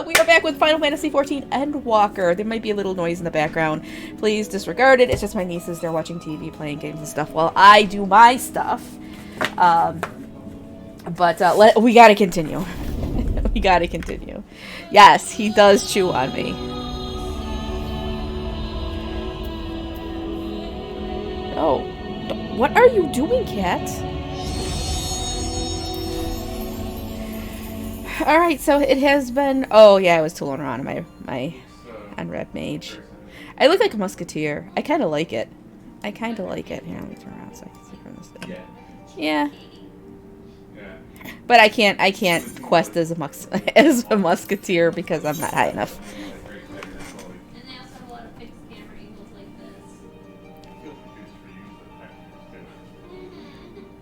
We are back with Final Fantasy XIV Endwalker. There might be a little noise in the background. Please disregard it. It's just my nieces. They're watching TV, playing games and stuff while I do my stuff. We gotta continue. We gotta continue. Yes, he does chew on me. Oh. What are you doing, cat? Alright, so it has been... Oh, yeah, I was tooling around in my unread mage. I look like a musketeer. I kind of like it. Here, let me turn around so I can see from this thing. Yeah. But I can't quest as a musketeer because I'm not high enough. And they also have a lot of fixed camera angles like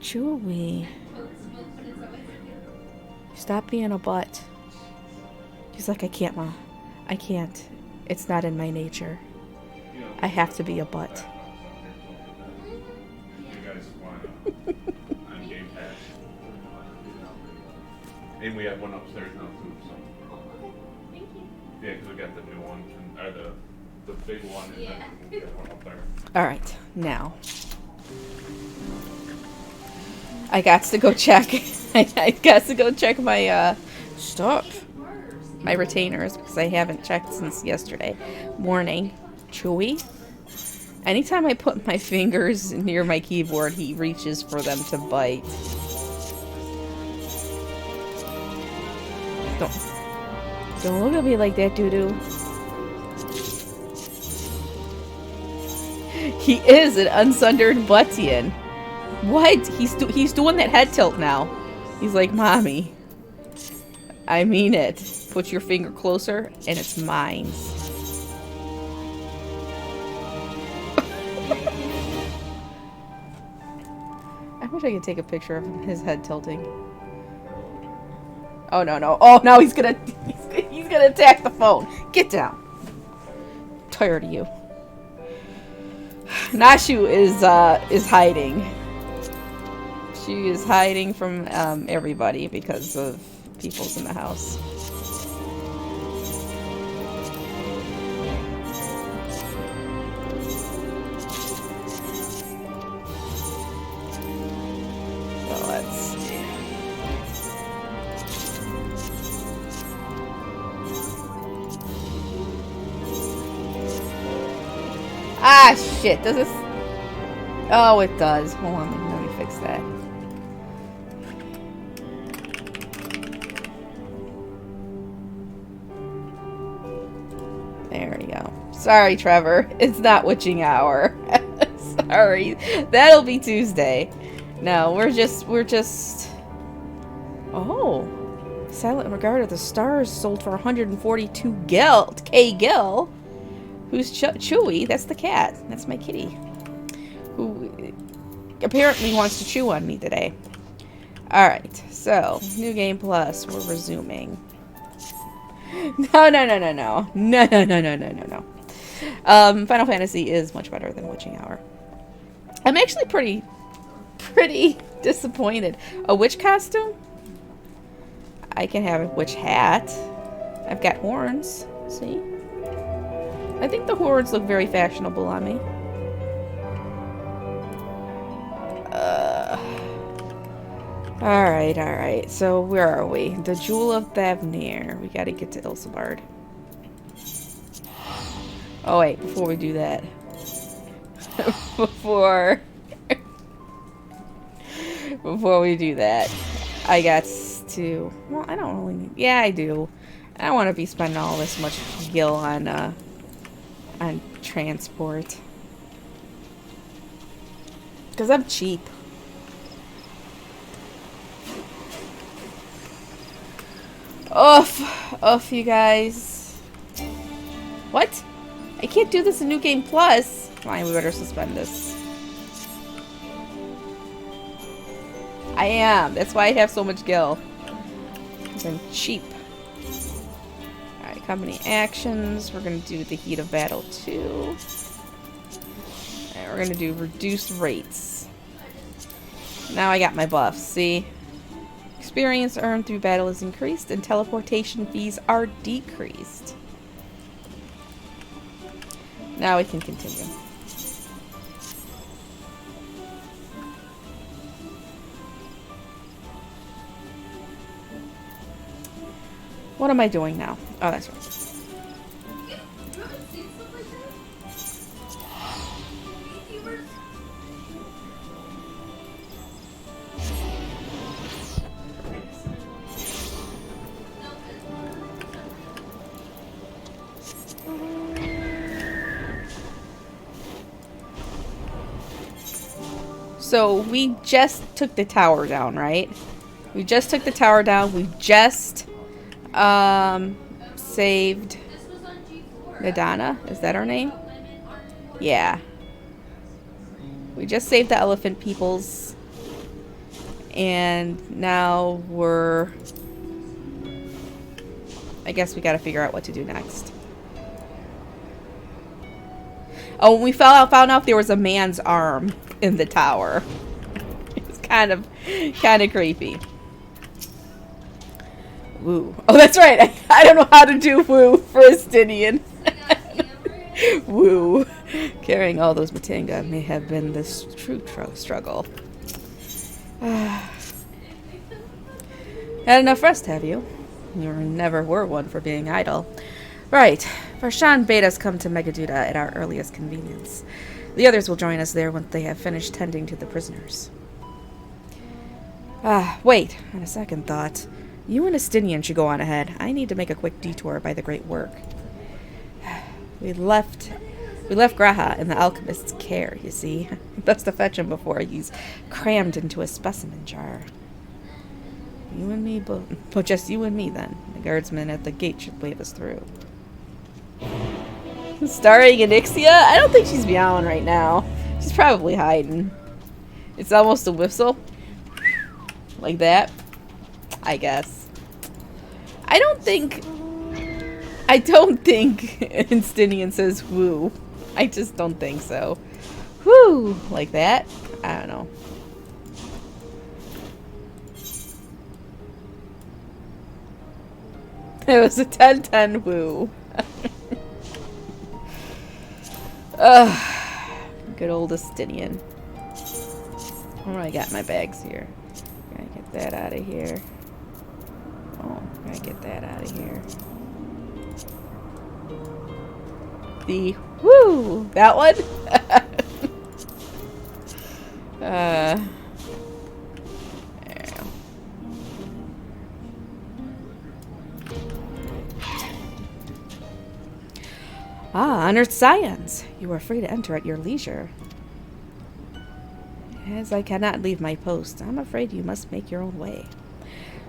this. Chewie. Stop being a butt. He's like, I can't, Ma. I can't. It's not in my nature. I have to be a butt. And we have one upstairs now too, so. Thank you. Yeah, because we got the new one, or the big one, and then we got one up there. Alright, now. I got to go check. I got to go check my, my retainers, because I haven't checked since yesterday morning. Chewy. Anytime I put my fingers near my keyboard, he reaches for them to bite. Don't look at me like that, doo-doo. He is an unsundered buttian. What? He's doing that head tilt now. He's like, Mommy. I mean it. Put your finger closer, and it's mine. I wish I could take a picture of his head tilting. Oh no! Oh no! He's gonna attack the phone. Get down. I'm tired of you. Nashu is hiding. She is hiding from everybody because of people's in the house. So let's see. Ah, shit. Does this... Oh, it does. Hold on. Let me fix that. There we go. Sorry, Trevor. It's not witching hour. Sorry. That'll be Tuesday. No, we're just... Oh. Silent Regard of the Stars sold for 142 K gil. Who's Chewy? That's the cat. That's my kitty. Who apparently wants to chew on me today. Alright, so, New Game Plus. We're resuming. No. Final Fantasy is much better than Witching Hour. I'm actually pretty disappointed. A witch costume? I can have a witch hat. I've got horns. See? I think the horns look very fashionable on me. Alright. So, where are we? The Jewel of Thavnir. We gotta get to Ilsabard. Oh, wait. Before we do that. Before we do that, I got to... Well, I don't really need... Yeah, I do. I don't want to be spending all this much gil on transport. Because I'm cheap. Oof, you guys. What? I can't do this in New Game Plus. Fine, we better suspend this. I am. That's why I have so much gil. Because I'm cheap. Alright, company actions. We're going to do the Heat of Battle 2. And we're going to do reduced rates. Now I got my buffs, see? Experience earned through battle is increased, and teleportation fees are decreased. Now we can continue. What am I doing now? Oh, that's right. So we just took the tower down, right? We just took the tower down. We just saved Nadana. Is that her name? Yeah. We just saved the elephant peoples. And now we're... I guess we gotta figure out what to do next. Oh, we found out there was a man's arm in the tower. It's kind of creepy. Woo. Oh, that's right. I don't know how to do woo for Estinian. Woo. Carrying all those Matinga may have been this true struggle. Had enough rest, have you? You never were one for being idle. Right. Varshan bade us come to Megaduda at our earliest convenience. The others will join us there once they have finished tending to the prisoners. Wait. On a second thought, you and Estinian should go on ahead. I need to make a quick detour by the Great Work. We left Graha in the alchemist's care, you see. Best to fetch him before he's crammed into a specimen jar. You and me, but just you and me then. The guardsman at the gate should wave us through. Starring Anixia? I don't think she's meowing right now. She's probably hiding. It's almost a whistle. Like that. I guess. I don't think Instinian says woo. I just don't think so. Whoo! Like that? I don't know. It was a 10-10 woo. Good old Estinian. What do I got in my bags here? Gotta get that out of here. Oh, gotta get that out of here. The woo! That one? There we go. Honored scions! You are free to enter at your leisure. As I cannot leave my post, I'm afraid you must make your own way.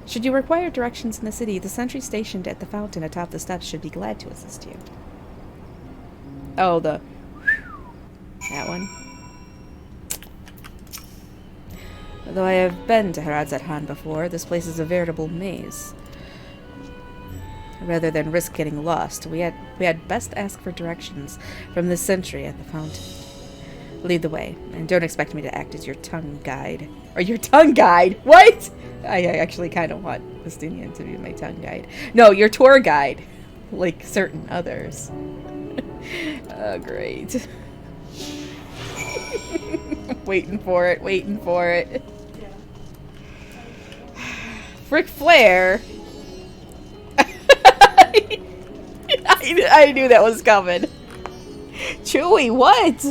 Should you require directions in the city, the sentry stationed at the fountain atop the steps should be glad to assist you. Oh, that one. Although I have been to Haradzethan before, this place is a veritable maze. Rather than risk getting lost, we had best ask for directions from the sentry at the fountain. Lead the way, and don't expect me to act as your tongue guide. Or your tongue guide? What? I actually kind of want Estinian to be my tongue guide. No, your tour guide. Like certain others. Oh, great. Waiting for it, waiting for it. Frick Flair. I knew that was coming. Chewie, what?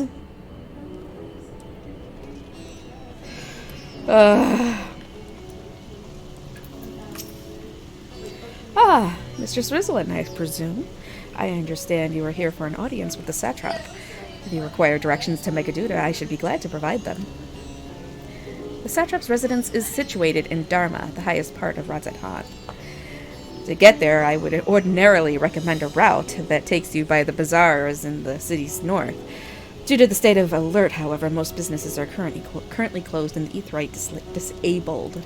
Mistress Rizlin, I presume. I understand you are here for an audience with the satrap. If you require directions to Megaduda, I should be glad to provide them. The satrap's residence is situated in Dharma, the highest part of Radzethan. To get there, I would ordinarily recommend a route that takes you by the bazaars in the city's north. Due to the state of alert, however, most businesses are currently closed and the Etherite disabled.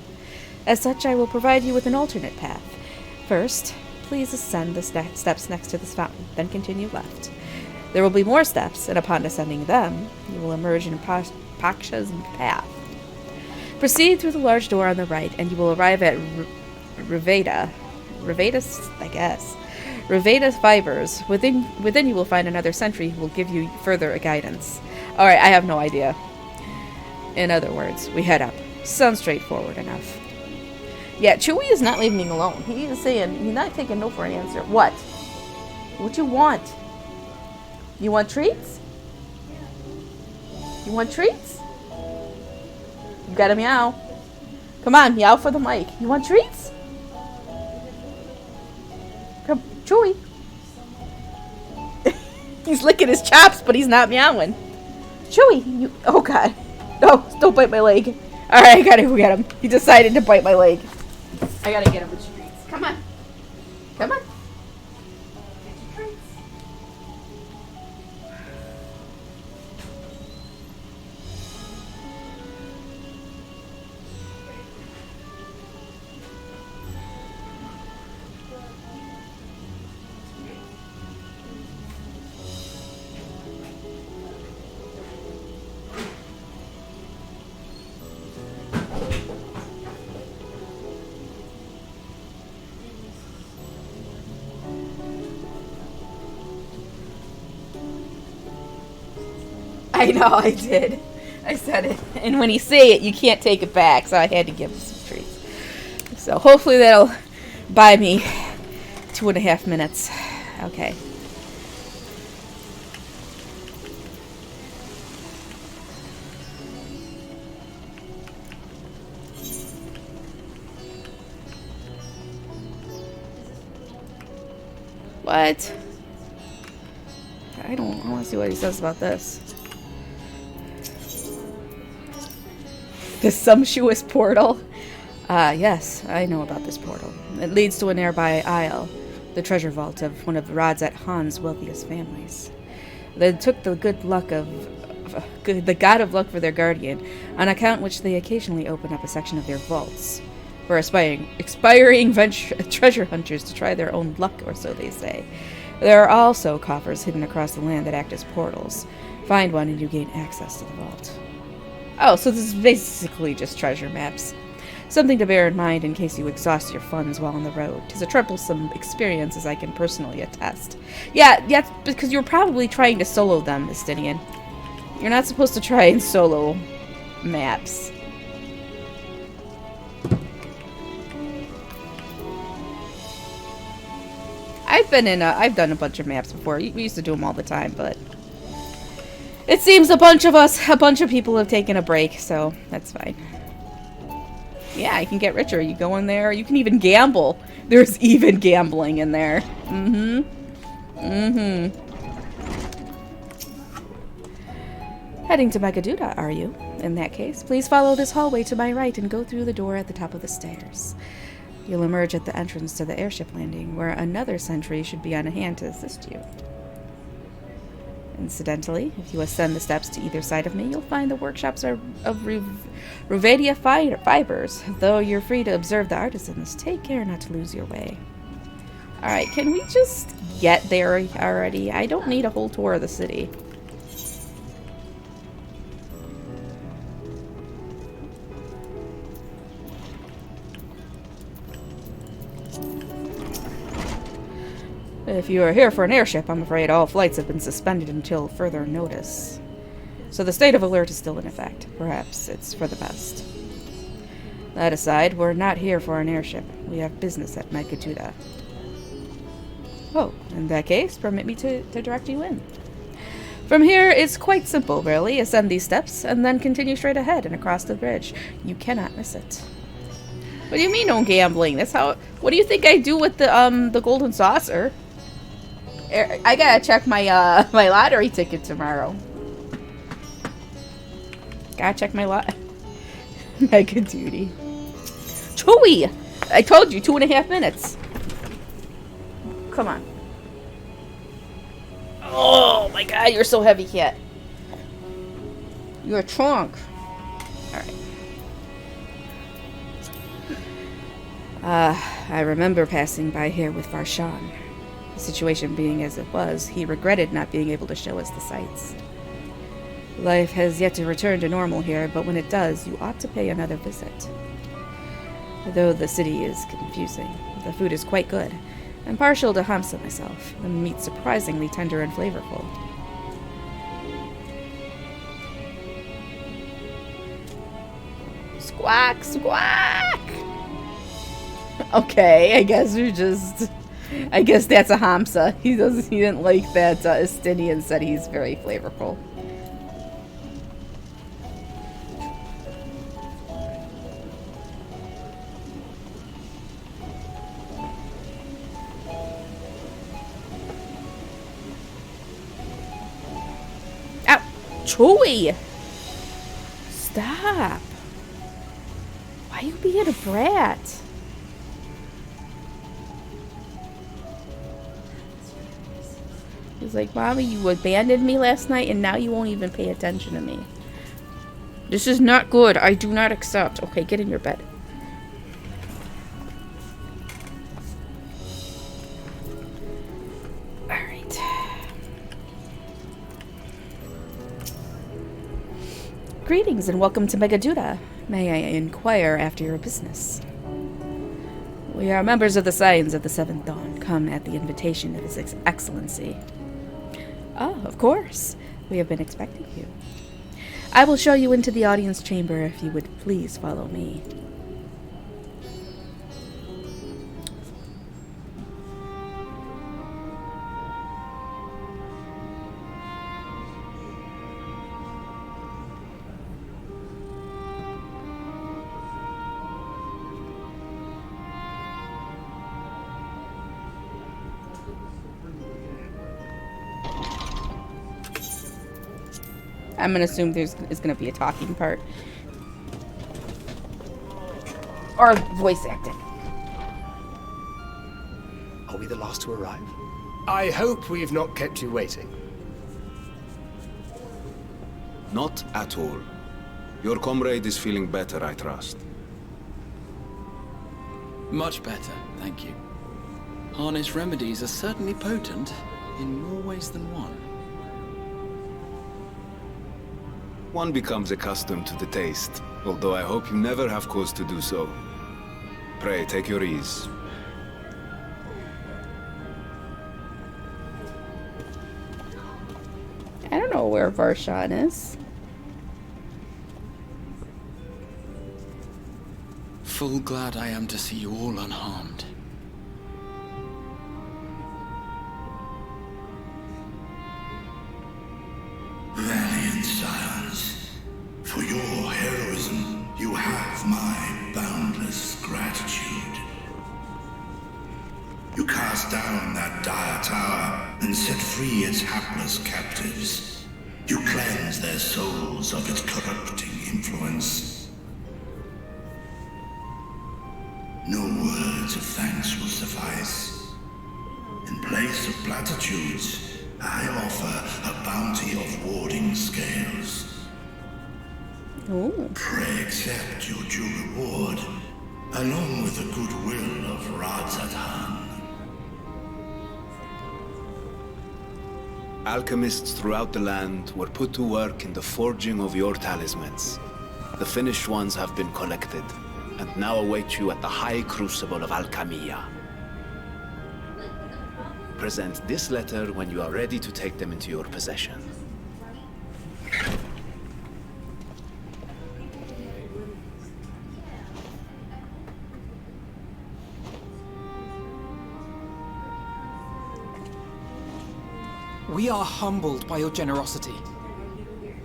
As such, I will provide you with an alternate path. First, please ascend the steps next to this fountain, then continue left. There will be more steps, and upon ascending them, you will emerge in Paksha's path. Proceed through the large door on the right, and you will arrive at Reveda. Reveda's, I guess. Reveda Fibers. Within you will find another sentry who will give you further guidance. Alright, I have no idea. In other words, we head up. Sounds straightforward enough. Yeah, Chewie is not leaving me alone. He is saying, he's not taking no for an answer. What? What you want? You want treats? You want treats? You gotta meow. Come on, meow for the mic. You want treats? Come, Chewie. He's licking his chops, but he's not meowing. Chewie, you... Oh, God. No, don't bite my leg. Alright, I gotta go get him. He decided to bite my leg. I gotta get him with treats. Come on. Come on. Get your treats. I know, I did. I said it. And when you say it, you can't take it back, so I had to give him some treats. So hopefully that'll buy me 2.5 minutes. Okay. What? I want to see what he says about this. The sumptuous portal. Yes, I know about this portal. It leads to a nearby isle, the treasure vault of one of Radzat Han's wealthiest families. They took the good luck of the god of luck for their guardian, on account which they occasionally open up a section of their vaults for expiring treasure hunters to try their own luck, or so they say. There are also coffers hidden across the land that act as portals. Find one and you gain access to the vault. Oh, so this is basically just treasure maps. Something to bear in mind in case you exhaust your funds while on the road. 'Tis a troublesome experience, as I can personally attest. Yeah, because you're probably trying to solo them, Estinian. You're not supposed to try and solo maps. I've done a bunch of maps before. We used to do them all the time, but it seems a bunch of people have taken a break, so that's fine. Yeah, you can get richer. You go in there. You can even gamble. There's even gambling in there. Heading to Magaduda, are you? In that case, please follow this hallway to my right and go through the door at the top of the stairs. You'll emerge at the entrance to the airship landing, where another sentry should be on hand to assist you. Incidentally, if you ascend the steps to either side of me, you'll find the workshops of Ruvedia Fibers. Though you're free to observe the artisans, take care not to lose your way. Alright, can we just get there already? I don't need a whole tour of the city. If you are here for an airship, I'm afraid all flights have been suspended until further notice. So the state of alert is still in effect. Perhaps it's for the best. That aside, we're not here for an airship. We have business at Magaduda. Oh, in that case, permit me to direct you in. From here, it's quite simple, really. Ascend these steps, and then continue straight ahead and across the bridge. You cannot miss it. What do you mean, no gambling? That's how... What do you think I do with the golden saucer? I gotta check my my lottery ticket tomorrow. Gotta check my Mega duty. Chewie! I told you, 2.5 minutes. Come on. Oh my god, you're so heavy, cat. You're a trunk. Alright. I remember passing by here with Varshan. The situation being as it was, he regretted not being able to show us the sights. Life has yet to return to normal here, but when it does, you ought to pay another visit. Though the city is confusing, the food is quite good. I'm partial to hamsa myself. The meat's surprisingly tender and flavorful. Squawk, squawk! Okay, I guess that's a hamsa. He didn't like that Estinian said he's very flavorful. Chewy! Stop! Why you being a brat? He's like, Mommy, you abandoned me last night and now you won't even pay attention to me. This is not good. I do not accept. Okay, get in your bed. Alright. Greetings and welcome to Megaduda. May I inquire after your business? We are members of the Scions of the Seventh Dawn, come at the invitation of His Excellency. Oh, of course. We have been expecting you. I will show you into the audience chamber if you would please follow me. I'm gonna assume there's gonna be a talking part. Or voice acting. Are we the last to arrive? I hope we've not kept you waiting. Not at all. Your comrade is feeling better, I trust. Much better, thank you. Harness remedies are certainly potent, in more ways than one. One becomes accustomed to the taste, although I hope you never have cause to do so. Pray, take your ease. I don't know where Varshan is. Full glad I am to see you all unharmed. Valiant scions, for your heroism, you have my boundless gratitude. You cast down that dire tower and set free its hapless captives. You cleanse their souls of its corrupting influence. No words of thanks will suffice. In place of platitudes, I offer a bounty of warding scales. Ooh. Pray accept your due reward, along with the goodwill of Radzatan. Alchemists throughout the land were put to work in the forging of your talismans. The finished ones have been collected, and now await you at the High Crucible of Alchemia. Present this letter when you are ready to take them into your possession. We are humbled by your generosity.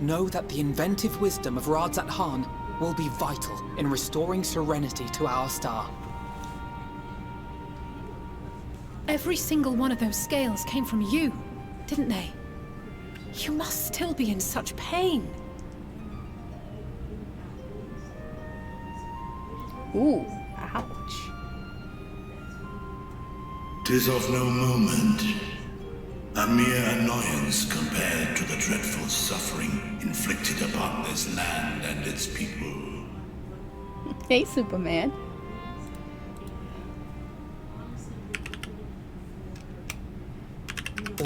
Know that the inventive wisdom of Radzat-Han will be vital in restoring serenity to our star. Every single one of those scales came from you, didn't they? You must still be in such pain. Ooh, ouch. 'Tis of no moment. A mere annoyance compared to the dreadful suffering inflicted upon this land and its people. Hey, Superman.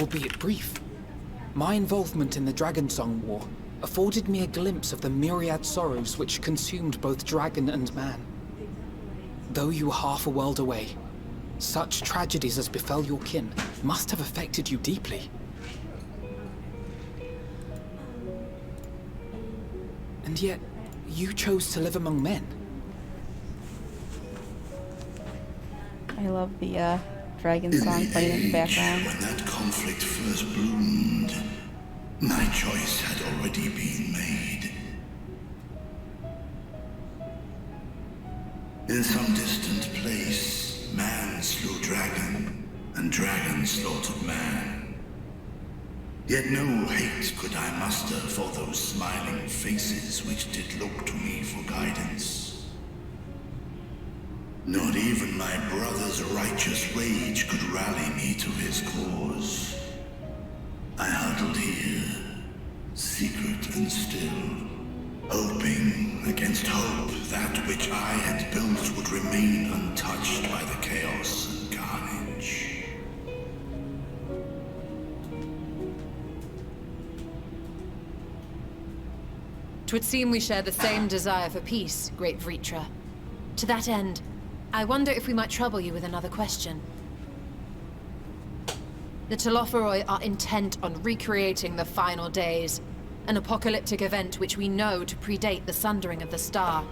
Albeit brief, my involvement in the Dragonsong War afforded me a glimpse of the myriad sorrows which consumed both dragon and man. Though you were half a world away, such tragedies as befell your kin must have affected you deeply. And yet, you chose to live among men. I love the dragon song playing in the background. When that conflict first bloomed, my choice had already been made. In some distant place, man slew dragon, and dragon slaughtered man. Yet no hate could I muster for those smiling faces which did look to me for guidance. Not even my brother's righteous rage could rally me to his cause. I huddled here, secret and still, hoping against hope that which I had built would remain untouched by the chaos and carnage. Twould seem we share the same desire for peace, great Vritra. To that end, I wonder if we might trouble you with another question. The Telophoroi are intent on recreating the final days, an apocalyptic event which we know to predate the sundering of the star.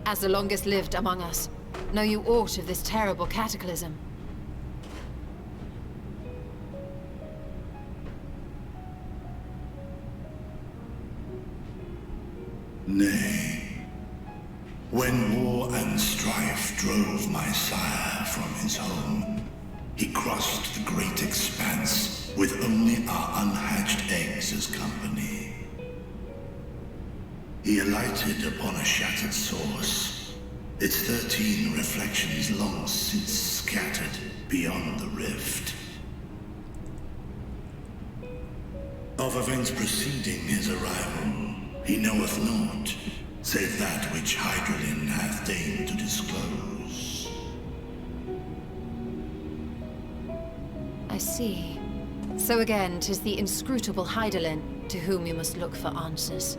As the longest lived among us, know you aught of this terrible cataclysm? Nay. When war and strife drove my sire from his home, he crossed the great expanse with only our unhatched eggs as company. He alighted upon a shattered source, its 13 reflections long since scattered beyond the rift. Of events preceding his arrival, he knoweth naught, save that which Hydralin hath deigned to disclose. I see. So again, 'tis the inscrutable Hydralin to whom you must look for answers.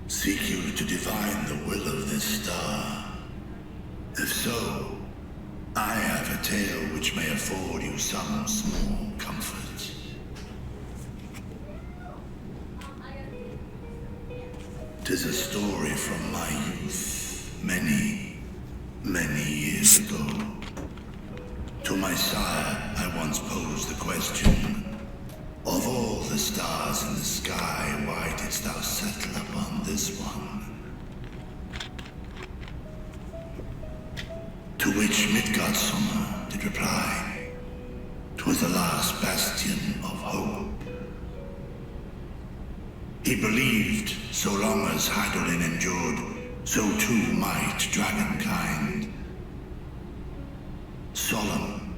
Seek you to divine the will of this star? If so, I have a tale which may afford you some small comfort. 'Tis a story from my youth, many, many years ago. To my sire, I once posed the question, of all the stars in the sky, why didst thou settle upon this one? To which Midgardsormr did reply, 'twas the last bastion of hope. He believed so long as Hydralin endured, so too might dragonkind. Solemn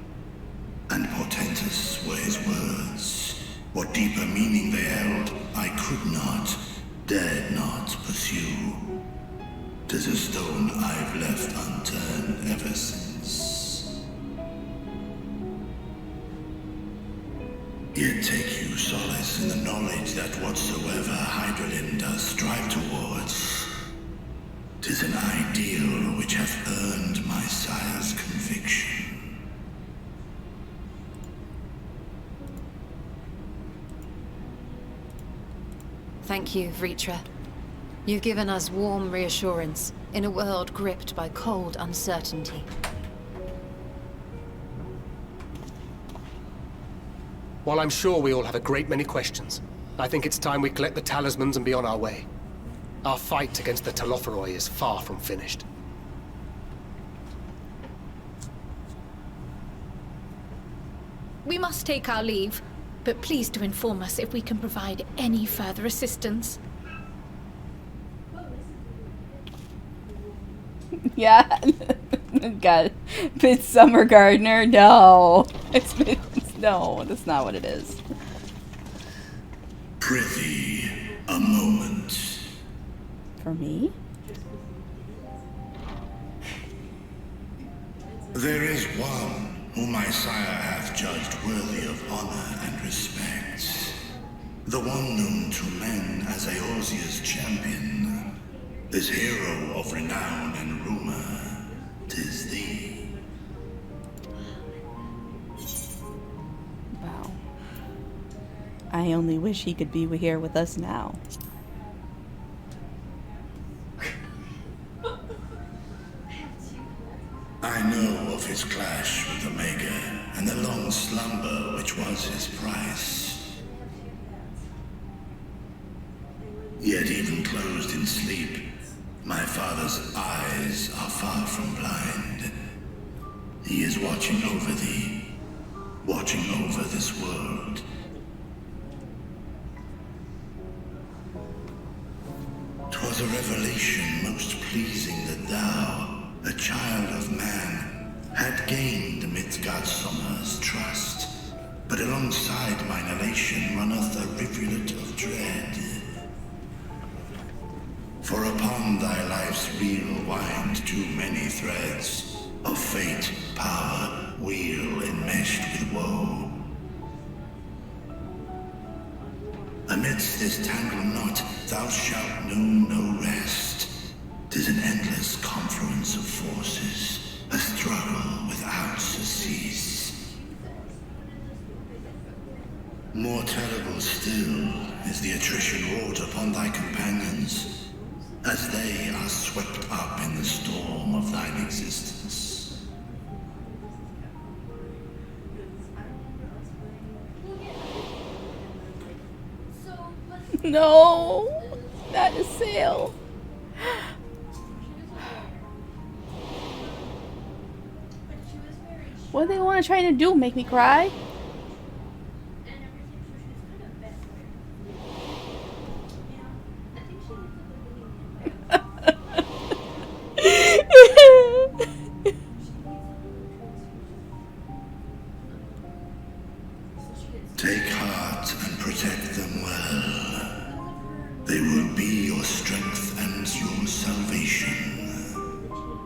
and portentous were his words. What deeper meaning they held, I could not, dared not pursue. 'Tis a stone I've left unturned ever since. Yet take you solace in the knowledge that whatsoever Hydralin does strive towards, 'tis an ideal which hath earned my sire's conviction. Thank you, Vritra. You've given us warm reassurance in a world gripped by cold uncertainty. While I'm sure we all have a great many questions, I think it's time we collect the talismans and be on our way. Our fight against the Telophoroi is far from finished. We must take our leave, but please do inform us if we can provide any further assistance. Yeah. God. Midsummer Gardener? No. No, that's not what it is. Prithee, a moment. For me? There is one whom my sire hath judged worthy of honor and respect. The one known to men as Eorzea's champion. This hero of renown and rumor. 'Tis thee. Wow. I only wish he could be here with us now. I know of his clash with Omega, and the long slumber which was his price. Yet even closed in sleep, my father's eyes are far from blind. He is watching over thee, watching over this world. 'Twas a revelation most pleasing that thou, a child of man, had gained Midgardsonner's trust. But alongside mine elation runneth a rivulet of dread. For upon thy life's reel wind too many threads of fate, power, wheel enmeshed with woe. Amidst this tangled knot thou shalt know no rest. 'Tis an endless confluence of forces, a struggle without surcease. More terrible still is the attrition wrought upon thy companions, as they are swept up in the storm of thine existence. No, not a sail. What do they want to try to do? Make me cry? Take heart and protect them well. They will be your strength and your salvation.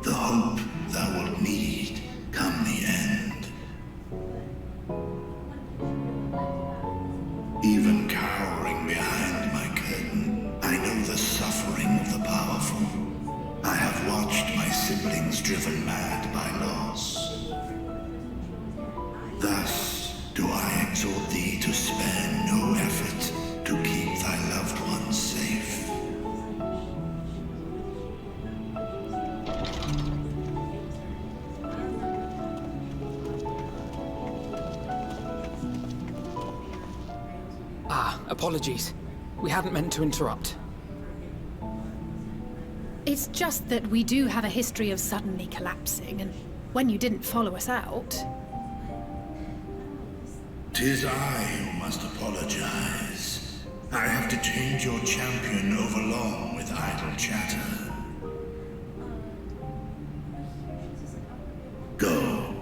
The hope thou wilt need come the end. Even cowering behind my curtain, I know the suffering of the powerful. I have watched my siblings driven mad by loss. Thus do I exhort thee to spare no effort to keep thy loved ones safe. Apologies. We hadn't meant to interrupt. It's just that we do have a history of suddenly collapsing, and when you didn't follow us out... 'Tis I who must apologize. I have detained your champion overlong with idle chatter. Go.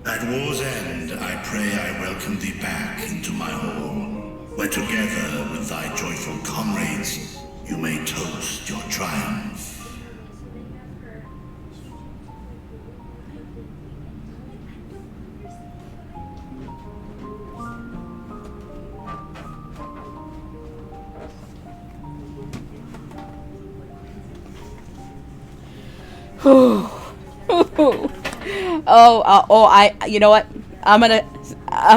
At war's end, I pray I welcome thee back into my hall, where together with thy joyful comrades, you may toast your triumph. You know what? I'm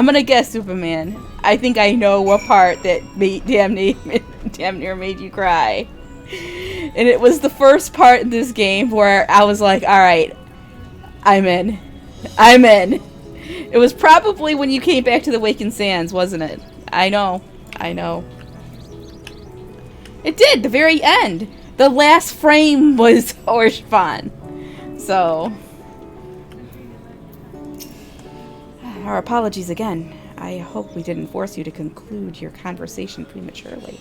gonna guess Superman. I think I know what part that damn near made you cry. And it was the first part in this game where I was like, alright, I'm in. It was probably when you came back to the Wakened Sands, wasn't it? I know. It did, the very end. The last frame was Orshvan. So... our apologies again. I hope we didn't force you to conclude your conversation prematurely.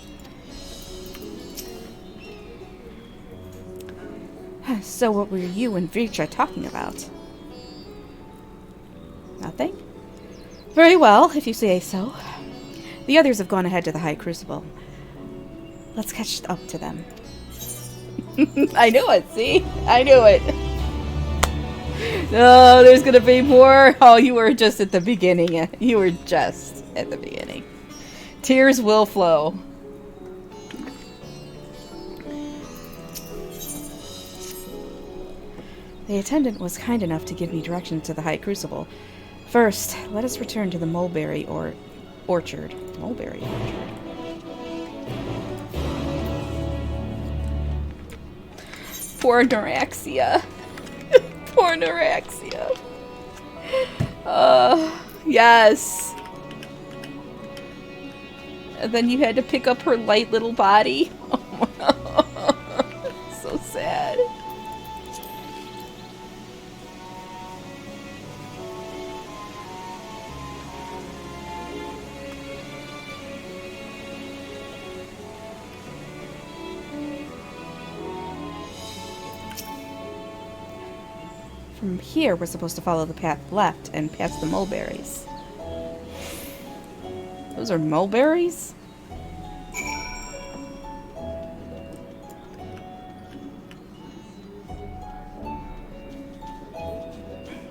So what were you and Vritra talking about? Nothing? Very well, if you say so. The others have gone ahead to the High Crucible. Let's catch up to them. I knew it, see? I knew it. No, there's gonna be more. Oh, you were just at the beginning. You were just at the beginning. Tears will flow. The attendant was kind enough to give me directions to the High Crucible. First, let us return to the mulberry orchard. Mulberry orchard. Poor Neuraxia. Poor Neuraxia. Yes. And then you had to pick up her light little body. So sad. From here, we're supposed to follow the path left and past the mulberries. Those are mulberries?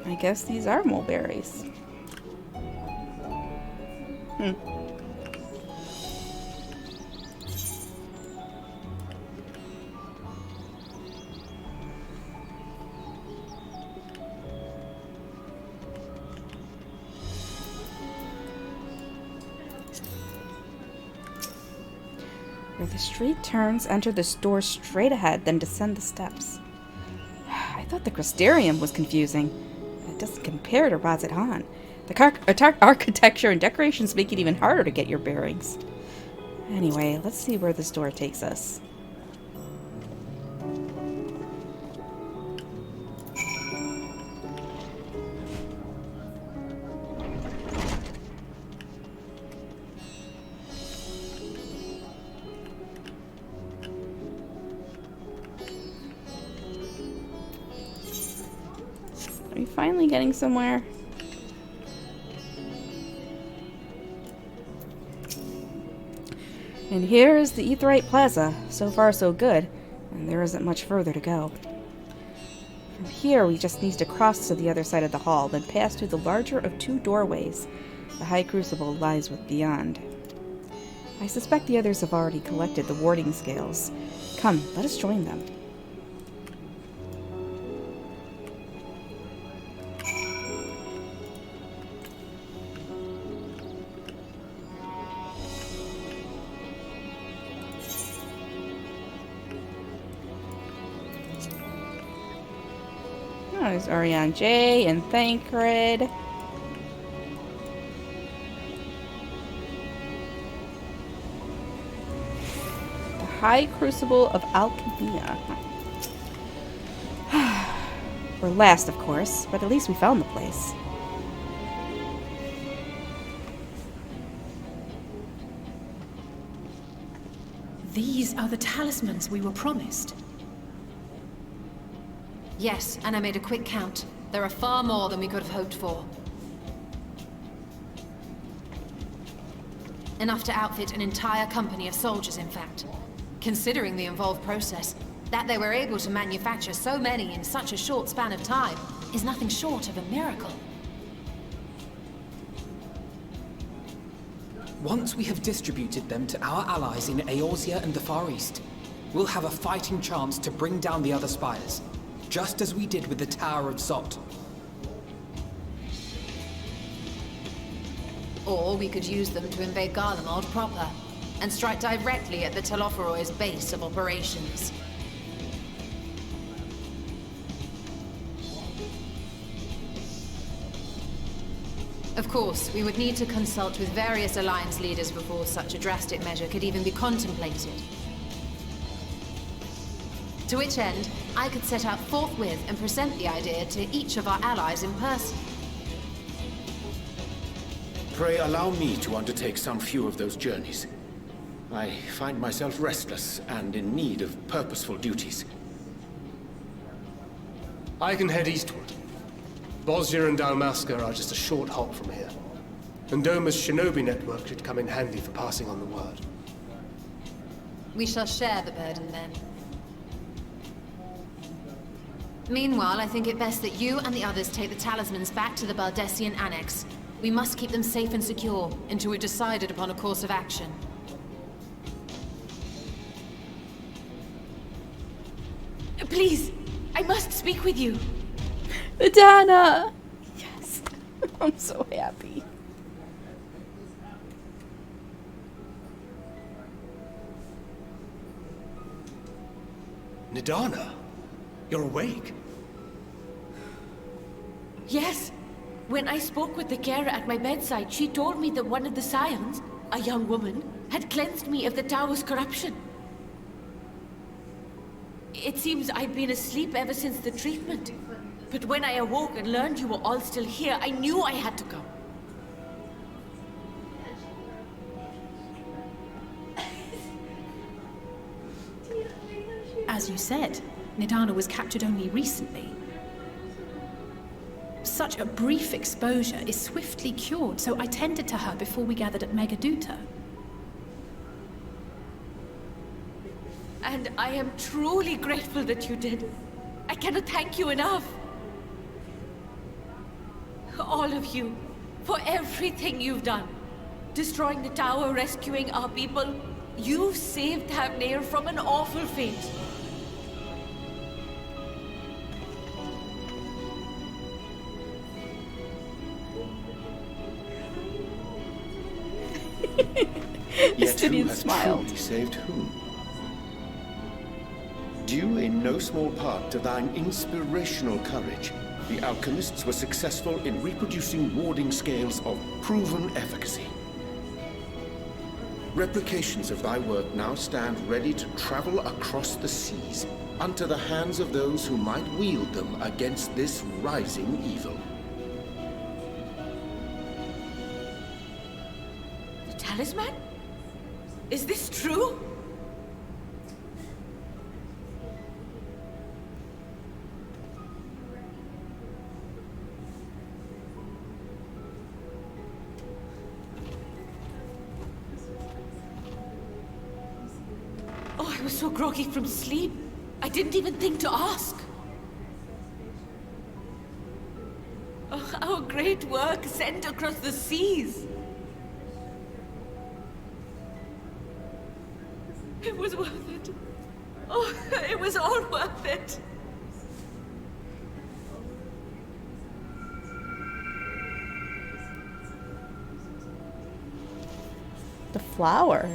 I guess these are mulberries. Where the street turns, enter this door straight ahead, then descend the steps. I thought the Crystarium was confusing. It doesn't compare to Razet Han. The architecture and decorations make it even harder to get your bearings. Anyway, let's see where this door takes us. Are we finally getting somewhere? And here is the Etherite Plaza. So far, so good. And there isn't much further to go. From here, we just need to cross to the other side of the hall, then pass through the larger of two doorways. The High Crucible lies with beyond. I suspect the others have already collected the warding scales. Come, let us join them. Oh, there's Ariane J and Thancred. The High Crucible of Alchemia. We're last, of course, but at least we found the place. These are the talismans we were promised. Yes, and I made a quick count. There are far more than we could have hoped for. Enough to outfit an entire company of soldiers, in fact. Considering the involved process, that they were able to manufacture so many in such a short span of time is nothing short of a miracle. Once we have distributed them to our allies in Eorzea and the Far East, we'll have a fighting chance to bring down the other spires. Just as we did with the Tower of Zot. Or we could use them to invade Garlicmold proper, and strike directly at the Telophoroid's base of operations. Of course, we would need to consult with various Alliance leaders before such a drastic measure could even be contemplated. To which end, I could set out forthwith and present the idea to each of our allies in person. Pray allow me to undertake some few of those journeys. I find myself restless and in need of purposeful duties. I can head eastward. Bosnia and Dalmasca are just a short hop from here. And Doma's shinobi network should come in handy for passing on the word. We shall share the burden then. Meanwhile, I think it best that you and the others take the talismans back to the Baldessian Annex. We must keep them safe and secure until we've decided upon a course of action. Please, I must speak with you. Adana! Yes. I'm so happy. Nidana, you're awake. Yes. When I spoke with the carer at my bedside, she told me that one of the scions, a young woman, had cleansed me of the tower's corruption. It seems I've been asleep ever since the treatment. But when I awoke and learned you were all still here, I knew I had to come. As you said, Nidana was captured only recently. Such a brief exposure is swiftly cured, so I tended to her before we gathered at Megaduta. And I am truly grateful that you did. I cannot thank you enough. All of you, for everything you've done. Destroying the tower, rescuing our people. You've saved Thavnair from an awful fate. Yet who has smiled. truly saved whom? Due in no small part to thine inspirational courage, the alchemists were successful in reproducing warding scales of proven efficacy. Replications of thy work now stand ready to travel across the seas, unto the hands of those who might wield them against this rising evil. The talisman? Is this true? Oh, I was so groggy from sleep. I didn't even think to ask. Oh, our great work sent across the seas. It was worth it. Oh, it was all worth it. The flower.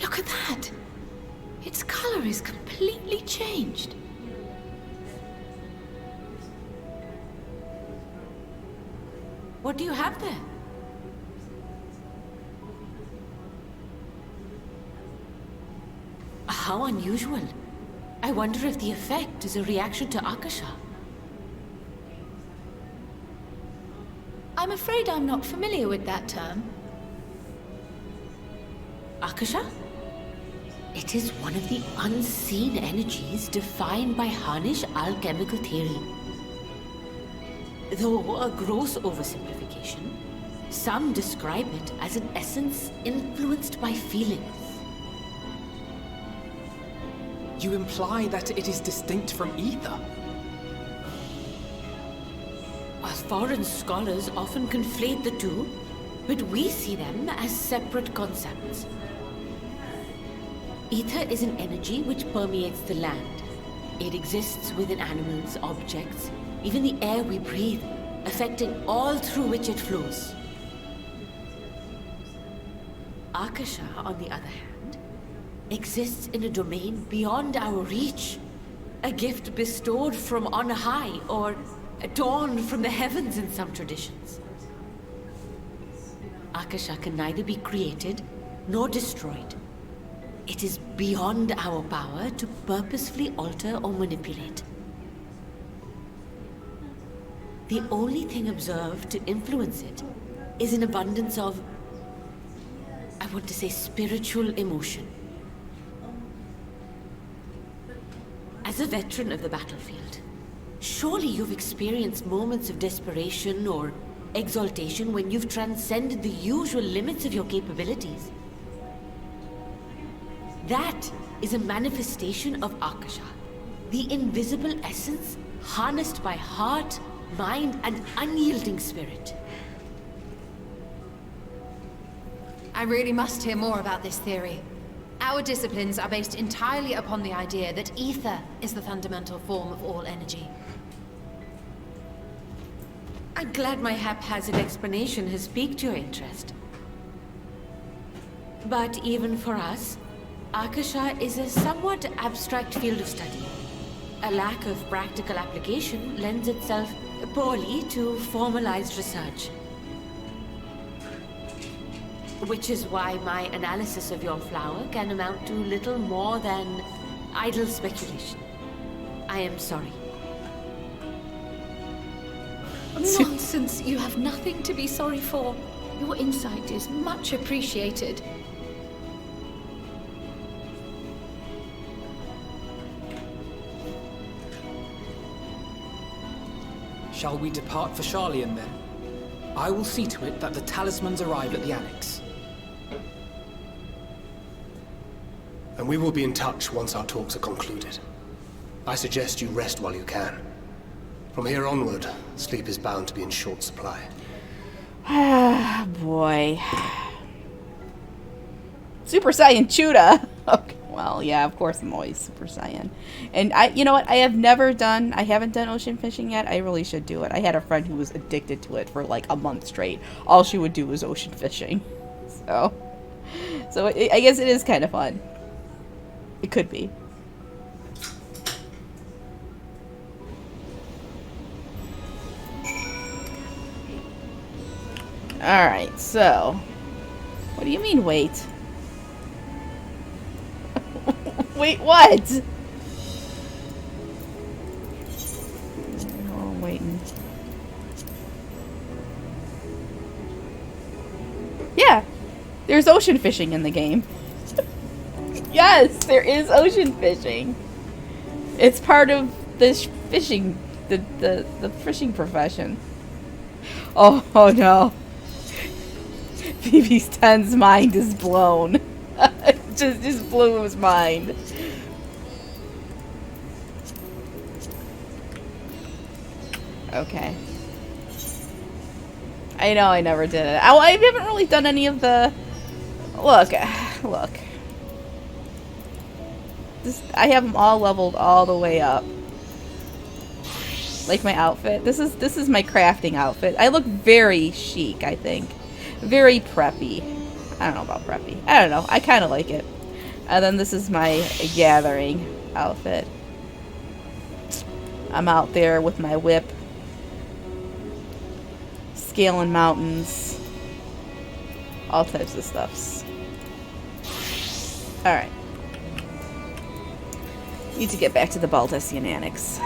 Look at that. Its color is completely changed. What do you have there? How unusual. I wonder if the effect is a reaction to Akasha. I'm afraid I'm not familiar with that term. Akasha? It is one of the unseen energies defined by Harnish alchemical theory. Though a gross oversimplification, some describe it as an essence influenced by feelings. You imply that it is distinct from ether? Foreign scholars often conflate the two, but we see them as separate concepts. Ether is an energy which permeates the land. It exists within animals, objects, even the air we breathe, affecting all through which it flows. Akasha, on the other hand, exists in a domain beyond our reach. A gift bestowed from on high, or dawn from the heavens in some traditions. Akasha can neither be created nor destroyed. It is beyond our power to purposefully alter or manipulate. The only thing observed to influence it is an abundance of, I want to say, spiritual emotion. As a veteran of the battlefield, surely you've experienced moments of desperation or exaltation when you've transcended the usual limits of your capabilities. That is a manifestation of Akasha, the invisible essence harnessed by heart, mind, and unyielding spirit. I really must hear more about this theory. Our disciplines are based entirely upon the idea that ether is the fundamental form of all energy. I'm glad my haphazard explanation has piqued your interest. But even for us, Akasha is a somewhat abstract field of study. A lack of practical application lends itself poorly to formalized research. Which is why my analysis of your flower can amount to little more than idle speculation. I am sorry. Nonsense, you have nothing to be sorry for. Your insight is much appreciated. Shall we depart for Charlian then? I will see to it that the talismans arrive at the Annex. And we will be in touch once our talks are concluded. I suggest you rest while you can. From here onward, sleep is bound to be in short supply. Ah, boy. Super Saiyan Chuda! Okay, well, yeah, of course I'm always Super Saiyan. And you know what, I haven't done ocean fishing yet. I really should do it. I had a friend who was addicted to it for like a month straight. All she would do was ocean fishing. So I guess it is kind of fun. It could be. Alright, so... What do you mean, wait? Wait, what? Oh, waiting. Yeah! There's ocean fishing in the game. Yes, there is ocean fishing. It's part of this fishing, the fishing profession. Oh no. BB10's mind is blown. just blew his mind. Okay. I know I never did it. I haven't really done any of the... Look. I have them all leveled all the way up. Like my outfit. This is my crafting outfit. I look very chic, I think. Very preppy. I don't know about preppy. I don't know. I kind of like it. And then this is my gathering outfit. I'm out there with my whip. Scaling mountains. All types of stuffs. Alright. Need to get back to the Baldusian Annex.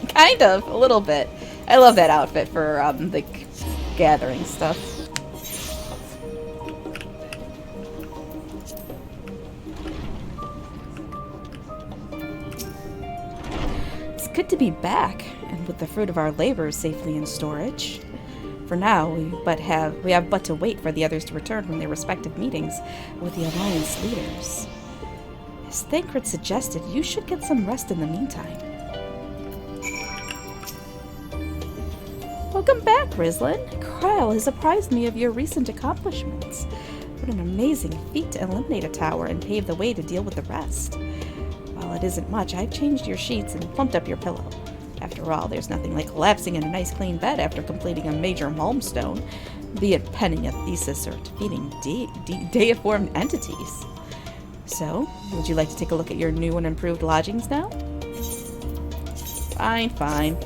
Kind of, a little bit. I love that outfit for the gathering stuff. It's good to be back, and with the fruit of our labors safely in storage. For now, we have but to wait for the others to return from their respective meetings with the Alliance leaders. As Thancred suggested, you should get some rest in the meantime. Welcome back, Rislin. Krile has apprised me of your recent accomplishments. What an amazing feat to eliminate a tower and pave the way to deal with the rest. While it isn't much, I've changed your sheets and plumped up your pillow. After all, there's nothing like collapsing in a nice clean bed after completing a major milestone, be it penning a thesis or defeating deiformed entities. So, would you like to take a look at your new and improved lodgings now? Fine.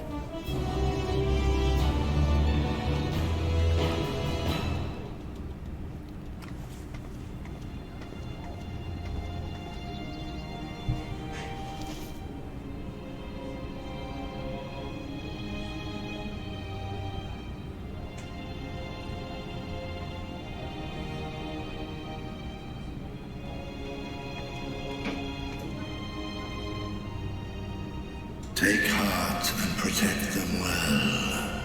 Take heart and protect them well.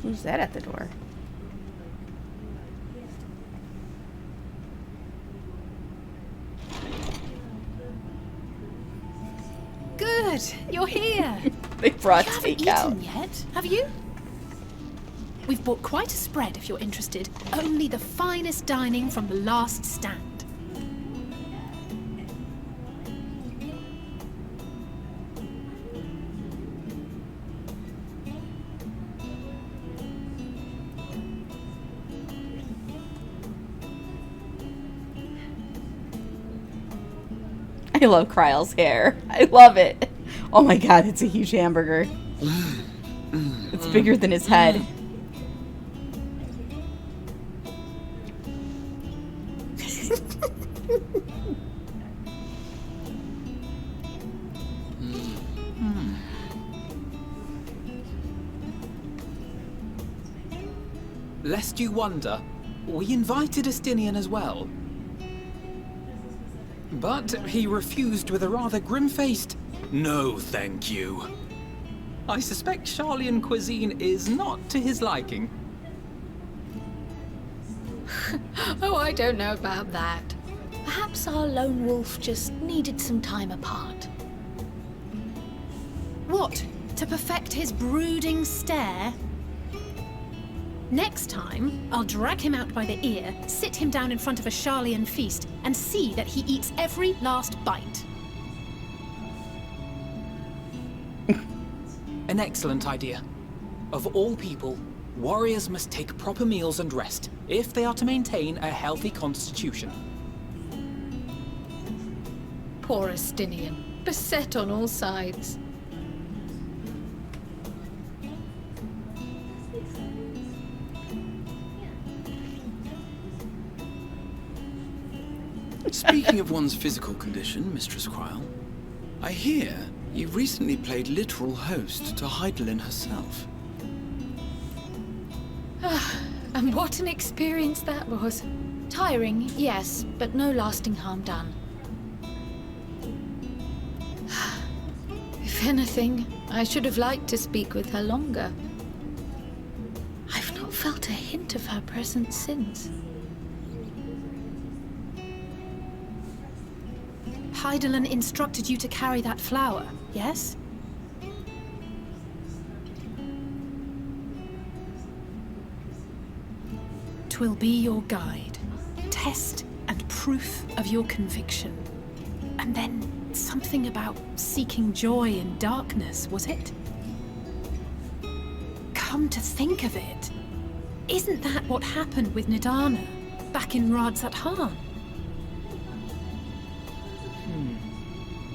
Who's that at the door? Good, you're here. They brought You haven't takeout. eaten yet, have you? We've bought quite a spread if you're interested. Only the finest dining from the last stand. I love Kryle's hair. I love it. Oh my god, it's a huge hamburger. It's bigger than his head. Lest you wonder, we invited Estinian as well. But he refused with a rather grim-faced, "No, thank you." I suspect Sharlayan cuisine is not to his liking. Oh, I don't know about that. Perhaps our lone wolf just needed some time apart. What? To perfect his brooding stare? Next time, I'll drag him out by the ear, sit him down in front of a Sharlayan feast, and see that he eats every last bite. An excellent idea. Of all people, warriors must take proper meals and rest, if they are to maintain a healthy constitution. Poor Estinian, beset on all sides. Speaking of one's physical condition, Mistress Kryle, I hear you recently played literal host to Hydaelyn herself. And what an experience that was. Tiring, yes, but no lasting harm done. If anything, I should have liked to speak with her longer. I've not felt a hint of her presence since. Hydaelyn instructed you to carry that flower, yes? Twill be your guide, test and proof of your conviction. And then something about seeking joy in darkness, was it? Come to think of it, isn't that what happened with Nidana back in Radzat-Han?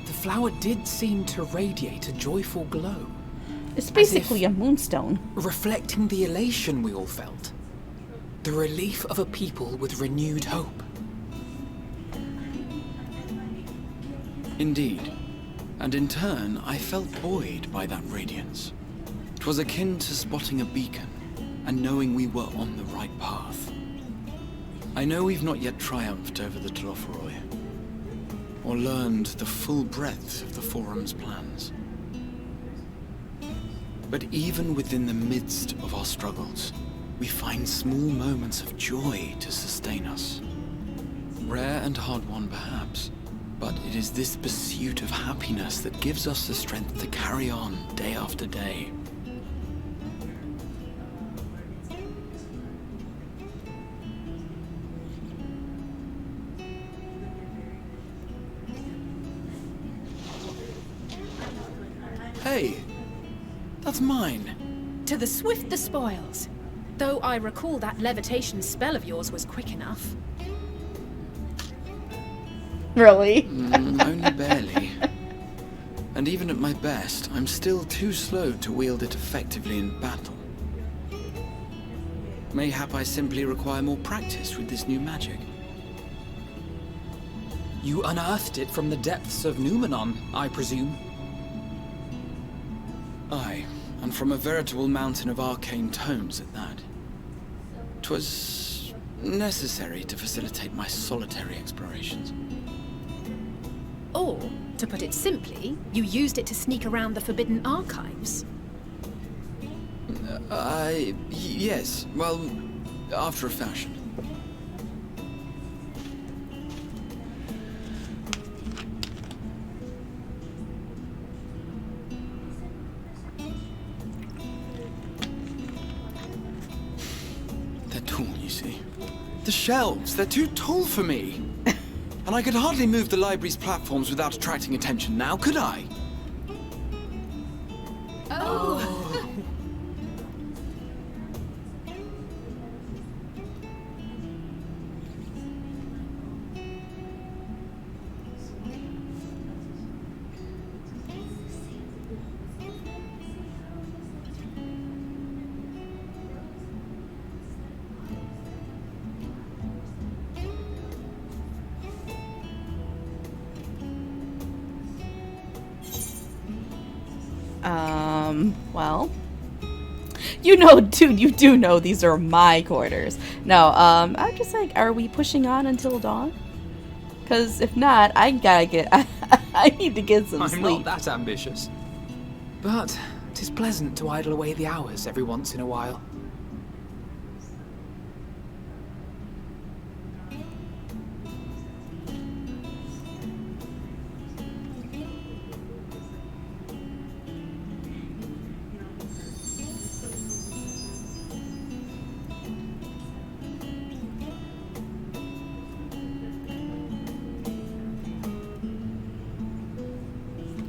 The flower did seem to radiate a joyful glow. It's basically a moonstone. Reflecting the elation we all felt. The relief of a people with renewed hope. Indeed. And in turn, I felt buoyed by that radiance. 'Twas akin to spotting a beacon, and knowing we were on the right path. I know we've not yet triumphed over the Telophoroi, or learned the full breadth of the Forum's plans. But even within the midst of our struggles, we find small moments of joy to sustain us. Rare and hard-won perhaps, but it is this pursuit of happiness that gives us the strength to carry on day after day. Hey, that's mine. To the swift the spoils. Though I recall that levitation spell of yours was quick enough. Really? Only barely. And even at my best, I'm still too slow to wield it effectively in battle. Mayhap I simply require more practice with this new magic. You unearthed it from the depths of Numenon, I presume? Aye, and from a veritable mountain of arcane tomes at that. 'Twas necessary to facilitate my solitary explorations. Or, to put it simply, you used it to sneak around the forbidden archives. Yes. Well, after a fashion. They're tall, you see. The shelves, they're too tall for me. And I could hardly move the library's platforms without attracting attention now, could I? Oh. Well, you know, dude, you do know these are my quarters. No, I'm just like, are we pushing on until dawn? Because if not, I gotta get, I need to get some sleep. I'm not that ambitious. But 'tis pleasant to idle away the hours every once in a while.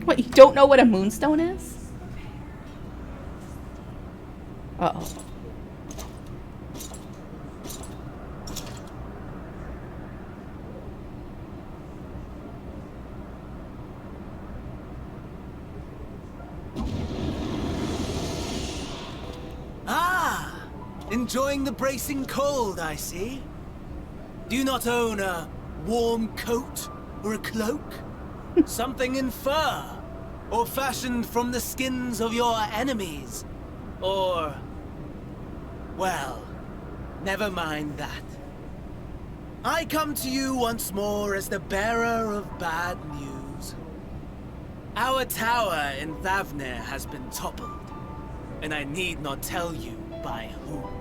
What, you don't know what a moonstone is? Uh-oh. Ah! Enjoying the bracing cold, I see. Do you not own a warm coat or a cloak? Something in fur? Or fashioned from the skins of your enemies? Or... well, never mind that. I come to you once more as the bearer of bad news. Our tower in Thavnir has been toppled, and I need not tell you by whom.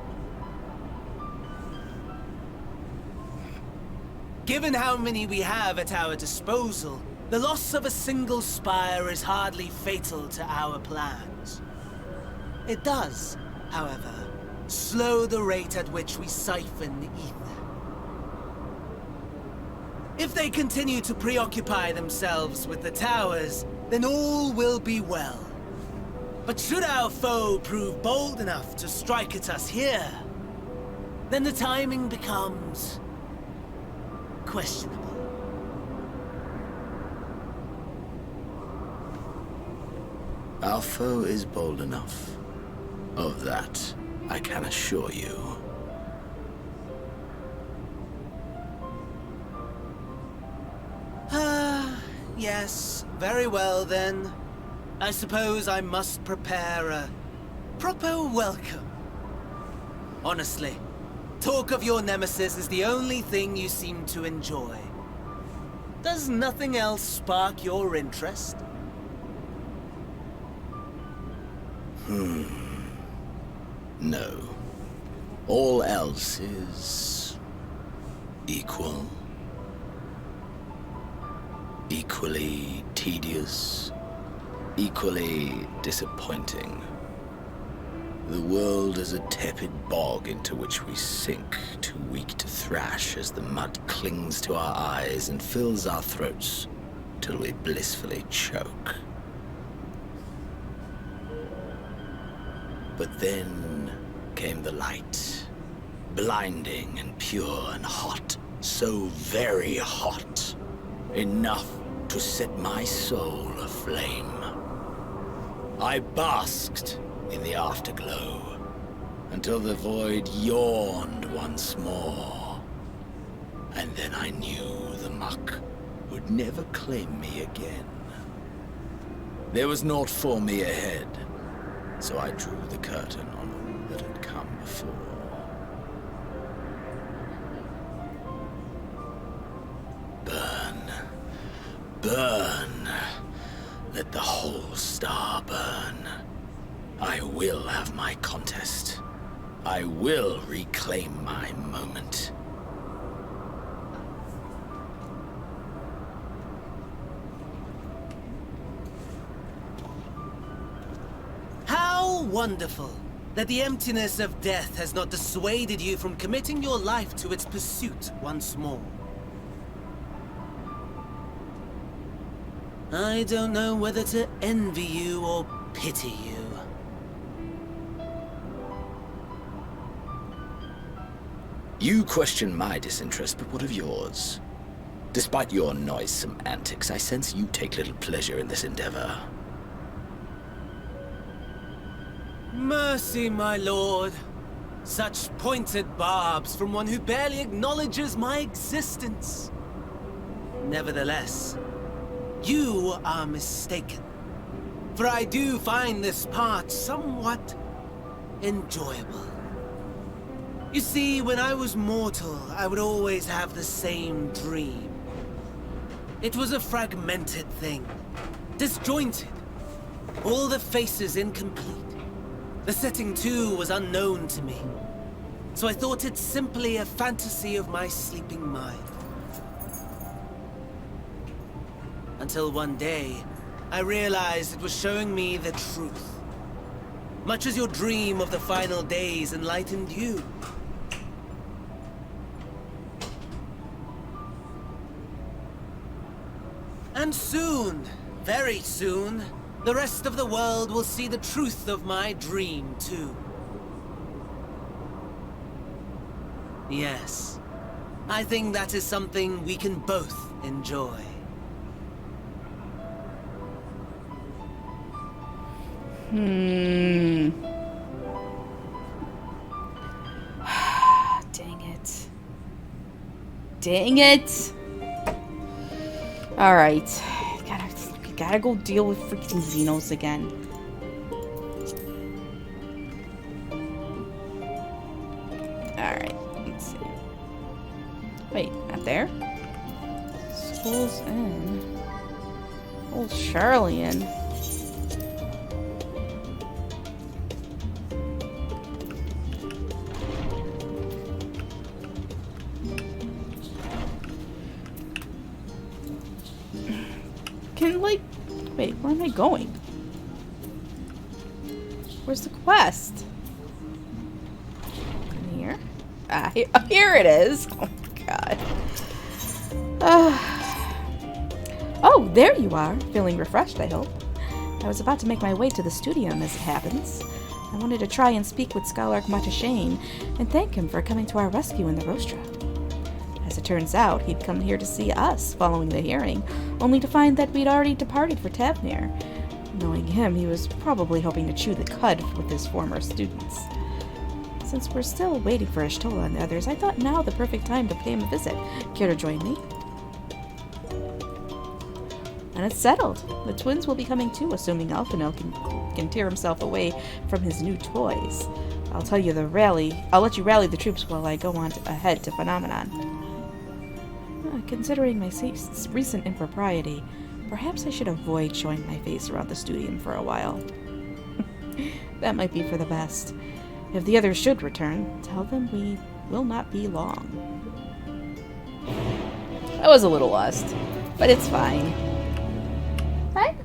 Given how many we have at our disposal, the loss of a single spire is hardly fatal to our plans. It does, however, slow the rate at which we siphon ether. If they continue to preoccupy themselves with the towers, then all will be well. But should our foe prove bold enough to strike at us here, then the timing becomes questionable. Our foe is bold enough. Of that, I can assure you. Yes, very well then. I suppose I must prepare a proper welcome. Honestly, talk of your nemesis is the only thing you seem to enjoy. Does nothing else spark your interest? No. All else is... equal. Equally tedious. Equally disappointing. The world is a tepid bog into which we sink, too weak to thrash as the mud clings to our eyes and fills our throats till we blissfully choke. But then came the light, blinding and pure and hot, so very hot, enough to set my soul aflame. I basked in the afterglow until the void yawned once more, and then I knew the muck would never claim me again. There was naught for me ahead. So I drew the curtain on all that had come before. Burn. Burn. Let the whole star burn. I will have my contest. I will reclaim my moment. How wonderful that the emptiness of death has not dissuaded you from committing your life to its pursuit once more. I don't know whether to envy you or pity you. You question my disinterest, but what of yours? Despite your noisome antics, I sense you take little pleasure in this endeavor. Mercy, my lord. Such pointed barbs from one who barely acknowledges my existence. Nevertheless, you are mistaken. For I do find this part somewhat enjoyable. You see, when I was mortal, I would always have the same dream. It was a fragmented thing, disjointed, all the faces incomplete. The setting, too, was unknown to me, so I thought it simply a fantasy of my sleeping mind. Until one day, I realized it was showing me the truth. Much as your dream of the final days enlightened you. And soon, very soon, the rest of the world will see the truth of my dream, too. Yes, I think that is something we can both enjoy. Dang it. Dang it! Alright. Gotta go deal with freaking Xenos again. Alright, let's see. Wait, not there? School's in. Old Charlian. Wait, where am I going? Where's the quest? In here? Ah, here it is. Oh my god. Oh, there you are. Feeling refreshed, I hope. I was about to make my way to the studio, as it happens. I wanted to try and speak with Scholar Matashane and thank him for coming to our rescue in the Rostra. As it turns out, he'd come here to see us following the hearing, only to find that we'd already departed for Tavnir. Knowing him, he was probably hoping to chew the cud with his former students. Since we're still waiting for Ishtola and the others, I thought now the perfect time to pay him a visit. Care to join me? And it's settled. The twins will be coming too, assuming Alphinaud can tear himself away from his new toys. I'll let you rally the troops while I go on ahead to Phenomenon. Considering my recent impropriety, perhaps I should avoid showing my face around the studium for a while. That might be for the best. If the others should return, tell them we will not be long. I was a little lost, but it's fine. Hi,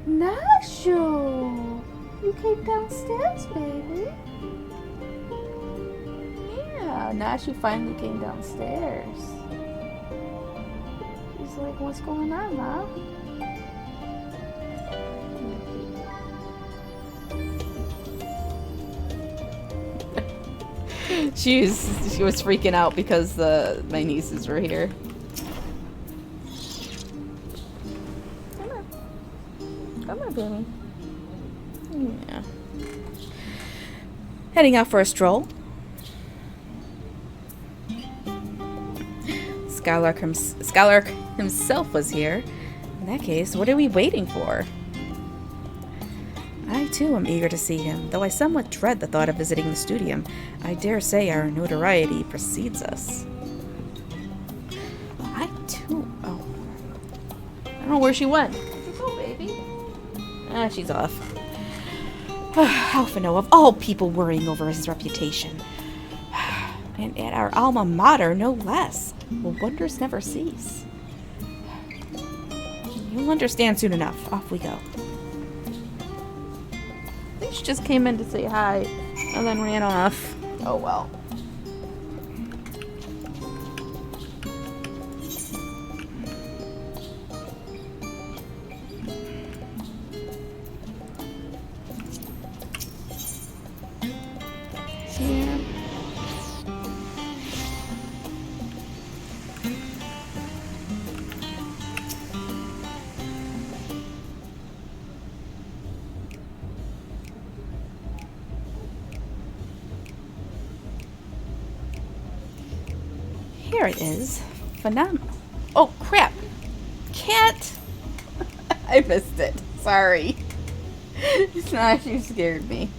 Nashu! You came downstairs, baby. Yeah, Nashu finally came downstairs. She's like, what's going on, Ma? She was freaking out because my nieces were here. Come on, baby. Yeah. Heading out for a stroll. Scholar himself was here. In that case, what are we waiting for? I too am eager to see him, though I somewhat dread the thought of visiting the studium. I dare say our notoriety precedes us. I too... Oh. I don't know where she went. Where'd you go, baby? Ah, she's off. Alphino, of all people worrying over his reputation. And at our alma mater, no less. Will wonders never cease. You'll understand soon enough. Off we go. I think she just came in to say hi and then ran off. Oh well. Here it is. Phenomenal. Oh, crap. Cat. I missed it. Sorry. You scared me.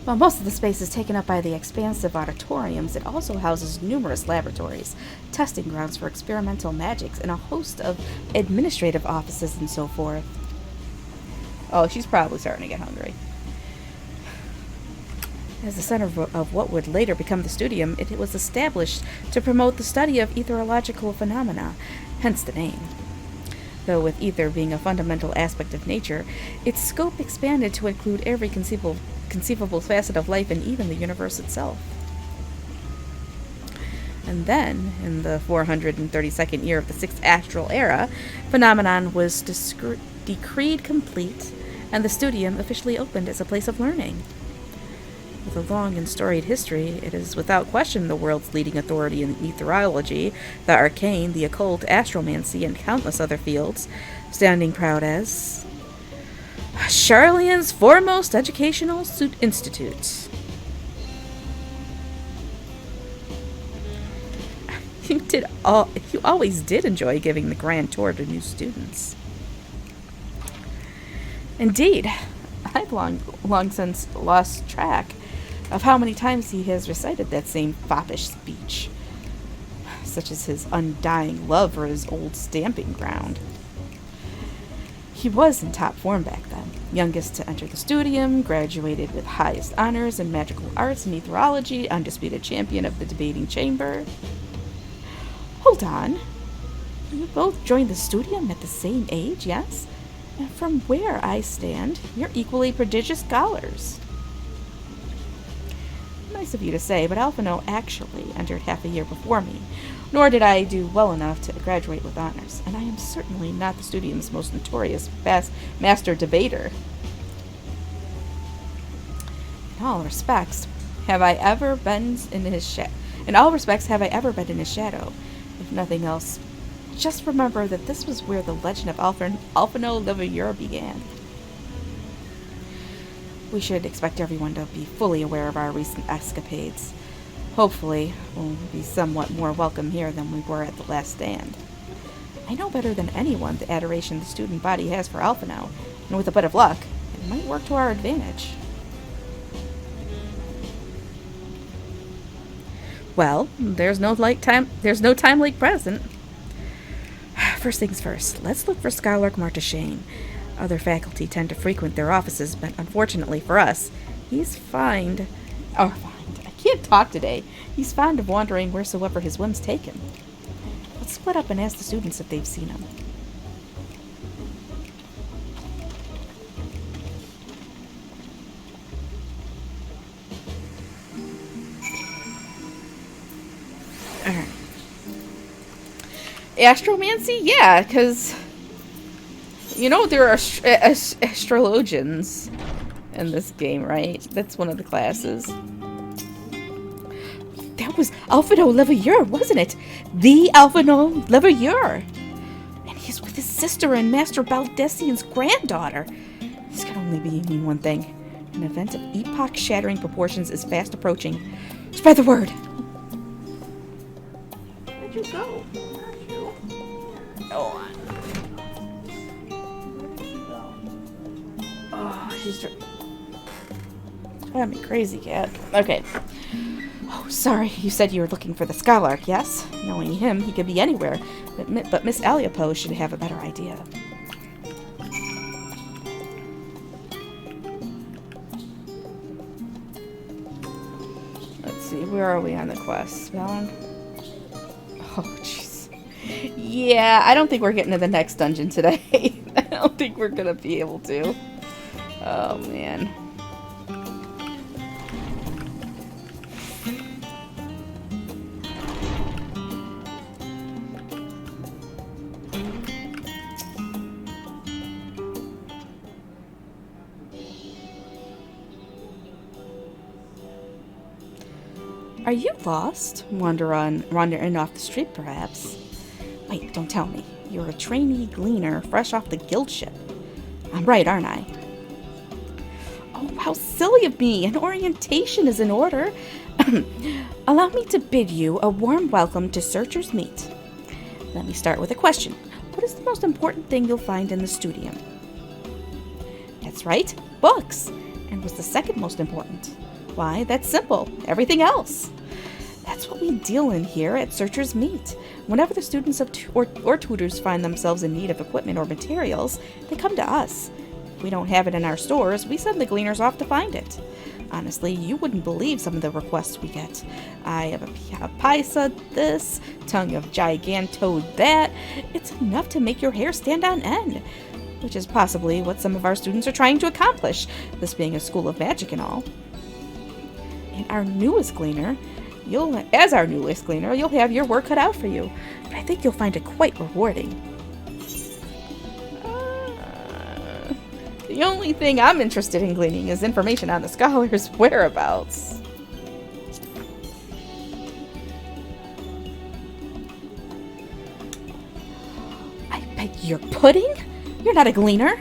While most of the space is taken up by the expansive auditoriums, it also houses numerous laboratories, testing grounds for experimental magics, and a host of administrative offices and so forth. Oh, she's probably starting to get hungry. As the center of what would later become the studium, it was established to promote the study of etherological phenomena, hence the name. Though with ether being a fundamental aspect of nature, its scope expanded to include every conceivable facet of life and even the universe itself. And then, in the 432nd year of the 6th Astral Era, phenomenon was decreed complete, and the studium officially opened as a place of learning. With a long and storied history, it is without question the world's leading authority in Etherology, the arcane, the occult, astromancy, and countless other fields, standing proud as Charlian's foremost educational institute. You always did enjoy giving the grand tour to new students. Indeed, I've long since lost track of how many times he has recited that same foppish speech, such as his undying love for his old stamping ground. He was in top form back then, youngest to enter the studium, graduated with highest honors in magical arts and etherology, undisputed champion of the debating chamber. Hold on. You both joined the studium at the same age, yes? And from where I stand, you're equally prodigious scholars. Nice of you to say, but Alphino actually entered half a year before me, nor did I do well enough to graduate with honors, and I am certainly not the studium's most notorious master debater. In all respects, have I ever been in his shadow? If nothing else, just remember that this was where the legend of Alphino Leveilleur began. We should expect everyone to be fully aware of our recent escapades. Hopefully, we'll be somewhat more welcome here than we were at the last stand. I know better than anyone the adoration the student body has for Alphino, and with a bit of luck, it might work to our advantage. Well, there's no time like present. First things first, let's look for Scholar Martashane. Other faculty tend to frequent their offices, but unfortunately for us, he's fond of wandering wheresoever his whims take him. Let's split up and ask the students if they've seen him. Alright. Astromancy? Yeah, because you know there are astrologians in this game, right? That's one of the classes. That was Alphino Leveilleur, wasn't it? The Alphino Leveilleur. And he's with his sister and Master Baldessian's granddaughter. This can only mean one thing. An event of epoch-shattering proportions is fast approaching. Spread the word. Where'd you go? Where'd you? Oh, she's driving me crazy, cat. Okay. Oh, sorry. You said you were looking for the Scholark, yes? Knowing him, he could be anywhere. But Miss Aliapo should have a better idea. see. Where are we on the quest? Bound? Oh, jeez. Yeah, I don't think we're getting to the next dungeon today. I don't think we're gonna be able to. Oh, man. Are you lost? Wandering off the street, perhaps? Wait, don't tell me. You're a trainee gleaner fresh off the guild ship. I'm right, aren't I? Oh, how silly of me. An orientation is in order. Allow me to bid you a warm welcome to Searcher's Meet. Let me start with a question. What is the most important thing you'll find in the studium? That's right, books. And what's the second most important? Why, that's simple. Everything else. That's what we deal in here at Searcher's Meet. Whenever the students or tutors find themselves in need of equipment or materials, they come to us. If we don't have it in our stores, we send the gleaners off to find it. Honestly, you wouldn't believe some of the requests we get. I have a Paisa this, tongue of Gigantode that. It's enough to make your hair stand on end. Which is possibly what some of our students are trying to accomplish, this being a school of magic and all. And our newest gleaner, you'll have your work cut out for you. But I think you'll find it quite rewarding. The only thing I'm interested in gleaning is information on the scholar's whereabouts. I beg your pudding? You're not a gleaner?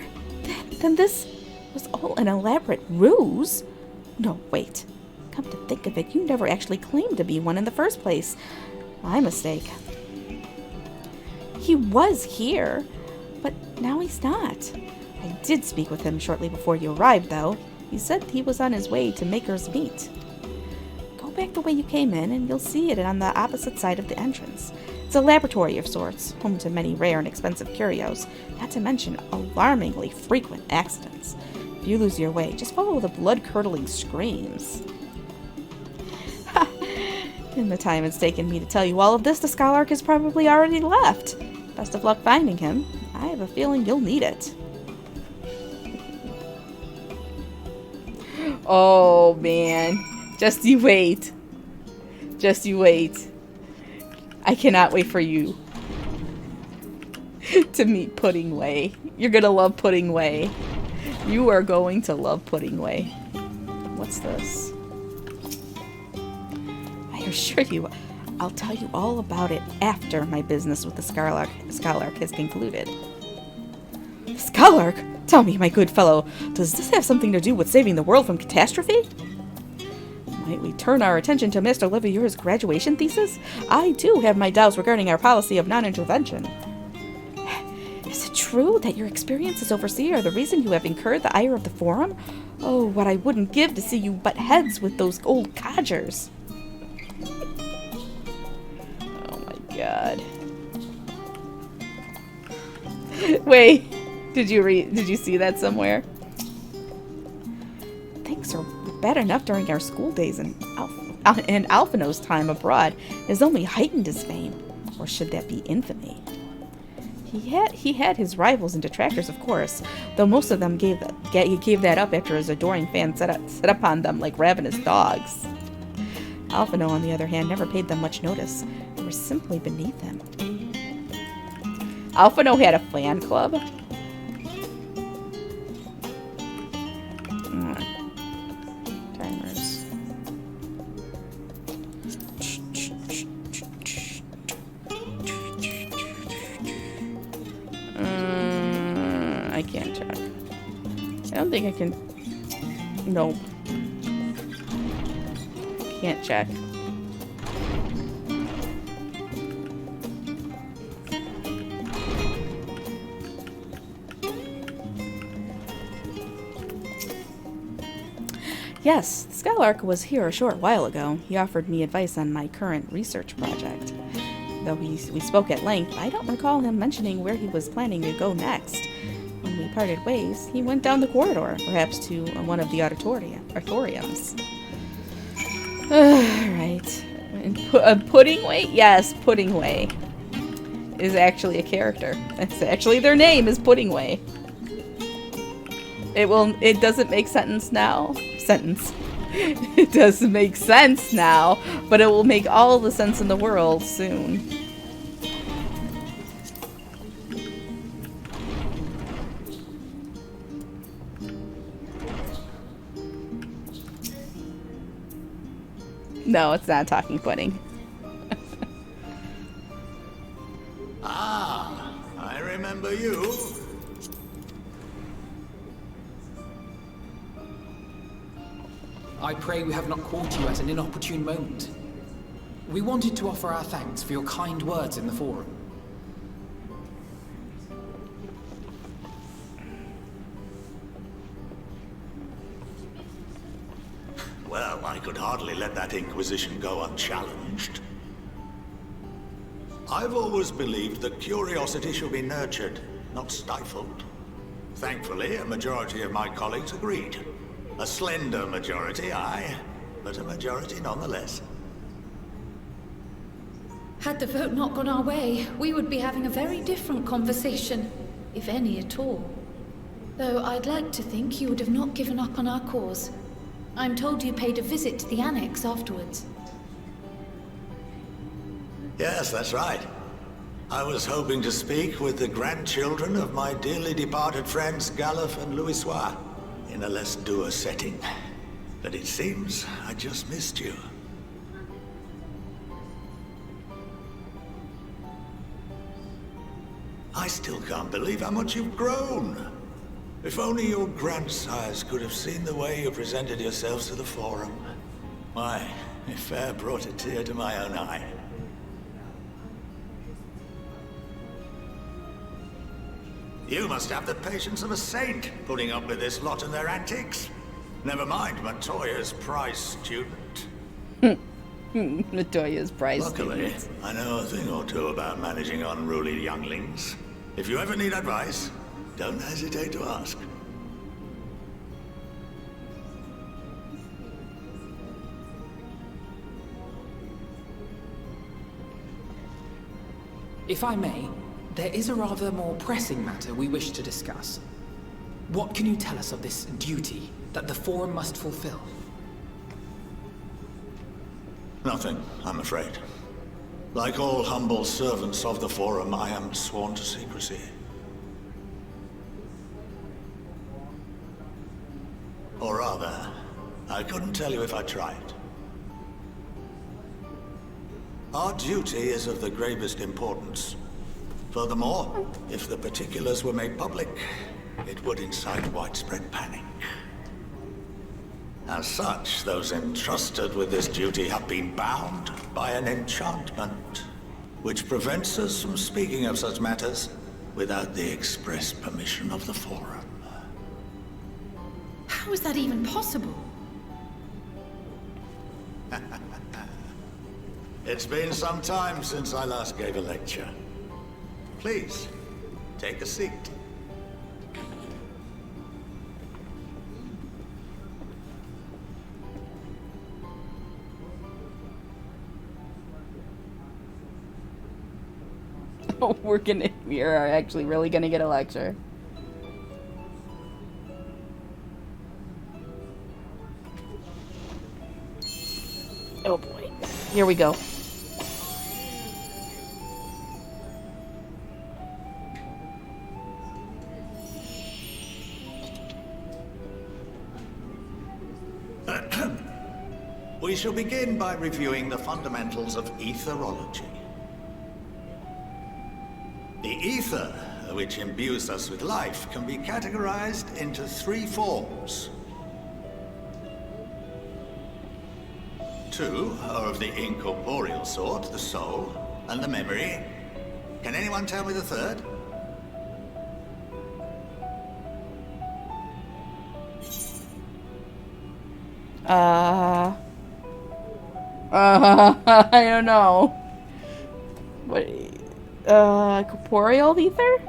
Then this was all an elaborate ruse? No, wait. Come to think of it, you never actually claimed to be one in the first place. My mistake. He was here, but now he's not. I did speak with him shortly before you arrived, though. He said he was on his way to Maker's Meet. Go back the way you came in, and you'll see it on the opposite side of the entrance. It's a laboratory of sorts, home to many rare and expensive curios, not to mention alarmingly frequent accidents. If you lose your way, just follow the blood-curdling screams. In the time it's taken me to tell you all of this, the Scholark has probably already left. Best of luck finding him. I have a feeling you'll need it. Oh, man. Just you wait. Just you wait. I cannot wait for you to meet Pudding Way. You're gonna love Pudding Way. You are going to love Pudding Way. What's this? I assure you, I'll tell you all about it after my business with the Scholark has concluded. Scholark? Tell me, my good fellow, does this have something to do with saving the world from catastrophe? Might we turn our attention to Mr. Livier's graduation thesis? I, too, have my doubts regarding our policy of non-intervention. Is it true that your experience as overseer are the reason you have incurred the ire of the Forum? Oh, what I wouldn't give to see you butt heads with those old codgers. Oh my god. Wait, did you see that somewhere? Things are bad enough during our school days, and Alphino's time abroad has only heightened his fame. Or should that be infamy? He had his rivals and detractors, of course, though most of them gave that up after his adoring fans set upon them like ravenous dogs. Alphino, on the other hand, never paid them much notice. They were simply beneath him. Alphino had a fan club? Timers. I can't check. I don't think I can. Nope. Can't check. Yes, the Scholark was here a short while ago. He offered me advice on my current research project. Though we spoke at length, I don't recall him mentioning where he was planning to go next. When we parted ways, he went down the corridor, perhaps to one of the auditoriums. Right. Pudding Way? Yes, Pudding Way is actually a character. That's actually their name is Pudding Way. It doesn't make sense now. It doesn't make sense now, but it will make all the sense in the world soon. No, it's not talking pudding. Ah, I remember you. I pray we have not caught you at an inopportune moment. We wanted to offer our thanks for your kind words in the forum. Well, I could hardly let that inquisition go unchallenged. I've always believed that curiosity should be nurtured, not stifled. Thankfully, a majority of my colleagues agreed. A slender majority, aye, but a majority nonetheless. Had the vote not gone our way, we would be having a very different conversation, if any at all. Though I'd like to think you would have not given up on our cause. I'm told you paid a visit to the annex afterwards. Yes, that's right. I was hoping to speak with the grandchildren of my dearly departed friends Galuf and Louisoix in a less dour setting. But it seems I just missed you. I still can't believe how much you've grown. If only your grandsires could have seen the way you presented yourselves to the Forum. Why, it fair brought a tear to my own eye. You must have the patience of a saint, putting up with this lot and their antics. Never mind Montoya's prize student. Montoya's prize Luckily, student. I know a thing or two about managing unruly younglings. If you ever need advice, don't hesitate to ask. If I may, there is a rather more pressing matter we wish to discuss. What can you tell us of this duty that the Forum must fulfill? Nothing, I'm afraid. Like all humble servants of the Forum, I am sworn to secrecy. Or rather, I couldn't tell you if I tried. Our duty is of the gravest importance. Furthermore, if the particulars were made public, it would incite widespread panic. As such, those entrusted with this duty have been bound by an enchantment, which prevents us from speaking of such matters without the express permission of the Forum. How is that even possible? It's been some time since I last gave a lecture. Please, take a seat. Oh, we are actually really gonna get a lecture. Oh boy. Here we go. We shall begin by reviewing the fundamentals of Etherology. The ether, which imbues us with life, can be categorized into three forms. Two are of the incorporeal sort, the soul and the memory. Can anyone tell me the third? I don't know. What? Corporeal ether?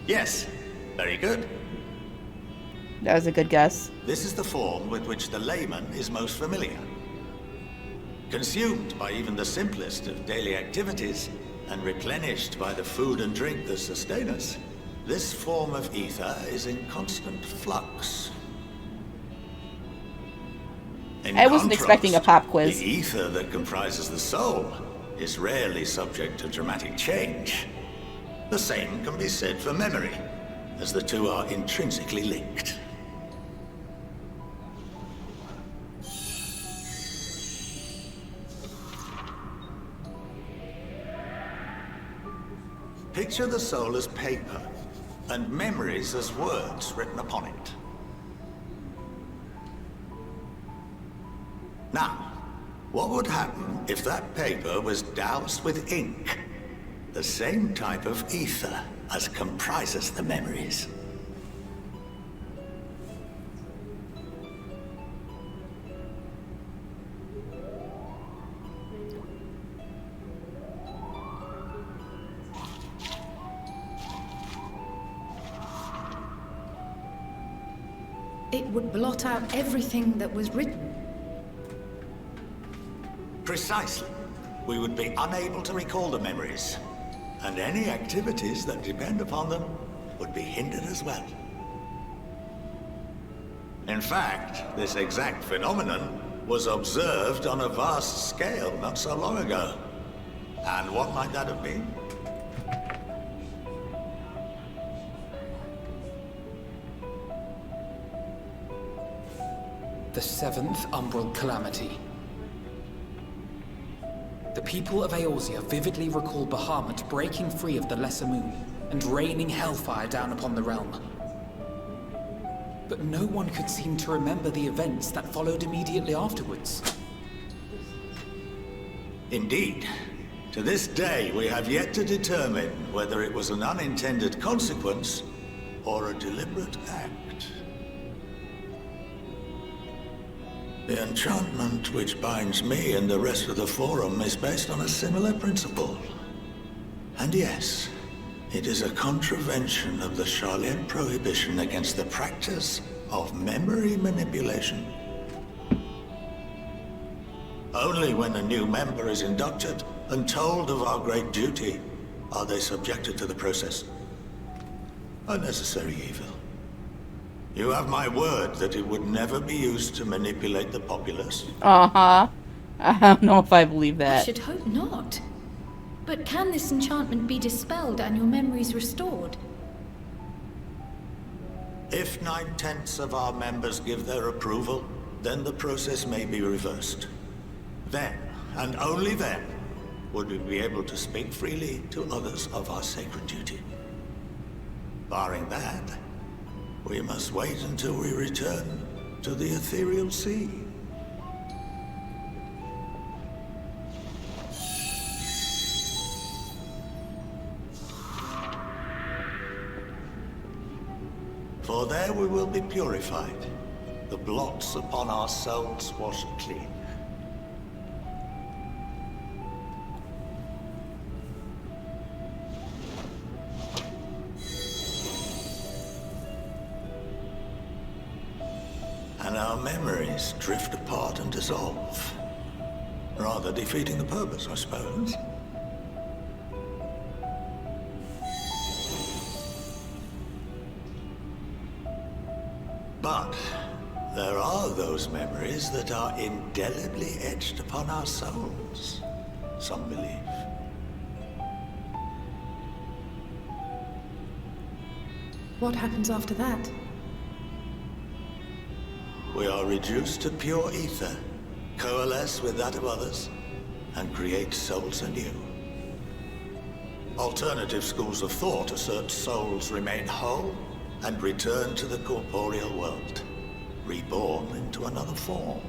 Yes. Very good. That was a good guess. This is the form with which the layman is most familiar. Consumed by even the simplest of daily activities, and replenished by the food and drink that sustain us, this form of ether is in constant flux. I wasn't expecting a pop quiz. The ether that comprises the soul is rarely subject to dramatic change. The same can be said for memory, as the two are intrinsically linked. Picture the soul as paper, and memories as words written upon it. Now, what would happen if that paper was doused with ink? The same type of ether as comprises the memories. It would blot out everything that was written. Precisely. We would be unable to recall the memories, and any activities that depend upon them would be hindered as well. In fact, this exact phenomenon was observed on a vast scale not so long ago. And what might that have been? The 7th Umbral Calamity. The people of Eorzea vividly recall Bahamut breaking free of the Lesser Moon and raining hellfire down upon the realm. But no one could seem to remember the events that followed immediately afterwards. Indeed. To this day, we have yet to determine whether it was an unintended consequence or a deliberate act. The enchantment which binds me and the rest of the Forum is based on a similar principle. And yes, it is a contravention of the Sharlayan prohibition against the practice of memory manipulation. Only when a new member is inducted and told of our great duty are they subjected to the process. A necessary evil. You have my word that it would never be used to manipulate the populace. Uh-huh. I don't know if I believe that. I should hope not. But can this enchantment be dispelled and your memories restored? If 9/10 of our members give their approval, then the process may be reversed. Then, and only then, would we be able to speak freely to others of our sacred duty. Barring that, we must wait until we return to the ethereal sea. For there we will be purified, the blots upon our souls washed clean. And our memories drift apart and dissolve. Rather defeating the purpose, I suppose. But there are those memories that are indelibly etched upon our souls, some believe. What happens after that? We are reduced to pure ether, coalesce with that of others, and create souls anew. Alternative schools of thought assert souls remain whole and return to the corporeal world, reborn into another form.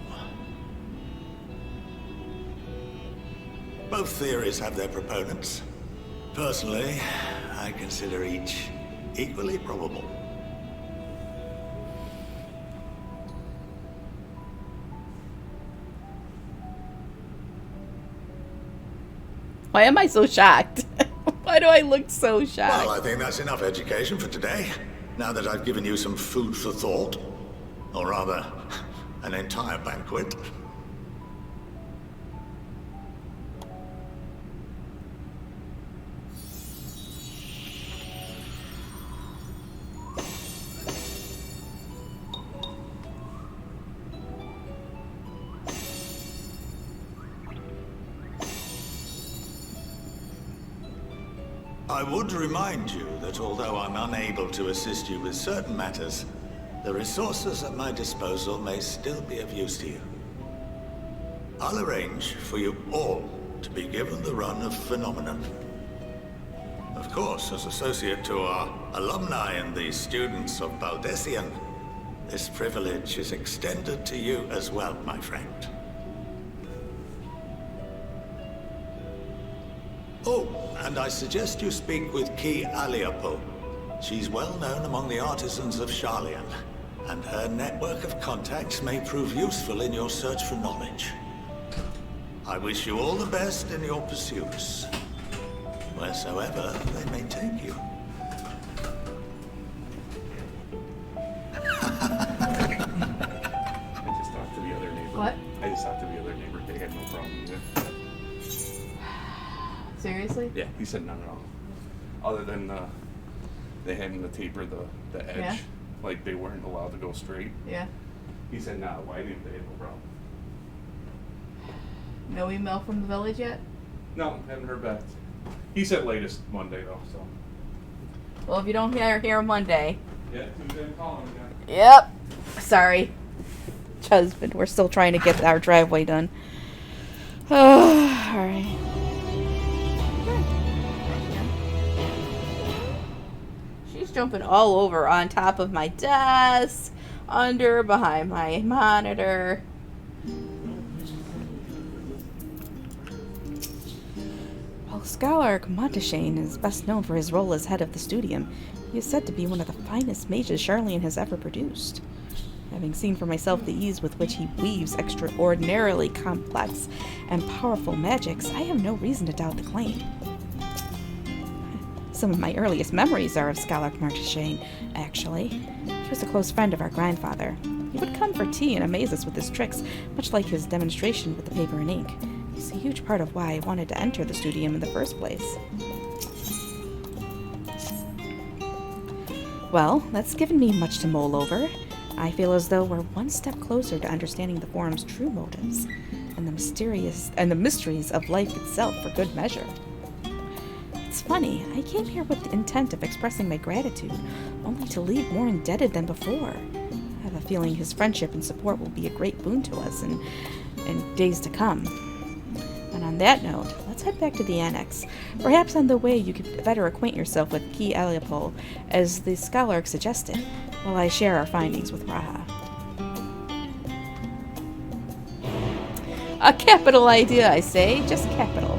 Both theories have their proponents. Personally, I consider each equally probable. Why am I so shocked? Why do I look so shocked? Well, I think that's enough education for today. now that I've given you some food for thought. Or rather, an entire banquet. I would remind you that although I'm unable to assist you with certain matters, the resources at my disposal may still be of use to you. I'll arrange for you all to be given the run of Phenomenon. Of course, as associate to our alumni and the students of Baldessian, this privilege is extended to you as well, my friend. Oh, and I suggest you speak with Ki Aliapo. She's well known among the artisans of Sharlayan, and her network of contacts may prove useful in your search for knowledge. I wish you all the best in your pursuits, wheresoever they may take you. I just talked to the other neighbor. What? I just talked to the other neighbor. They had no problem with it. Seriously? Yeah, he said none at all. Other than they having to taper the edge. Yeah. Like they weren't allowed to go straight. Yeah. He said, nah, why didn't they have no problem? No email from the village yet? No, haven't heard back. He said latest Monday though, so. Well, if you don't hear Monday. Yeah, Tuesday I'm calling again. Yep. Sorry. Husband, we're still trying to get our driveway done. Alright. She's jumping all over on top of my desk, under, behind my monitor. While Scholar Monteshane is best known for his role as head of the Studium, he is said to be one of the finest mages Sharlayan has ever produced. Having seen for myself the ease with which he weaves extraordinarily complex and powerful magics, I have no reason to doubt the claim. Some of my earliest memories are of Scholar Monteshane, actually. He was a close friend of our grandfather. He would come for tea and amaze us with his tricks, much like his demonstration with the paper and ink. He's a huge part of why I wanted to enter the Studium in the first place. Well, that's given me much to mull over. I feel as though we're one step closer to understanding the Forum's true motives, and the mysteries of life itself for good measure. It's funny, I came here with the intent of expressing my gratitude, only to leave more indebted than before. I have a feeling his friendship and support will be a great boon to us in days to come. And on that note, let's head back to the Annex. Perhaps on the way you could better acquaint yourself with Ki Aliapol, as the scholar suggested, while I share our findings with Raha. A capital idea, I say. Just capital.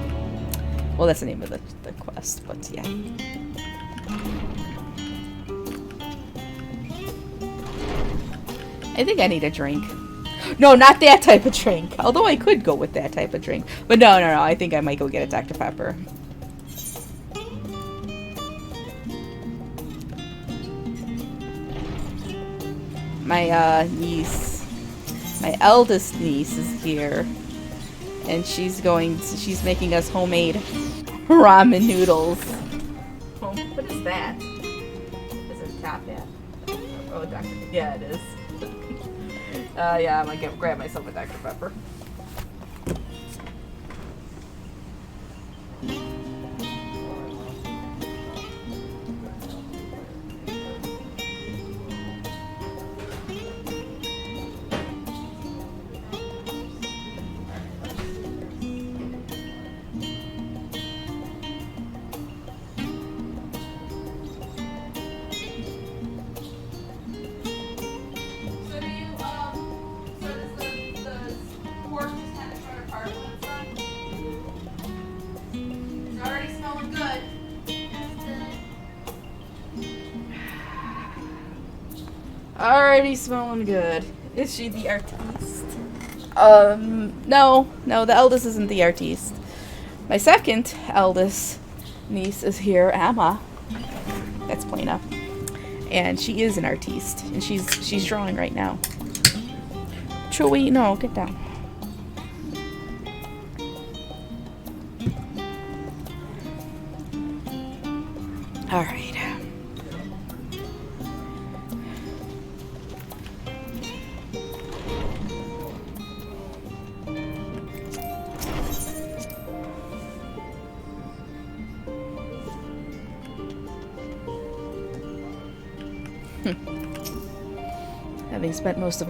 Well, that's the name of the quest, but yeah. I think I need a drink. No, not that type of drink. Although I could go with that type of drink. But no. I think I might go get a Dr. Pepper. My niece, my eldest niece is here. And she's making us homemade ramen noodles. Oh, what is that? Is it a top hat? Oh, Dr. Yeah, it is. Yeah, I'm gonna grab myself a Dr. Pepper. Already smelling good. Is she the artiste? No, the eldest isn't the artiste. My second eldest niece is here, Emma. That's plain up. and she is an artiste, and she's drawing right now. Chewie, no, get down. All right. Having spent most of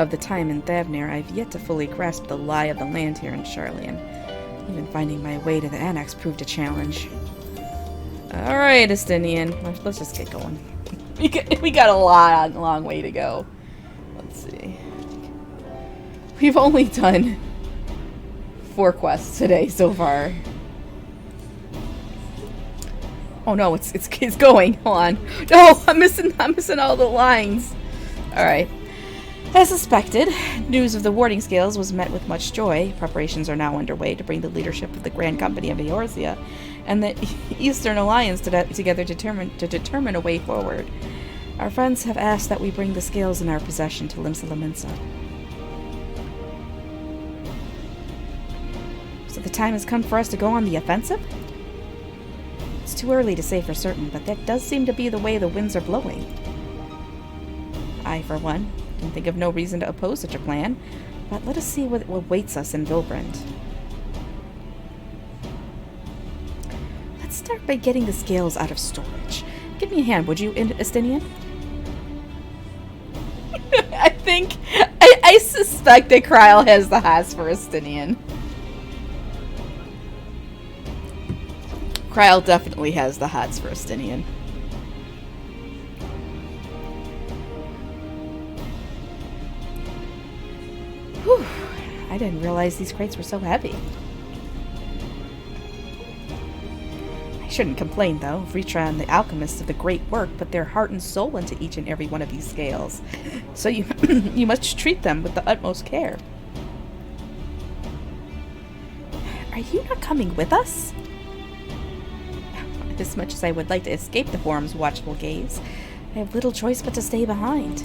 the time in Thavnir, I've yet to fully grasp the lie of the land here in Sharlayan. Even finding my way to the Annex proved a challenge. Alright, Estinian. Let's just get going. We got a long way to go. Let's see. We've only done 4 quests today so far. Oh no, it's going. Hold on. No, I'm missing all the lines. Alright. As suspected, news of the warding scales was met with much joy. Preparations are now underway to bring the leadership of the Grand Company of Eorzea and the Eastern Alliance together to determine a way forward. Our friends have asked that we bring the scales in our possession to Limsa. So the time has come for us to go on the offensive? It's too early to say for certain, but that does seem to be the way the winds are blowing. I, for one, can think of no reason to oppose such a plan, but let us see what awaits us in Vilbrand. Let's start by getting the scales out of storage. Give me a hand, would you, Estinian? I suspect that Kryl has the hots for Estinian. Kryl definitely has the hots for Estinian. Whew. I didn't realize these crates were so heavy. I shouldn't complain, though. Vritra and the alchemists of the great work put their heart and soul into each and every one of these scales. So you must treat them with the utmost care. Are you not coming with us? As much as I would like to escape the Forum's watchful gaze, I have little choice but to stay behind.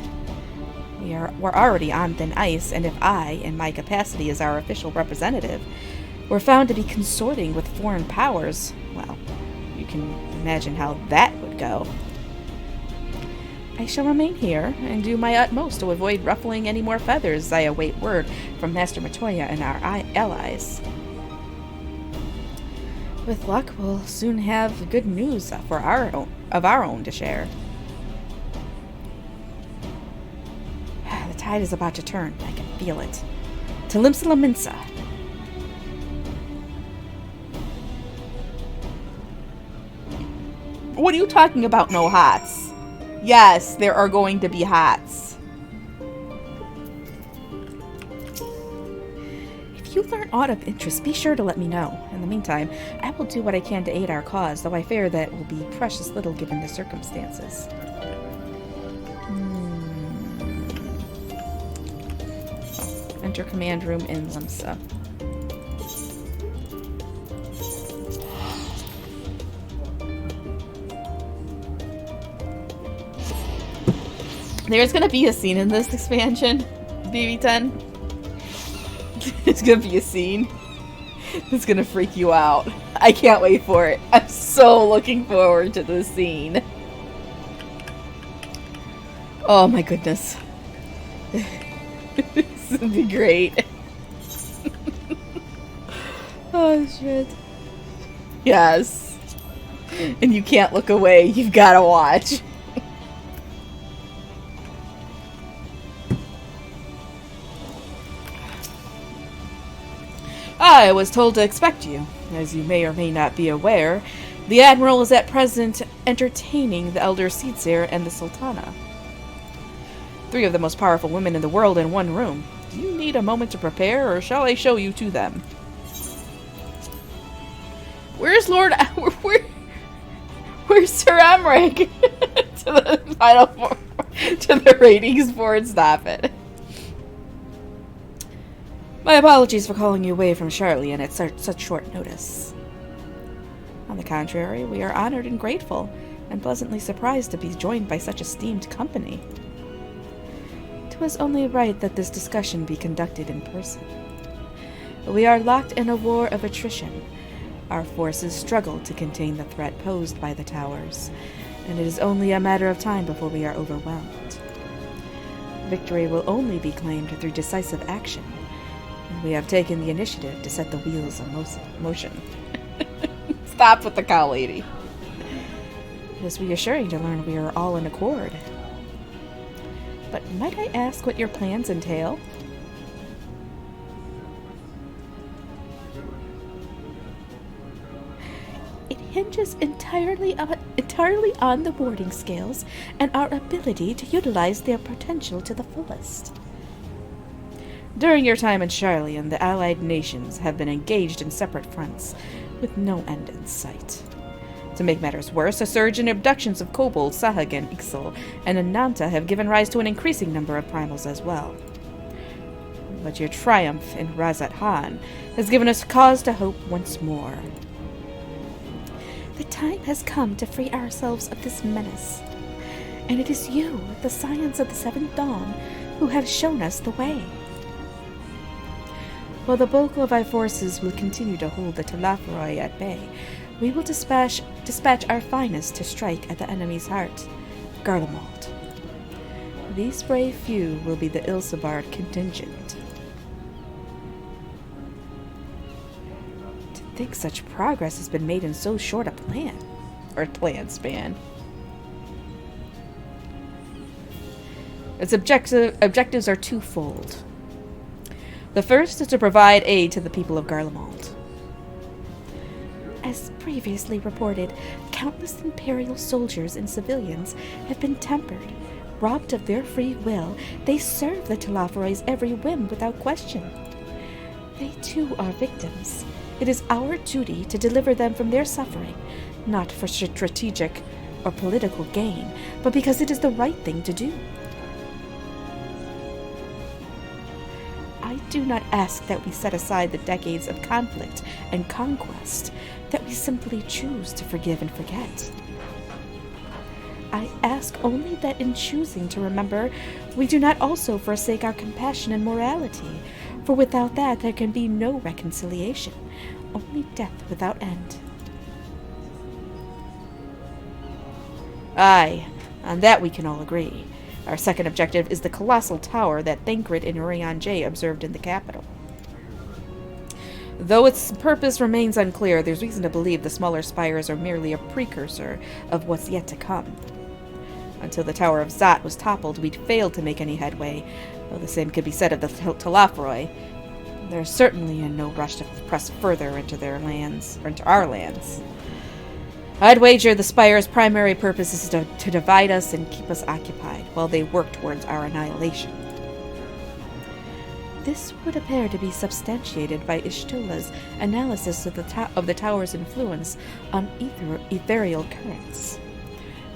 We're already on thin ice, and if I, in my capacity as our official representative, were found to be consorting with foreign powers, well, you can imagine how that would go. I shall remain here and do my utmost to avoid ruffling any more feathers as I await word from Master Matoya and our allies. With luck, we'll soon have good news of our own to share. The tide is about to turn. I can feel it. To Limsa. What are you talking about, no hots? Yes, there are going to be hots. If you learn aught of interest, be sure to let me know. In the meantime, I will do what I can to aid our cause, though I fear that it will be precious little given the circumstances. Enter command room in Limsa. There's gonna be a scene in this expansion, BB10. There's gonna be a scene. It's gonna freak you out. I can't wait for it. I'm so looking forward to this scene. Oh my goodness. This would be great. Oh shit. Yes. And you can't look away. You've gotta watch. I was told to expect you. As you may or may not be aware, the Admiral is at present entertaining the Elder Seedseer and the Sultana. 3 of the most powerful women in the world in one room. Do you need a moment to prepare, or shall I show you to them? Where's Lord... Where's Sir Emmerich? To the final to the ratings board, stop it. My apologies for calling you away from Sharlayan at such short notice. On the contrary, we are honored and grateful. and pleasantly surprised to be joined by such esteemed company. 'Twas only right that this discussion be conducted in person. We are locked in a war of attrition. Our forces struggle to contain the threat posed by the towers, and it is only a matter of time before we are overwhelmed. Victory will only be claimed through decisive action, and we have taken the initiative to set the wheels in motion. Stop with the cow lady. It is reassuring to learn we are all in accord. But might I ask what your plans entail? It hinges entirely on the warding scales and our ability to utilize their potential to the fullest. During your time in Sharlayan, the allied nations have been engaged in separate fronts, with no end in sight. To make matters worse, a surge in abductions of kobolds, Sahagin, Ixal, and Ananta have given rise to an increasing number of primals as well. But your triumph in Razat Han has given us cause to hope once more. The time has come to free ourselves of this menace, and it is you, the Scions of the Seventh Dawn, who have shown us the way. While the bulk of our forces will continue to hold the Talafroi at bay, we will dispatch our finest to strike at the enemy's heart, Garlicmold. These brave few will be the Ilsabard contingent. To think such progress has been made in so short a plan span. Its objectives are twofold. The first is to provide aid to the people of Garlicmold. As previously reported, countless Imperial soldiers and civilians have been tempered. Robbed of their free will, they serve the Talafroi's every whim without question. They too are victims. It is our duty to deliver them from their suffering, not for strategic or political gain, but because it is the right thing to do. I do not ask that we set aside the decades of conflict and conquest, that we simply choose to forgive and forget. I ask only that in choosing to remember, we do not also forsake our compassion and morality, for without that there can be no reconciliation, only death without end. Aye, on that we can all agree. Our second objective is the colossal tower that Thancred and Urian J observed in the capital. Though its purpose remains unclear, there's reason to believe the smaller spires are merely a precursor of what's yet to come. Until the Tower of Zot was toppled, we'd failed to make any headway, though the same could be said of the Talafroi. They're certainly in no rush to press further into their lands, or into our lands. I'd wager the Spire's primary purpose is to divide us and keep us occupied, while they work towards our annihilation. This would appear to be substantiated by Ishtola's analysis of the tower's influence on ethereal currents.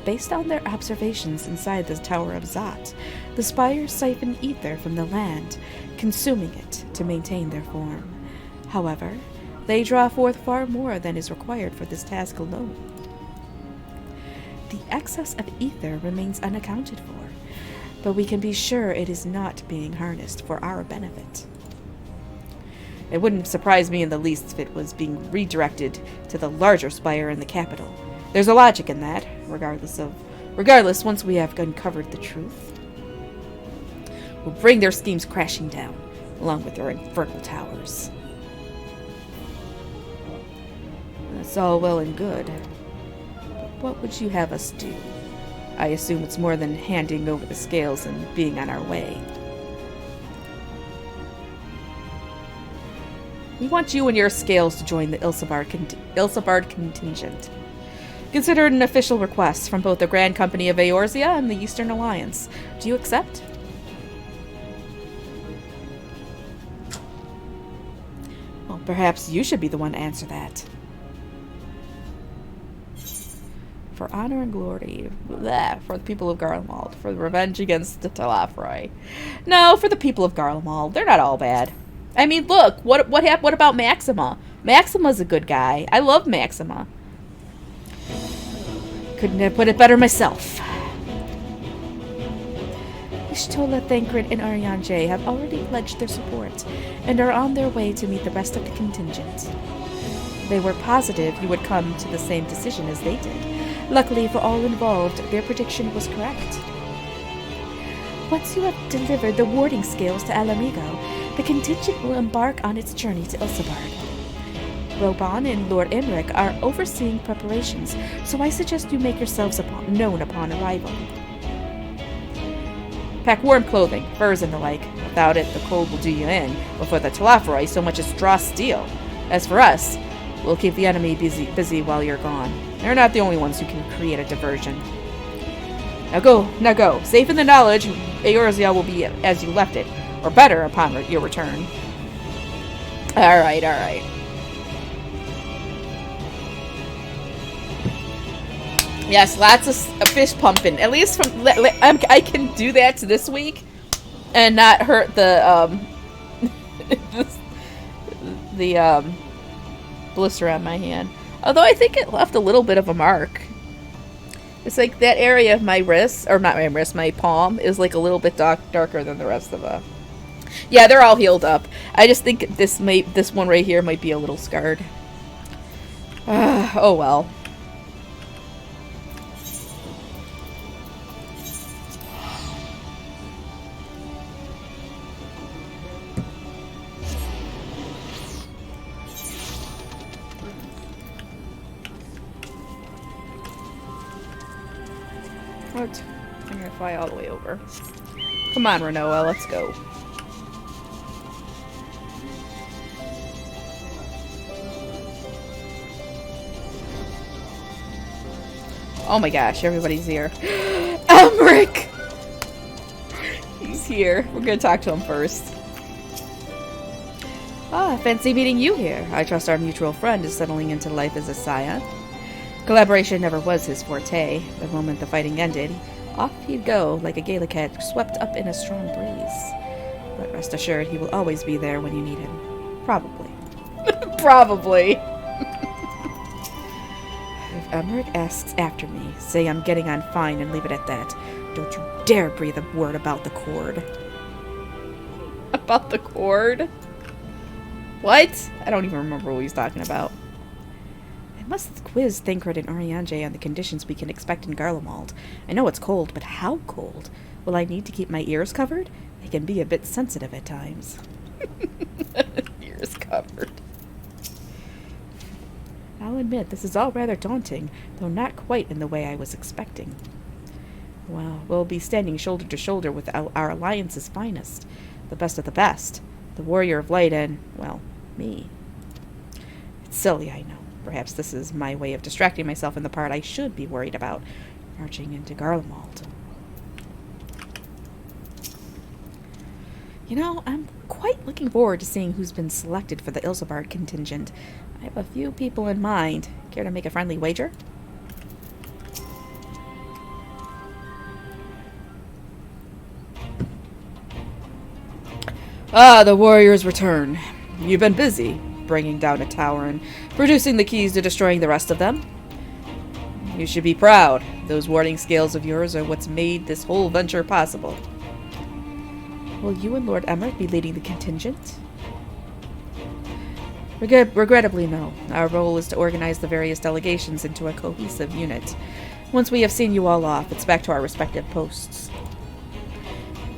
Based on their observations inside the Tower of Zot, the spires siphon ether from the land, consuming it to maintain their form. However, they draw forth far more than is required for this task alone. The excess of ether remains unaccounted for, but we can be sure it is not being harnessed for our benefit. It wouldn't surprise me in the least if it was being redirected to the larger spire in the capital. There's a logic in that, regardless, once we have uncovered the truth. We'll bring their schemes crashing down, along with their infernal towers. That's all well and good, but what would you have us do? I assume it's more than handing over the scales and being on our way. We want you and your scales to join the Ilsabard contingent. Consider it an official request from both the Grand Company of Eorzea and the Eastern Alliance. Do you accept? Well, perhaps you should be the one to answer that. For honor and glory, for the people of Garlicmold, for the revenge against the Talafroi. No, for the people of Garlicmold. They're not all bad. I mean, look, what about Maxima? Maxima's a good guy. I love Maxima. Couldn't have put it better myself. Ishtola, Thancred, and Ariane have already pledged their support and are on their way to meet the rest of the contingent. They were positive you would come to the same decision as they did. Luckily for all involved, their prediction was correct. Once you have delivered the warding scales to Alamigo, the contingent will embark on its journey to Ilsabard. Roban and Lord Emmerich are overseeing preparations, so I suggest you make yourselves known upon arrival. Pack warm clothing, furs and the like. Without it, the cold will do you in, before the Telophoroi so much as draw steel. As for us, we'll keep the enemy busy while you're gone. They're not the only ones who can create a diversion. Now go. Safe in the knowledge, Eorzea will be as you left it, or better upon your return. Alright. Yes, lots of fish pumping. At least from I can do that this week, and not hurt the blister on my hand. Although I think it left a little bit of a mark. It's like that area of my wrist, or not my wrist, my palm is like a little bit darker than the rest of it. Yeah, they're all healed up. I just think this one right here might be a little scarred. Oh well. What? I'm gonna fly all the way over. Come on, Renoa, let's go. Oh my gosh, everybody's here. Emmerich! He's here. We're gonna talk to him first. Ah, fancy meeting you here. I trust our mutual friend is settling into life as a scion. Collaboration never was his forte. The moment the fighting ended, off he'd go like a Gallicat swept up in a strong breeze. But rest assured, he will always be there when you need him. Probably. Probably. If Emmerich asks after me, say I'm getting on fine and leave it at that. Don't you dare breathe a word about the cord. About the cord? What? I don't even remember what he's talking about. I must quiz Thancred and Ariane on the conditions we can expect in Garlicmold. I know it's cold, but how cold? Will I need to keep my ears covered? They can be a bit sensitive at times. Ears covered. I'll admit, this is all rather daunting, though not quite in the way I was expecting. Well, we'll be standing shoulder to shoulder with our alliance's finest. The best of the best. The warrior of light and, well, me. It's silly, I know. Perhaps this is my way of distracting myself in the part I should be worried about, marching into Garlicmold. You know, I'm quite looking forward to seeing who's been selected for the Ilsabard contingent. I have a few people in mind. Care to make a friendly wager? Ah, the warriors return. You've been busy, bringing down a tower and producing the keys to destroying the rest of them. You should be proud. Those warding scales of yours are what's made this whole venture possible. Will you and Lord Emmerich be leading the contingent? Regrettably, no. Our role is to organize the various delegations into a cohesive unit. Once we have seen you all off, it's back to our respective posts.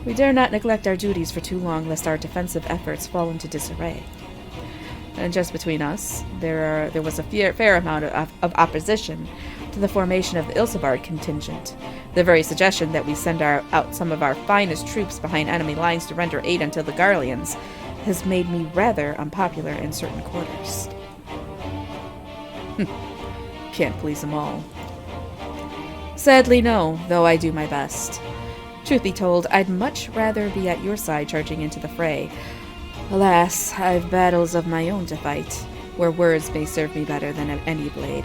We dare not neglect our duties for too long, lest our defensive efforts fall into disarray. And just between us, there was a fair amount of opposition to the formation of the Ilsabard contingent. The very suggestion that we send out some of our finest troops behind enemy lines to render aid unto the Garleans has made me rather unpopular in certain quarters. Can't please them all. Sadly, no, though I do my best. Truth be told, I'd much rather be at your side charging into the fray. Alas, I've battles of my own to fight, where words may serve me better than any blade.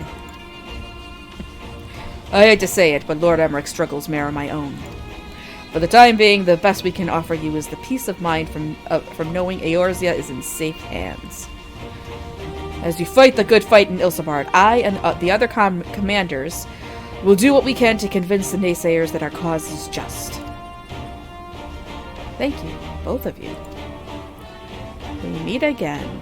I hate to say it, but Lord Emmerich's struggles mirror my own. For the time being, the best we can offer you is the peace of mind from knowing Eorzea is in safe hands. As we fight the good fight in Ilsabard, I and the other commanders We'll do what we can to convince the naysayers that our cause is just. Thank you, both of you. We meet again.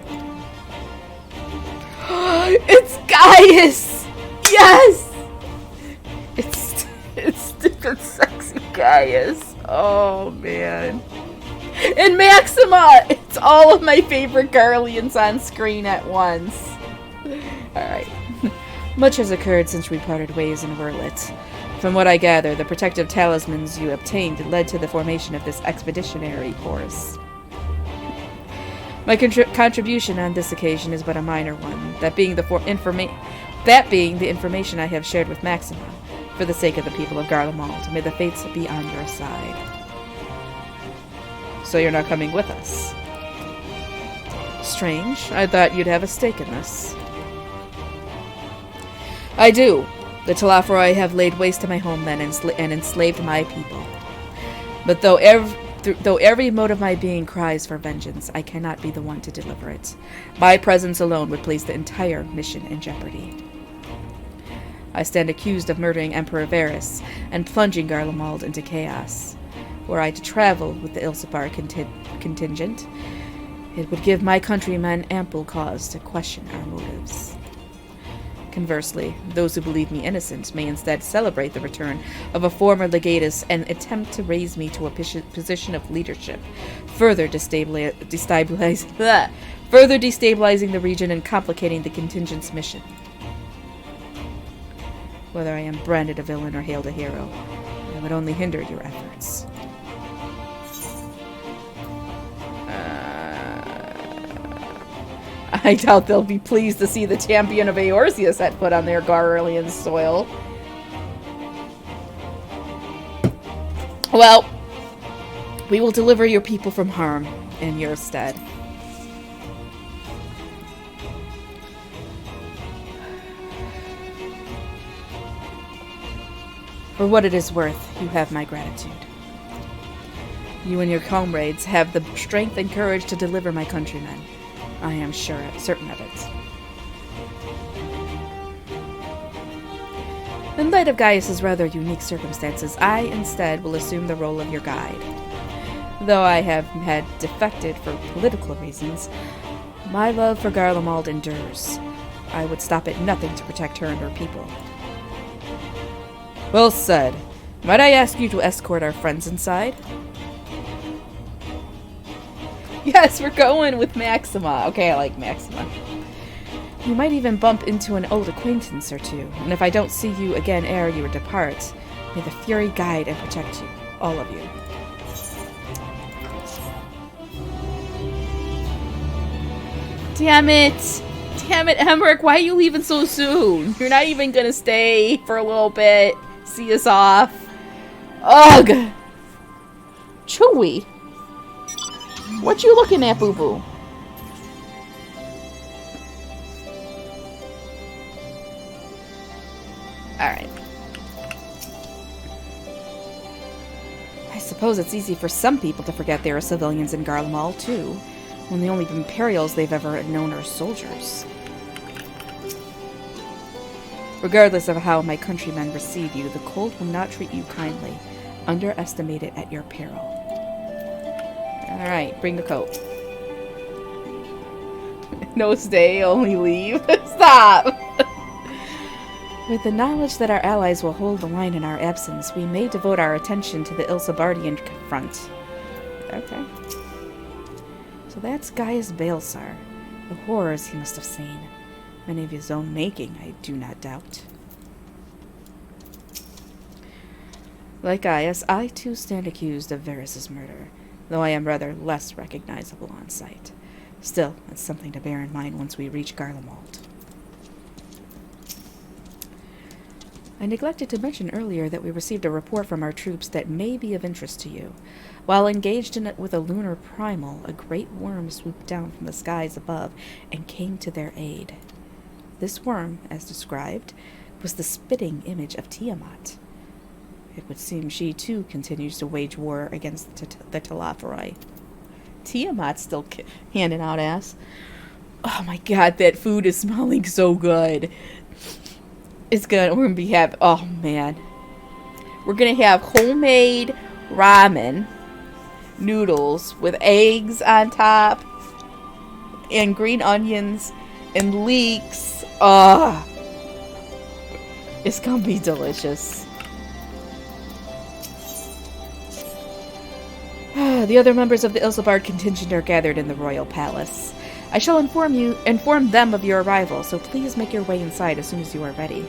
It's Gaius! Yes! It's stupid sexy Gaius. Oh man. And Maxima! It's all of my favorite Garlians on screen at once. Alright. Much has occurred since we parted ways in Wurlit. From what I gather, the protective talismans you obtained led to the formation of this expeditionary force. My contribution on this occasion is but a minor one, that being the information I have shared with Maxima, for the sake of the people of Garlicmold. May the fates be on your side. So you're not coming with us? Strange. I thought you'd have a stake in this. I do. The Telophoroi have laid waste to my homeland and enslaved my people. But though every mote of my being cries for vengeance, I cannot be the one to deliver it. My presence alone would place the entire mission in jeopardy. I stand accused of murdering Emperor Varys and plunging Garlicmold into chaos. Were I to travel with the Ilsapar contingent, it would give my countrymen ample cause to question our motives. Conversely, those who believe me innocent may instead celebrate the return of a former legatus and attempt to raise me to a position of leadership, further destabilizing the region and complicating the contingent's mission. Whether I am branded a villain or hailed a hero, I would only hinder your efforts. I doubt they'll be pleased to see the champion of Eorzea set foot on their Garlian soil. Well, we will deliver your people from harm in your stead. For what it is worth, you have my gratitude. You and your comrades have the strength and courage to deliver my countrymen. I am certain of it. In light of Gaius's rather unique circumstances, I instead will assume the role of your guide. Though I had defected for political reasons, my love for Garlicmold endures. I would stop at nothing to protect her and her people. Well said. Might I ask you to escort our friends inside? Yes, we're going with Maxima. Okay, I like Maxima. You might even bump into an old acquaintance or two, and if I don't see you again ere you depart, may the Fury guide and protect you, all of you. Damn it! Damn it, Emmerich, why are you leaving so soon? You're not even gonna stay for a little bit, see us off. Ugh! Chewy! What you looking at, boo-boo? Alright. I suppose it's easy for some people to forget there are civilians in Garlicmold, too, when the only Imperials they've ever known are soldiers. Regardless of how my countrymen receive you, the cold will not treat you kindly. Underestimate it at your peril. Alright, bring the coat. No stay, only leave. Stop! With the knowledge that our allies will hold the line in our absence, we may devote our attention to the Ilsabardian front. Okay. So that's Gaius Baelsar. The horrors he must have seen. Many of his own making, I do not doubt. Like Gaius, I too stand accused of Varys' murder, though I am rather less recognizable on sight. Still, it's something to bear in mind once we reach Garlicmold. I neglected to mention earlier that we received a report from our troops that may be of interest to you. While engaged in it with a lunar primal, a great worm swooped down from the skies above and came to their aid. This worm, as described, was the spitting image of Tiamat. It would seem she, too, continues to wage war against the Telophoroi. Tiamat's still handing out ass. Oh my god, that food is smelling so good. we're gonna be oh man. We're gonna have homemade ramen noodles with eggs on top and green onions and leeks. It's gonna be delicious. The other members of the Ilsabard contingent are gathered in the royal palace. I shall inform them of your arrival, so please make your way inside as soon as you are ready.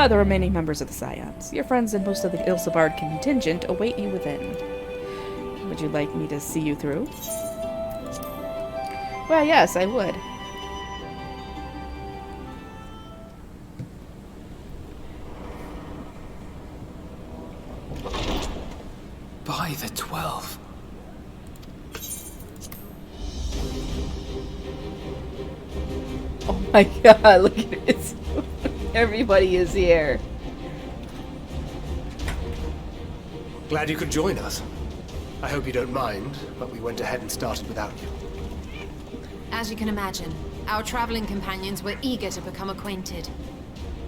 The remaining members of the Scions. Your friends and most of the Ilsabard contingent await you within. Would you like me to see you through? Well, yes, I would. By the 12. Oh my god, look at this. Everybody is here. Glad you could join us. I hope you don't mind, but we went ahead and started without you. As you can imagine, our traveling companions were eager to become acquainted.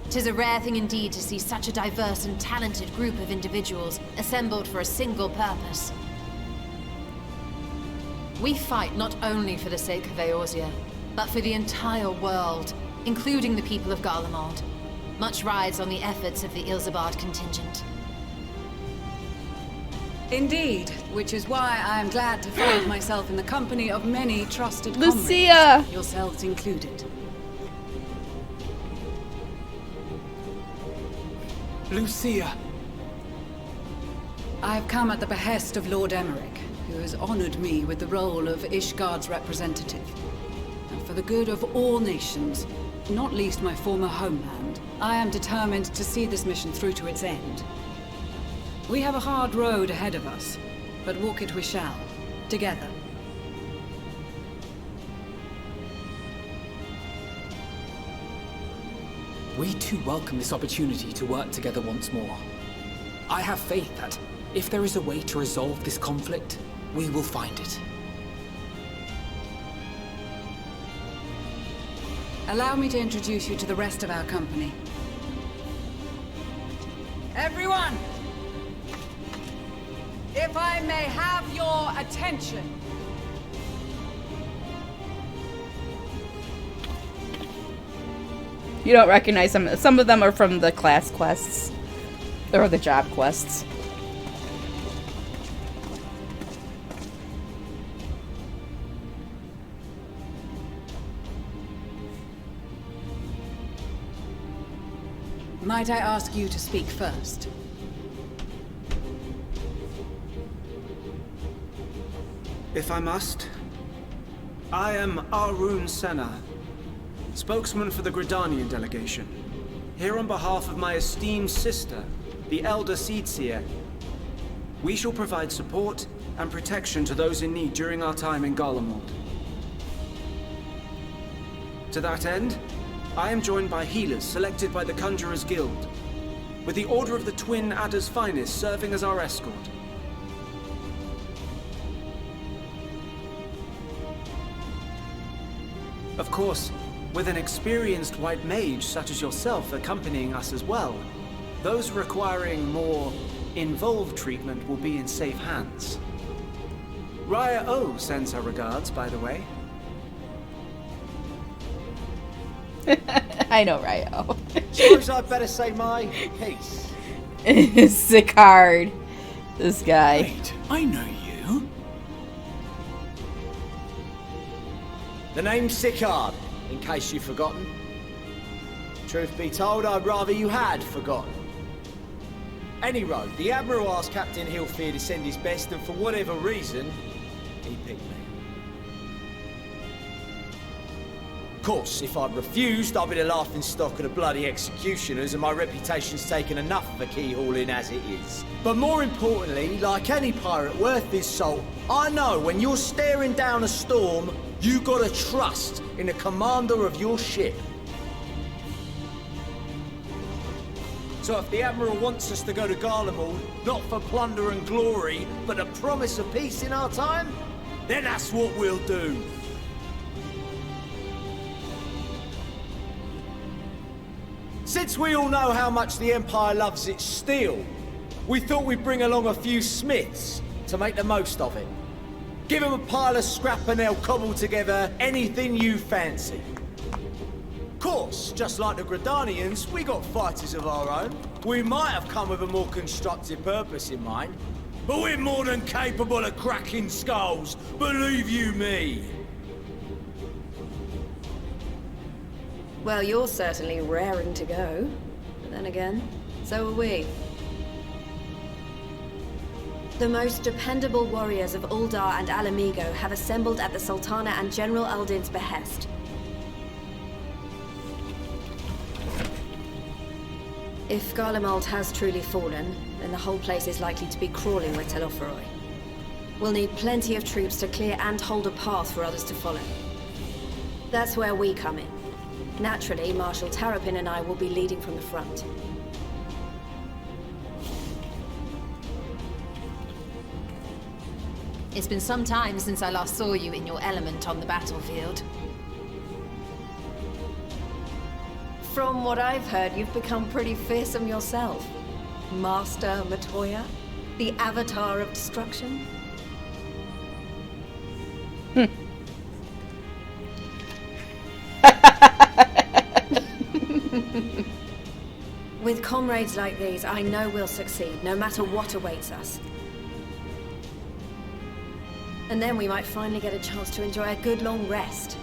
'Tis a rare thing indeed to see such a diverse and talented group of individuals assembled for a single purpose. We fight not only for the sake of Eorzea, but for the entire world, including the people of Garlicmold. Much rides on the efforts of the Ilsabard contingent. Indeed, which is why I am glad to find myself in the company of many trusted Lucia! comrades, yourselves included. Lucia. I have come at the behest of Lord Emmerich, who has honored me with the role of Ishgard's representative. And for the good of all nations, not least my former homeland, I am determined to see this mission through to its end. We have a hard road ahead of us, but walk it we shall, together. We too welcome this opportunity to work together once more. I have faith that, if there is a way to resolve this conflict, we will find it. Allow me to introduce you to the rest of our company. Everyone! If I may have your attention. You don't recognize them. Some of them are from the class quests. Or the job quests. Might I ask you to speak first? If I must. I am Arun Senna, spokesman for the Gridanian delegation. Here on behalf of my esteemed sister, the Elder Seedseer. We shall provide support and protection to those in need during our time in Garlicmold. To that end, I am joined by healers selected by the Conjurers Guild, with the Order of the Twin Adder's Finest serving as our escort. Of course, with an experienced white mage such as yourself accompanying us as well, those requiring more involved treatment will be in safe hands. Raya O sends her regards, by the way. I know Ryo. Suppose I'd better say my piece. Sicard. This guy. Wait, I know you. The name's Sicard, in case you've forgotten. Truth be told, I'd rather you had forgotten. Any road, the Admiral asked Captain Hillfear to send his best, and for whatever reason, he picked me. Of course, if I'd refused, I'd be the laughing stock of the bloody executioners, and my reputation's taken enough of a keyhauling as it is. But more importantly, like any pirate worth his salt, I know when you're staring down a storm, you gotta trust in the commander of your ship. So if the Admiral wants us to go to Garlicmold, not for plunder and glory, but the promise of peace in our time, then that's what we'll do. Since we all know how much the Empire loves its steel, we thought we'd bring along a few smiths to make the most of it. Give them a pile of scrap and they'll cobble together anything you fancy. Of course, just like the Gradanians, we got fighters of our own. We might have come with a more constructive purpose in mind, but we're more than capable of cracking skulls, believe you me. Well, you're certainly raring to go. But then again, so are we. The most dependable warriors of Uldar and Alamigo have assembled at the Sultana and General Aldin's behest. If Garlicmold has truly fallen, then the whole place is likely to be crawling with Telophoroi. We'll need plenty of troops to clear and hold a path for others to follow. That's where we come in. Naturally, Marshal Terrapin and I will be leading from the front. It's been some time since I last saw you in your element on the battlefield. From what I've heard, you've become pretty fearsome yourself. Master Matoya? The Avatar of Destruction? With comrades like these, I know we'll succeed, no matter what awaits us. And then we might finally get a chance to enjoy a good long rest.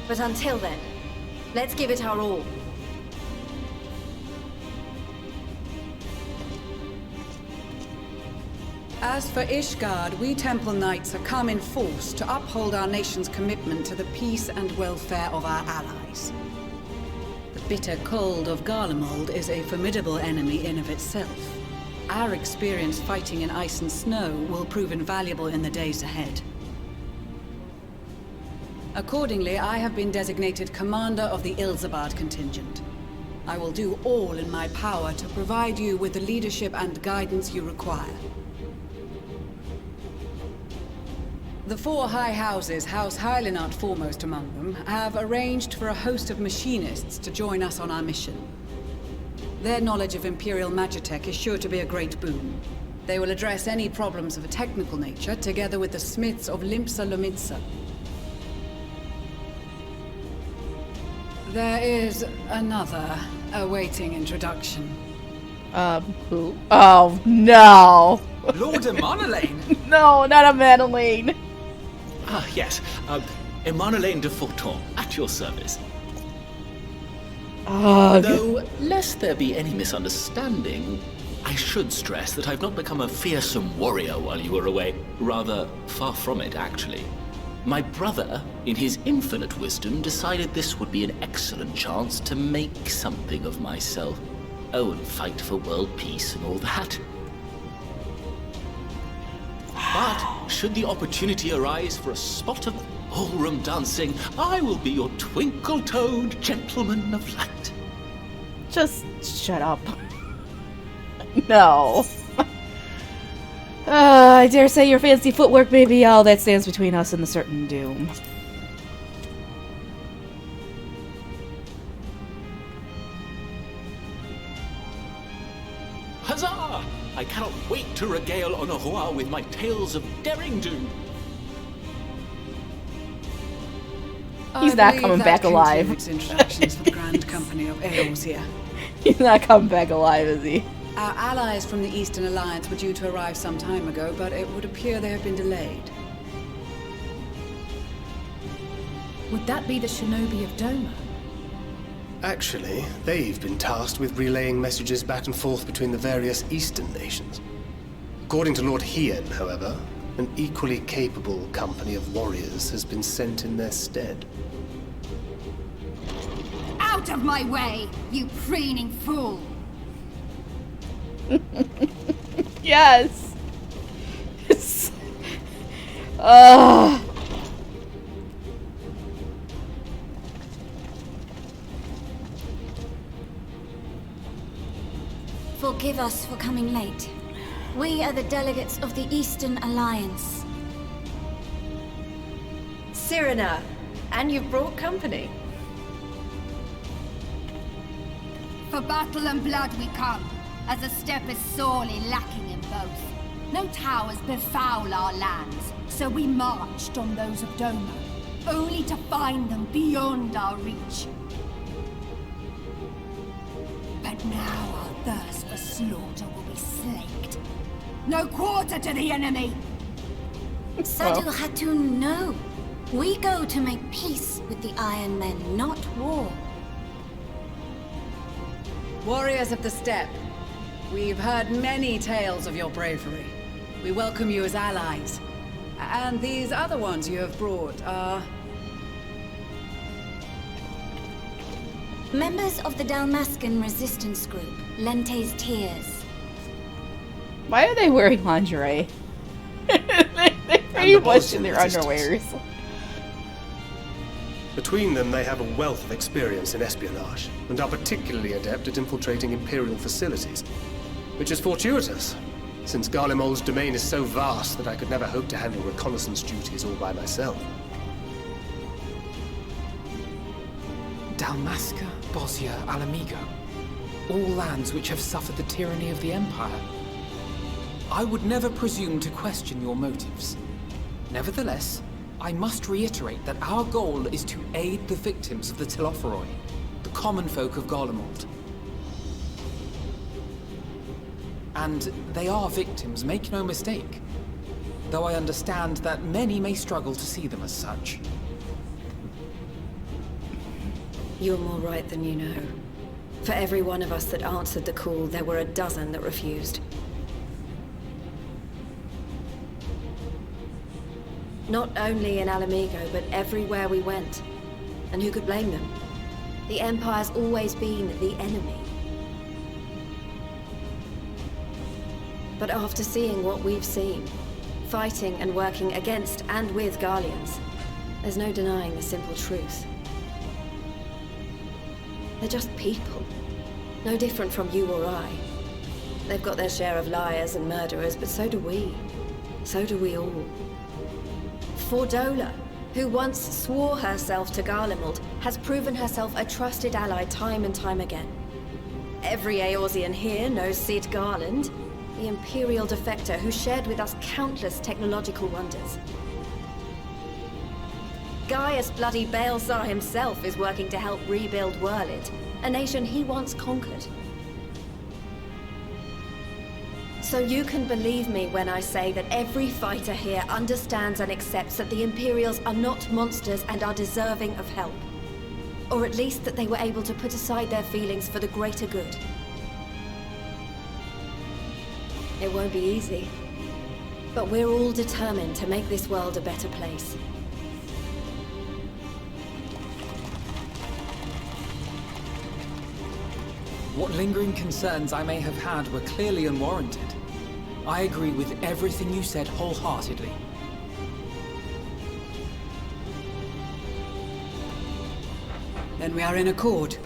But until then, let's give it our all. As for Ishgard, we Temple Knights have come in force to uphold our nation's commitment to the peace and welfare of our allies. The bitter cold of Garlicmold is a formidable enemy in of itself. Our experience fighting in ice and snow will prove invaluable in the days ahead. Accordingly, I have been designated commander of the Ilzabard contingent. I will do all in my power to provide you with the leadership and guidance you require. The four high houses, House Hylinart foremost among them, have arranged for a host of machinists to join us on our mission. Their knowledge of Imperial Magitech is sure to be a great boon. They will address any problems of a technical nature, together with the smiths of Limpsa Lomitsa. There is another awaiting introduction. Who? Oh, no! Lord Emanolaine? No, not Emanolaine! Ah, yes. Emanolaine de Forton, at your service. Though, lest there be any misunderstanding, I should stress that I've not become a fearsome warrior while you were away. Rather, far from it, actually. My brother, in his infinite wisdom, decided this would be an excellent chance to make something of myself. Oh, and fight for world peace and all that. But, should the opportunity arise for a spot of ballroom dancing, I will be your twinkle-toed gentleman of light. Just shut up. No. I dare say your fancy footwork may be all that stands between us and the certain doom. Huzzah! I cannot wait to regale Honohua with my tales of daring-do. He's not coming back alive. Introductions for the Grand Company of Eos here. He's not coming back alive, is he? Our allies from the Eastern Alliance were due to arrive some time ago, but it would appear they have been delayed. Would that be the Shinobi of Doma? Actually, they've been tasked with relaying messages back and forth between the various Eastern nations. According to Lord Hien, however, an equally capable company of warriors has been sent in their stead. Out of my way, you preening fool! Yes! Forgive us for coming late. We are the delegates of the Eastern Alliance. Cyrena, and you've brought company. For battle and blood we come, as the steppe is sorely lacking in both. No towers befoul our lands, so we marched on those of Doma, only to find them beyond our reach. But now our thirst for slaughter will be slaked. No quarter to the enemy! Sadu Hatun, no. We go to make peace with the Iron Men, not war. Warriors of the Steppe, we've heard many tales of your bravery. We welcome you as allies. And these other ones you have brought are... Members of the Dalmascan resistance group, Lente's Tears. Why are they wearing lingerie? They're pretty much in their underwears. Between them, they have a wealth of experience in espionage, and are particularly adept at infiltrating Imperial facilities. Which is fortuitous, since Garlicmold's domain is so vast that I could never hope to handle reconnaissance duties all by myself. Dalmasca, Bosnia, Alamigo. All lands which have suffered the tyranny of the Empire. I would never presume to question your motives. Nevertheless, I must reiterate that our goal is to aid the victims of the Telophoroi, the common folk of Garlicmold. And they are victims, make no mistake. Though I understand that many may struggle to see them as such. You're more right than you know. For every one of us that answered the call, there were a dozen that refused. Not only in Alamigo, but everywhere we went. And who could blame them? The Empire's always been the enemy. But after seeing what we've seen, fighting and working against and with Garleans, there's no denying the simple truth. They're just people. No different from you or I. They've got their share of liars and murderers, but so do we. So do we all. Fordola, who once swore herself to Garlicmold, has proven herself a trusted ally time and time again. Every Eorzean here knows Cid Garland, the Imperial defector who shared with us countless technological wonders. Gaius bloody Baelsar himself is working to help rebuild Whirlid, a nation he once conquered. So you can believe me when I say that every fighter here understands and accepts that the Imperials are not monsters and are deserving of help. Or at least that they were able to put aside their feelings for the greater good. It won't be easy, but we're all determined to make this world a better place. What lingering concerns I may have had were clearly unwarranted. I agree with everything you said wholeheartedly. Then we are in accord.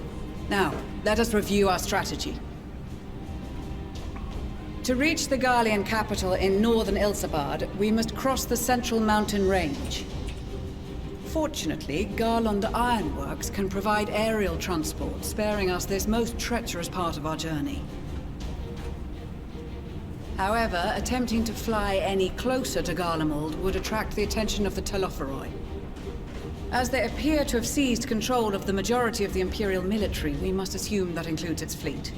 Now, let us review our strategy. To reach the Garlean capital in northern Ilsabard, we must cross the central mountain range. Fortunately, Garland Ironworks can provide aerial transport, sparing us this most treacherous part of our journey. However, attempting to fly any closer to Garlicmold would attract the attention of the Telophoroi. As they appear to have seized control of the majority of the Imperial military, we must assume that includes its fleet.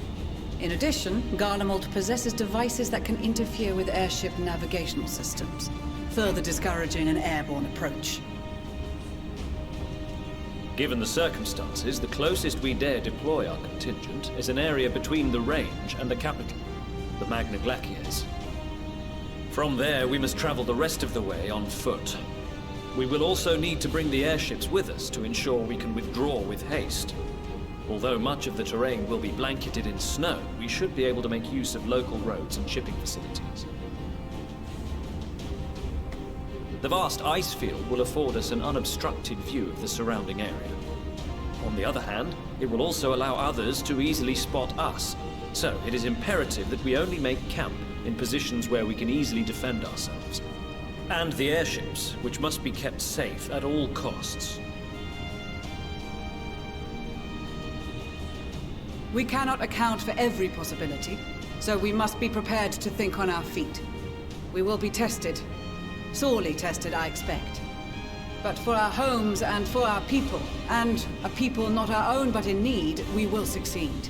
In addition, Garlicmold possesses devices that can interfere with airship navigational systems, further discouraging an airborne approach. Given the circumstances, the closest we dare deploy our contingent is an area between the range and the capital, the Magna Glaciers. From there, we must travel the rest of the way on foot. We will also need to bring the airships with us to ensure we can withdraw with haste. Although much of the terrain will be blanketed in snow, we should be able to make use of local roads and shipping facilities. The vast ice field will afford us an unobstructed view of the surrounding area. On the other hand, it will also allow others to easily spot us. So it is imperative that we only make camp in positions where we can easily defend ourselves. And the airships, which must be kept safe at all costs. We cannot account for every possibility, so we must be prepared to think on our feet. We will be tested. Sorely tested, I expect. But for our homes and for our people, and a people not our own but in need, we will succeed.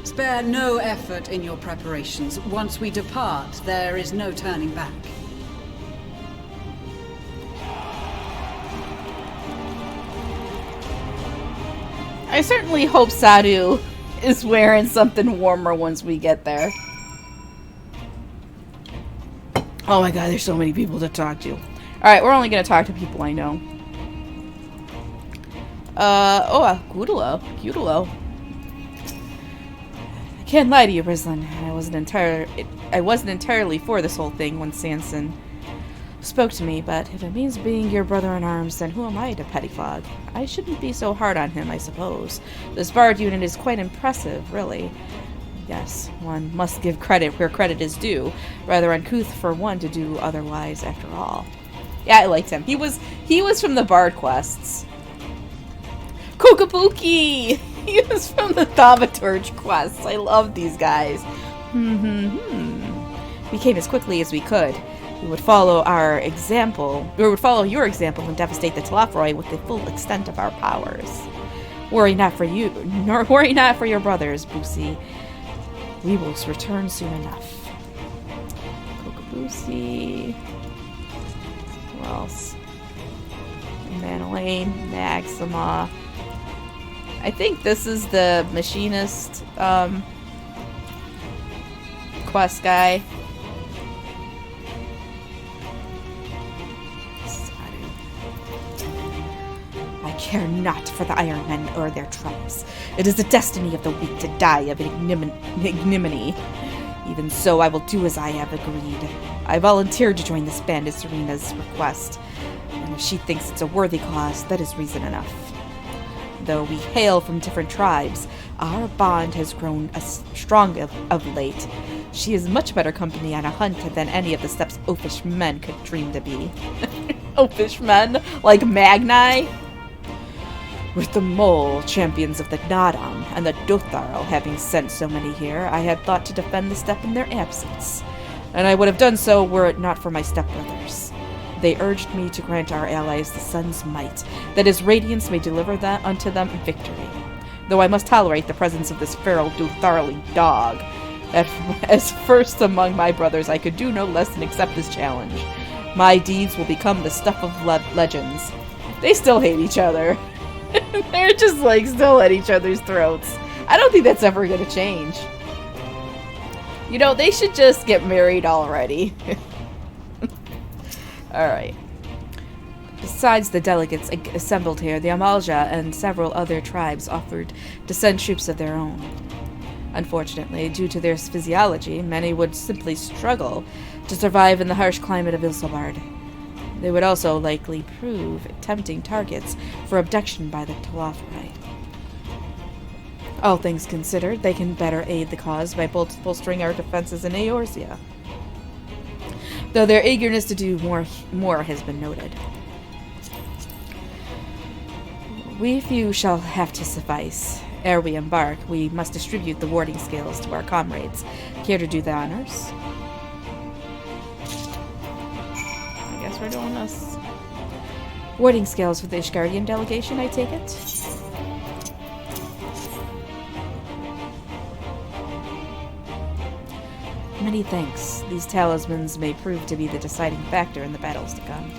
Spare no effort in your preparations. Once we depart, there is no turning back. I certainly hope Sadu is wearing something warmer once we get there. Oh my god, there's so many people to talk to. Alright, we're only going to talk to people I know. Gudalo. I can't lie to you, Brislin. I wasn't entirely for this whole thing when Sanson spoke to me, but if it means being your brother-in-arms, then who am I to pettifog? I shouldn't be so hard on him, I suppose. This Bard unit is quite impressive, really. Yes, one must give credit where credit is due. Rather uncouth for one to do otherwise, after all. Yeah, I liked him. He was from the Bard quests. Kokabuki! He was from the Thaumaturge quests. I love these guys. We came as quickly as we could. We would follow our example, or would follow your example and devastate the Telafroi with the full extent of our powers. Worry not for you, nor worry not for your brothers, Boosie. We will return soon enough. Kokabusi. Who else? Manolane, Maxima. I think this is the machinist quest guy. I care not for the Iron Men or their tribes. It is the destiny of the weak to die of ignominy. Even so, I will do as I have agreed. I volunteered to join this band at Serena's request, and if she thinks it's a worthy cause, that is reason enough. Though we hail from different tribes, our bond has grown strong of late. She is much better company on a hunt than any of the steppes oafish men could dream to be. Oafish men? Like Magni? With the Mole, champions of the Nadam, and the Dotharl having sent so many here, I had thought to defend the steppe in their absence. And I would have done so were it not for my stepbrothers. They urged me to grant our allies the sun's might, that his radiance may deliver that unto them victory. Though I must tolerate the presence of this feral Dotharli dog. As first among my brothers, I could do no less than accept this challenge. My deeds will become the stuff of legends. They still hate each other. They're just like still at each other's throats. I don't think that's ever going to change. You know, they should just get married already. Alright. Besides the delegates assembled here, the Amalja and several other tribes offered to send troops of their own. Unfortunately, due to their physiology, many would simply struggle to survive in the harsh climate of Ilsobard. They would also likely prove tempting targets for abduction by the Telafroi. All things considered, they can better aid the cause by bolstering our defenses in Eorzea. Though their eagerness to do more has been noted. We few shall have to suffice. Ere we embark, we must distribute the warding scales to our comrades. Care to do the honors? I guess we're doing this. Warding scales for the Ishgardian delegation, I take it? Many thanks. These talismans may prove to be the deciding factor in the battles to come.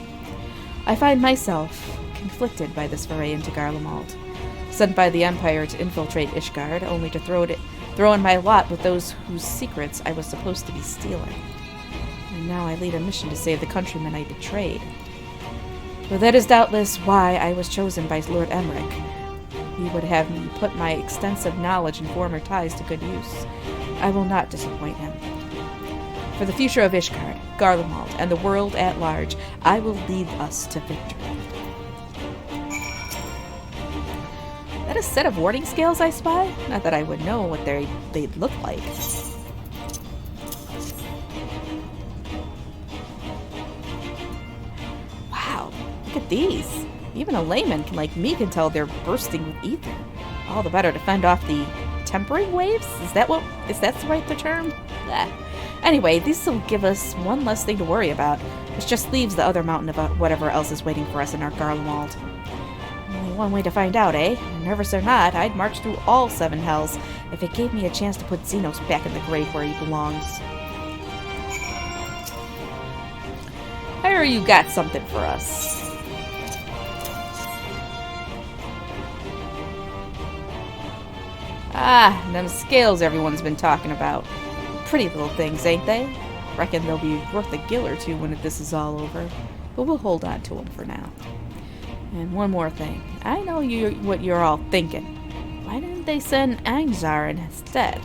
I find myself conflicted by this foray into Garlicmold, sent by the Empire to infiltrate Ishgard, only to throw in my lot with those whose secrets I was supposed to be stealing. And now I lead a mission to save the countrymen I betrayed. But that is doubtless why I was chosen by Lord Emmerich. He would have me put my extensive knowledge and former ties to good use. I will not disappoint him. For the future of Ishgard, Garlicmold, and the world at large, I will lead us to victory. That a set of warding scales I spy? Not that I would know what they'd look like. Wow, look at these. Even a layman like me can tell they're bursting with ether. All the better to fend off the tempering waves? Is that the right term? Blah. Anyway, this will give us one less thing to worry about, which just leaves the other mountain of whatever else is waiting for us in our Garlicmold. Only one way to find out, eh? Nervous or not, I'd march through all 7 hells if it gave me a chance to put Xenos back in the grave where he belongs. I hear you got something for us. Ah, them scales everyone's been talking about. Pretty little things, ain't they? Reckon they'll be worth a gill or two when this is all over. But we'll hold on to them for now. And one more thing. I know what you're all thinking. Why didn't they send Angzar instead?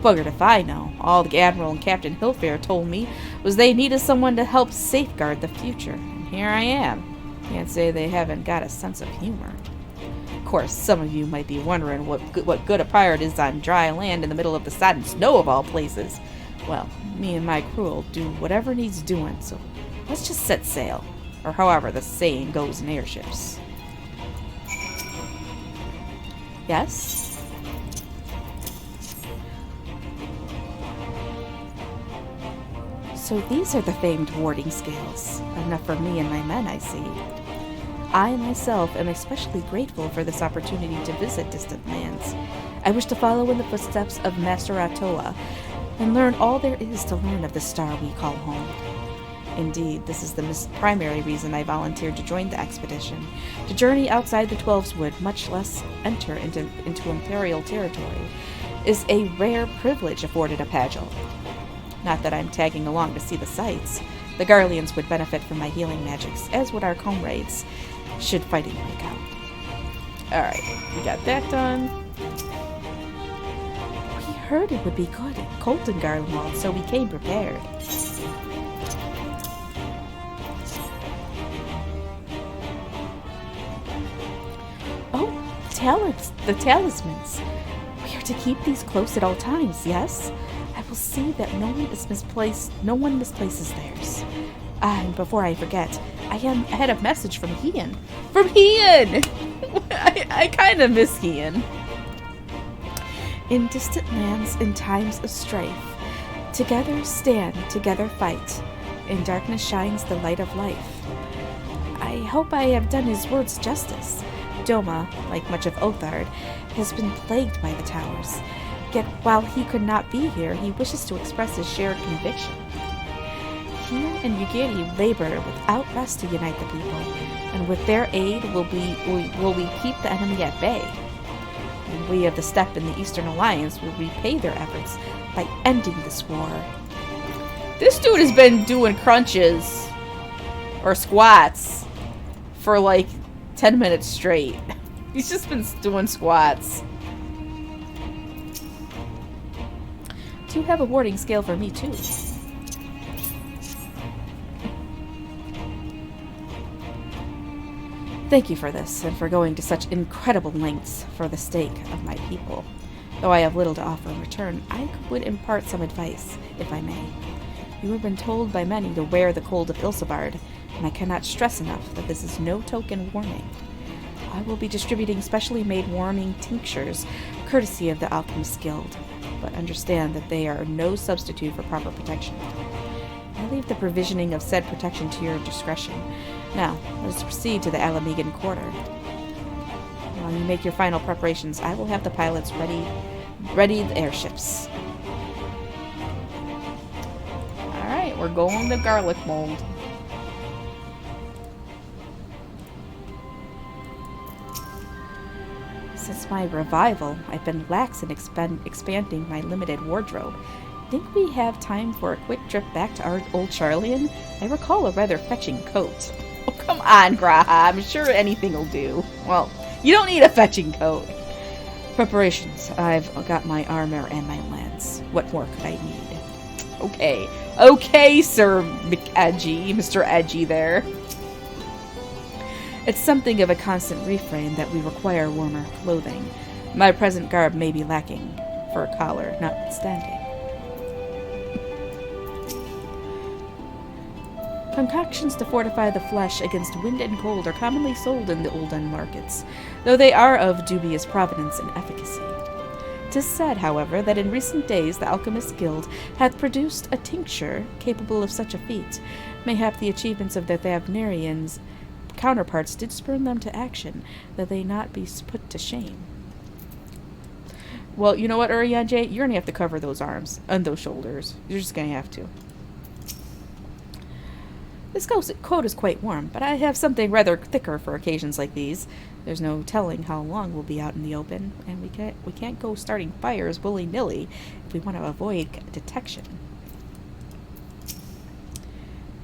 Buggered if I know. All the Admiral and Captain Hillfair told me was they needed someone to help safeguard the future. And here I am. Can't say they haven't got a sense of humor. Of course, some of you might be wondering what good a pirate is on dry land in the middle of the sodden snow of all places. Well, me and my crew will do whatever needs doing, so let's just set sail. Or however the saying goes in airships. Yes? So these are the famed warding scales. Enough for me and my men, I see. I myself am especially grateful for this opportunity to visit distant lands. I wish to follow in the footsteps of Master Atoa and learn all there is to learn of the star we call home. Indeed, this is the primary reason I volunteered to join the expedition. To journey outside the Twelves Wood, much less enter into Imperial territory, is a rare privilege afforded a Pagel. Not that I'm tagging along to see the sights. The Garlians would benefit from my healing magics, as would our comrades, should fighting break out. Alright, we got that done. We heard it would be good and cold in Garlicmold, so we came prepared. The talismans. We are to keep these close at all times, yes? I will see that no one misplaces theirs. And before I forget, I had a message from Hien. From Hien! I kind of miss Hien. In distant lands, in times of strife, together stand, together fight. In darkness shines the light of life. I hope I have done his words justice. Doma, like much of Othard, has been plagued by the towers. Yet while he could not be here, he wishes to express his shared conviction. He and Yugiri labor without rest to unite the people, and with their aid will we keep the enemy at bay. And we of the Steppe in the Eastern Alliance will repay their efforts by ending this war. This dude has been doing crunches or squats for like 10 minutes straight. He's just been doing squats. Do you have a warding scale for me too? Thank you for this, and for going to such incredible lengths for the sake of my people. Though I have little to offer in return, I would impart some advice, if I may. You have been told by many to wear the cold of Ilsebard, and I cannot stress enough that this is no token warning. I will be distributing specially made warming tinctures, courtesy of the Alchemist Guild, but understand that they are no substitute for proper protection. I leave the provisioning of said protection to your discretion. Now, let us proceed to the Alamegan Quarter. While you make your final preparations, I will have the pilots ready the airships. Alright, we're going to Garlicmold. Since my revival, I've been lax in expanding my limited wardrobe. Think we have time for a quick trip back to our old Charlian? I recall a rather fetching coat. Oh, come on, Graha. I'm sure anything will do. Well, you don't need a fetching coat. Preparations. I've got my armor and my lance. What more could I need? Okay. Okay, Sir McEdgy. Mr. Edgy there. It's something of a constant refrain that we require warmer clothing. My present garb may be lacking, for a collar notwithstanding. Concoctions to fortify the flesh against wind and cold are commonly sold in the olden markets, though they are of dubious provenance and efficacy. 'Tis said, however, that in recent days the Alchemist Guild hath produced a tincture capable of such a feat. Mayhap the achievements of the Thavnarians' counterparts did spur them to action, that they not be put to shame. Well, you know what, Urianger? You're going to have to cover those arms and those shoulders. You're just going to have to. This coat is quite warm, but I have something rather thicker for occasions like these. There's no telling how long we'll be out in the open, and we can't go starting fires willy-nilly if we want to avoid detection.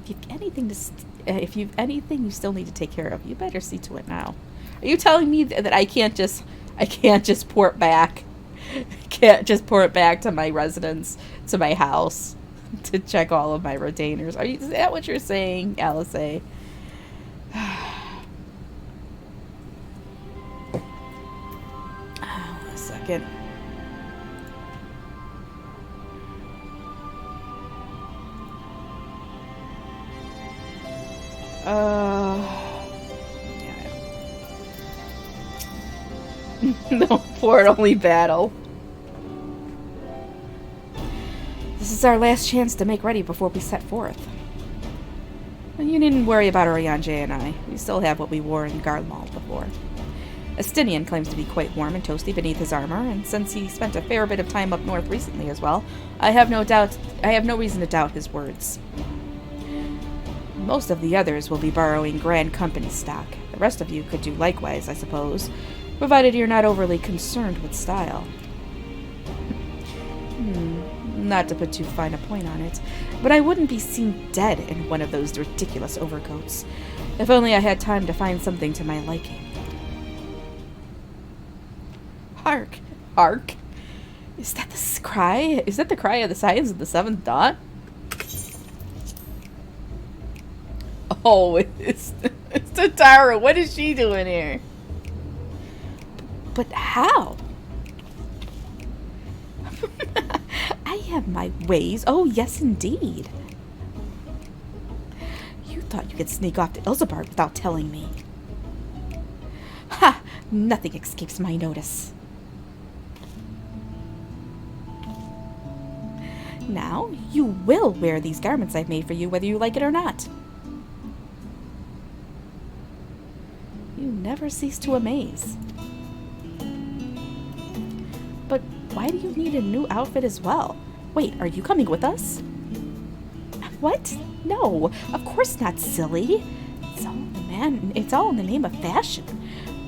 If you've anything you still need to take care of, you better see to it now. Are you telling me that I can't just port back? Can't just port back to my residence, to my house, to check all of my retainers? Is that what you're saying, Alice? Oh, a second. No port, only battle. This is our last chance to make ready before we set forth. And you needn't worry about Urianger and I. We still have what we wore in Garlicmold before. Estinian claims to be quite warm and toasty beneath his armor, and since he spent a fair bit of time up north recently as well, I have no reason to doubt his words. Most of the others will be borrowing Grand Company stock. The rest of you could do likewise, I suppose, provided you're not overly concerned with style. Not to put too fine a point on it, but I wouldn't be seen dead in one of those ridiculous overcoats. If only I had time to find something to my liking. Hark! Hark! Is that the cry? Is that the cry of the Scions of the Seventh Dawn? Oh, it's Tatara. What is she doing here? But how? I have my ways. Oh, yes, indeed. You thought you could sneak off to Ilsabard without telling me. Ha! Nothing escapes my notice. Now, you will wear these garments I've made for you, whether you like it or not. You never cease to amaze. But why do you need a new outfit as well? Wait, are you coming with us? What? No, of course not, silly. It's all in the name of fashion.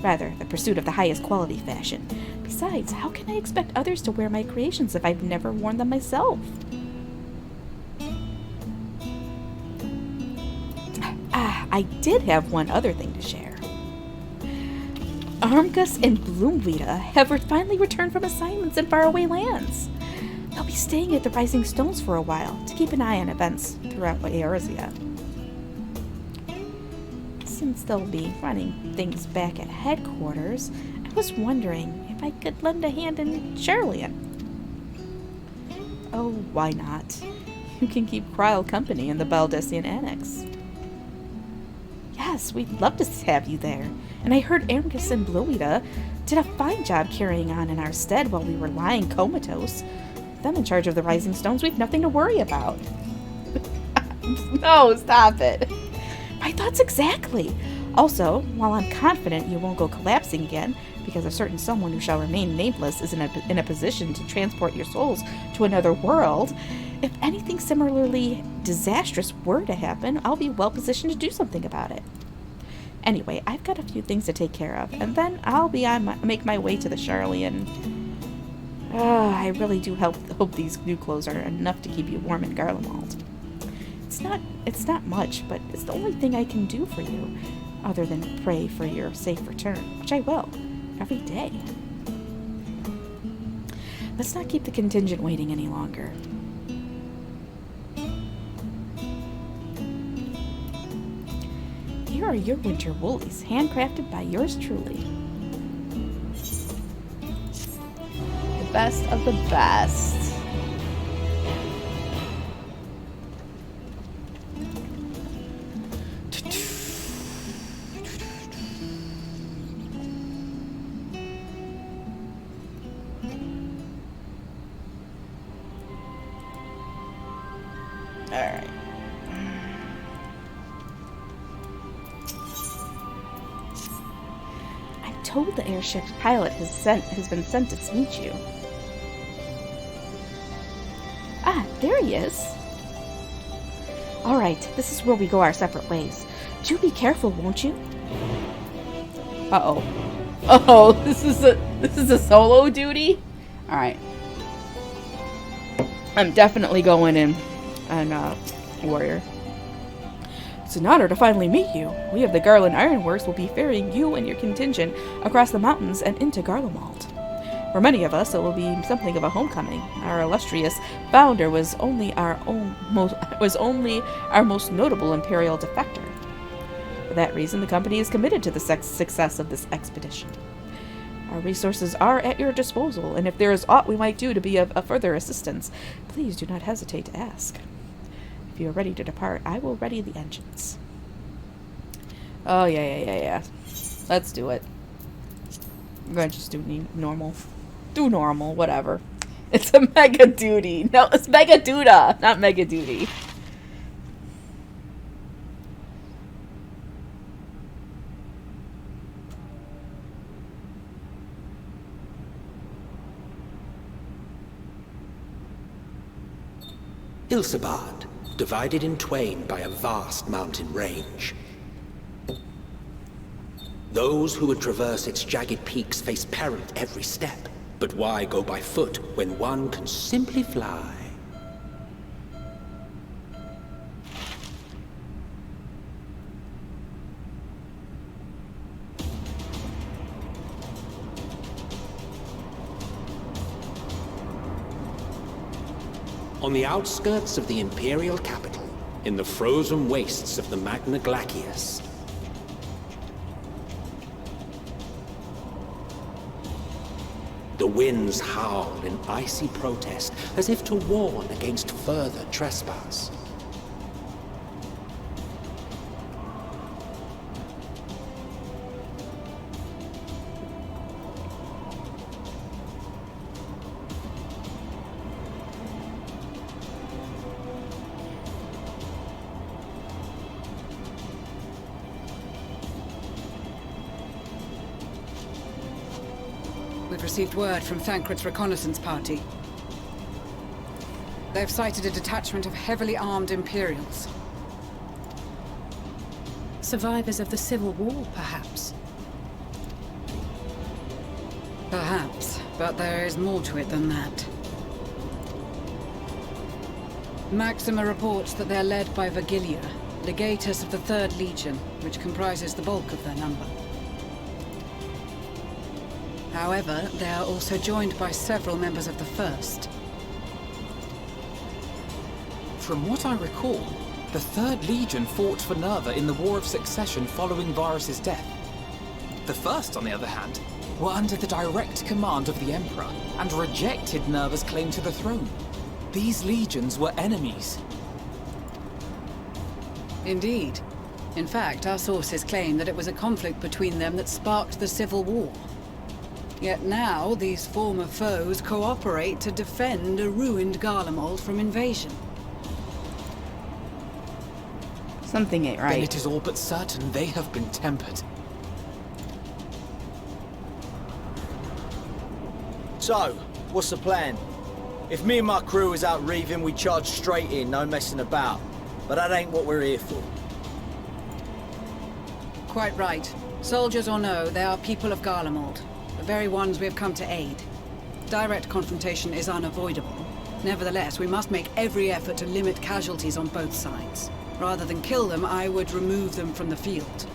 Rather, the pursuit of the highest quality fashion. Besides, how can I expect others to wear my creations if I've never worn them myself? I did have one other thing to share. Armgus and Bloomweeda have finally returned from assignments in faraway lands. They'll be staying at the Rising Stones for a while to keep an eye on events throughout Eorzea. Since they'll be running things back at headquarters, I was wondering if I could lend a hand in Charlian. Oh, why not? You can keep Kryl company in the Baldessian Annex. Yes, we'd love to have you there. And I heard Armgus and Bloomweeda did a fine job carrying on in our stead while we were lying comatose. With them in charge of the Rising Stones, we've nothing to worry about. No, stop it. My thoughts exactly. Also, while I'm confident you won't go collapsing again, because a certain someone who shall remain nameless is in a position to transport your souls to another world, if anything similarly disastrous were to happen, I'll be well positioned to do something about it. Anyway, I've got a few things to take care of, and then I'll be make my way to the Charlian. I really do hope these new clothes are enough to keep you warm in Garlicmold. It's not much, but it's the only thing I can do for you, other than pray for your safe return, which I will, every day. Let's not keep the contingent waiting any longer. Here are your winter woolies, handcrafted by yours truly. The best of the best. told the airship's pilot has been sent to meet you. Ah, there he is. Alright, this is where we go our separate ways. Do be careful, won't you? Uh-oh. Uh-oh, this is a solo duty? Alright. I'm definitely going in and warrior. It's an honor to finally meet you. We of the Garland Ironworks will be ferrying you and your contingent across the mountains and into Garlicmold. For many of us, it will be something of a homecoming. Our illustrious founder was only our most notable imperial defector. For that reason, the company is committed to the success of this expedition. Our resources are at your disposal, and if there is aught we might do to be of further assistance, please do not hesitate to ask. If you are ready to depart, I will ready the engines. Oh, yeah. Let's do it. I'm going to just do normal. Do normal, whatever. It's a mega duty. No, it's mega duda, not mega duty. Ilsabad, divided in twain by a vast mountain range. Those who would traverse its jagged peaks face peril at every step. But why go by foot when one can simply fly? On the outskirts of the Imperial capital, in the frozen wastes of the Magna Glacius, the winds howl in icy protest, as if to warn against further trespass. We've received word from Thancred's reconnaissance party. They've sighted a detachment of heavily armed Imperials. Survivors of the Civil War, perhaps? Perhaps, but there is more to it than that. Maxima reports that they're led by Vergilia, legatus of the 3rd Legion, which comprises the bulk of their number. However, they are also joined by several members of the 1st. From what I recall, the 3rd Legion fought for Nerva in the War of Succession following Varus's death. The 1st, on the other hand, were under the direct command of the Emperor and rejected Nerva's claim to the throne. These legions were enemies. Indeed. In fact, our sources claim that it was a conflict between them that sparked the Civil War. Yet now, these former foes cooperate to defend a ruined Garlicmold from invasion. Something ain't right. Then it is all but certain they have been tempered. So, what's the plan? If me and my crew is out reaving, we charge straight in, no messing about. But that ain't what we're here for. Quite right. Soldiers or no, they are people of Garlicmold. The very ones we have come to aid. Direct confrontation is unavoidable. Nevertheless, we must make every effort to limit casualties on both sides. Rather than kill them, I would remove them from the field.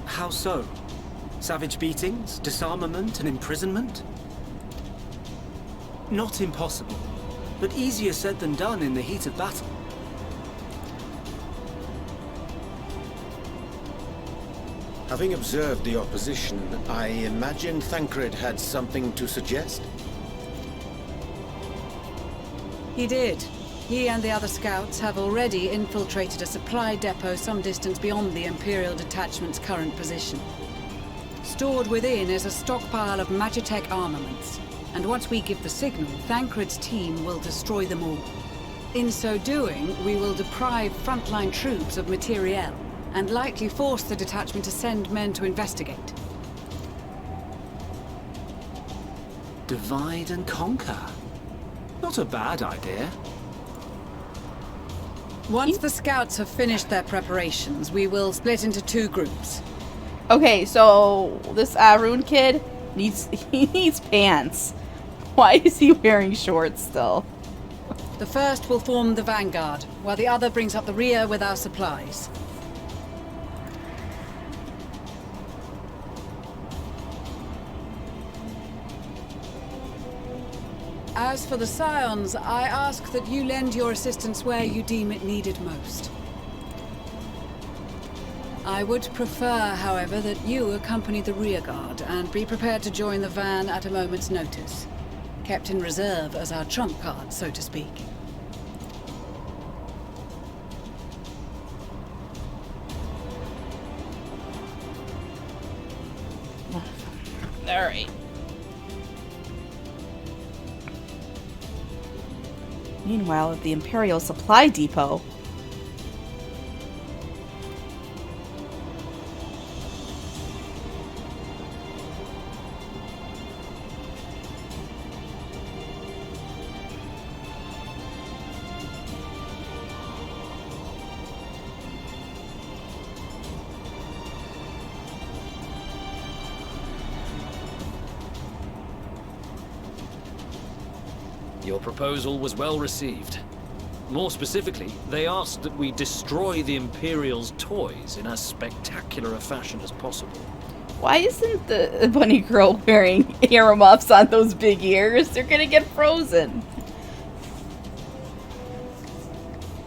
How so? Savage beatings, disarmament, and imprisonment? Not impossible, but easier said than done in the heat of battle. Having observed the opposition, I imagine Thancred had something to suggest? He did. He and the other scouts have already infiltrated a supply depot some distance beyond the Imperial detachment's current position. Stored within is a stockpile of Magitech armaments, and once we give the signal, Thancred's team will destroy them all. In so doing, we will deprive frontline troops of materiel, and likely force the detachment to send men to investigate. Divide and conquer. Not a bad idea. Once the scouts have finished their preparations, we will split into 2 groups. Okay, so this Arun kid needs pants. Why is he wearing shorts still? The first will form the vanguard, while the other brings up the rear with our supplies. As for the Scions, I ask that you lend your assistance where you deem it needed most. I would prefer, however, that you accompany the rearguard and be prepared to join the van at a moment's notice. Kept in reserve as our trump card, so to speak. Alright. Meanwhile, at the Imperial Supply Depot... Your proposal was well received. More specifically, they asked that we destroy the Imperial's toys in as spectacular a fashion as possible. Why isn't the bunny girl wearing earmuffs on those big ears? They're gonna get frozen.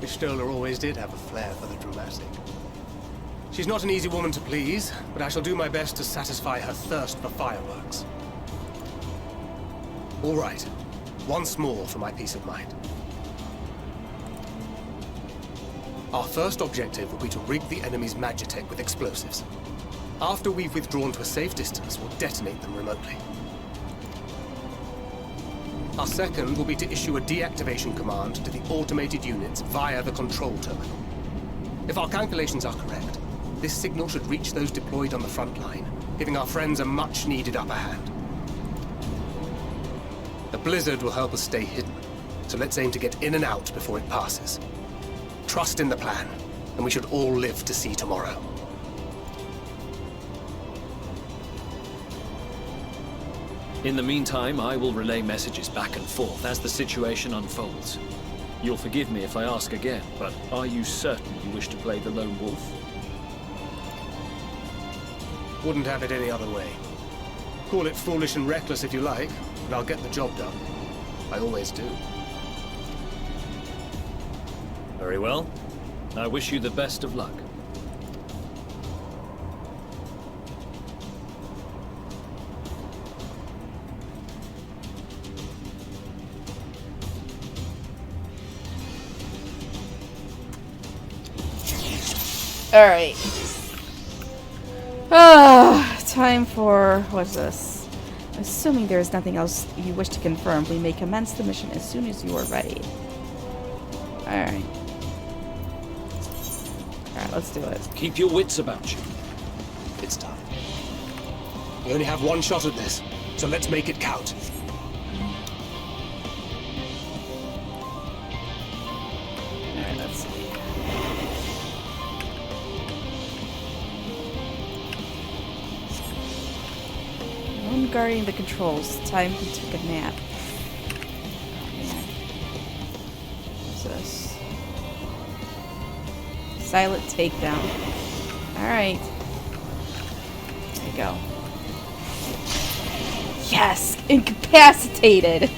Miss Stoller always did have a flair for the dramatic. She's not an easy woman to please, but I shall do my best to satisfy her thirst for fireworks. All right. Once more for my peace of mind. Our first objective will be to rig the enemy's magitech with explosives. After we've withdrawn to a safe distance, we'll detonate them remotely. Our second will be to issue a deactivation command to the automated units via the control terminal. If our calculations are correct, this signal should reach those deployed on the front line, giving our friends a much-needed upper hand. The blizzard will help us stay hidden, so let's aim to get in and out before it passes. Trust in the plan, and we should all live to see tomorrow. In the meantime, I will relay messages back and forth as the situation unfolds. You'll forgive me if I ask again, but are you certain you wish to play the lone wolf? Wouldn't have it any other way. Call it foolish and reckless if you like, but I'll get the job done. I always do. Very well. I wish you the best of luck. Alright. Time for... what's this? Assuming there is nothing else you wish to confirm, we may commence the mission as soon as you are ready. Alright. Alright, let's do it. Keep your wits about you. It's time. We only have one shot at this, so let's make it count. Alright, let's see. One guarding the controls. Time to take a nap. Oh, man. What's this? Silent takedown. Alright. There you go. Yes! Incapacitated!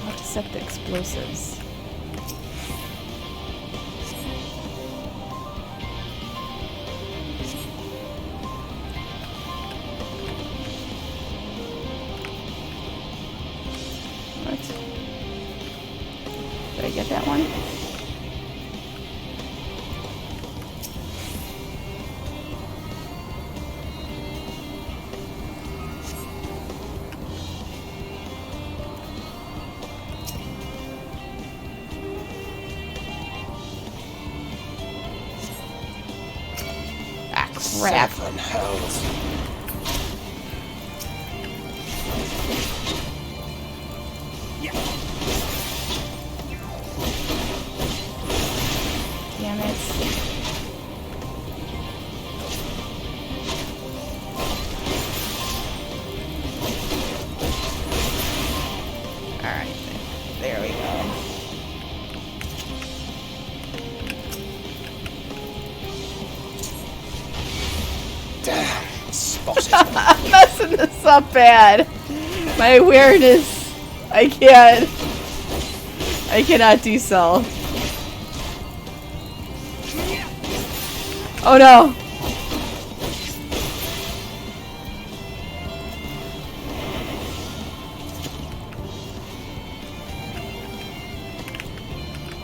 How to set the explosives. Did I get that one? crap. Seven hells. Damn it. Alright, there we go. Damn, spotted. I'm messing this up bad. My awareness. I cannot do so. Oh no!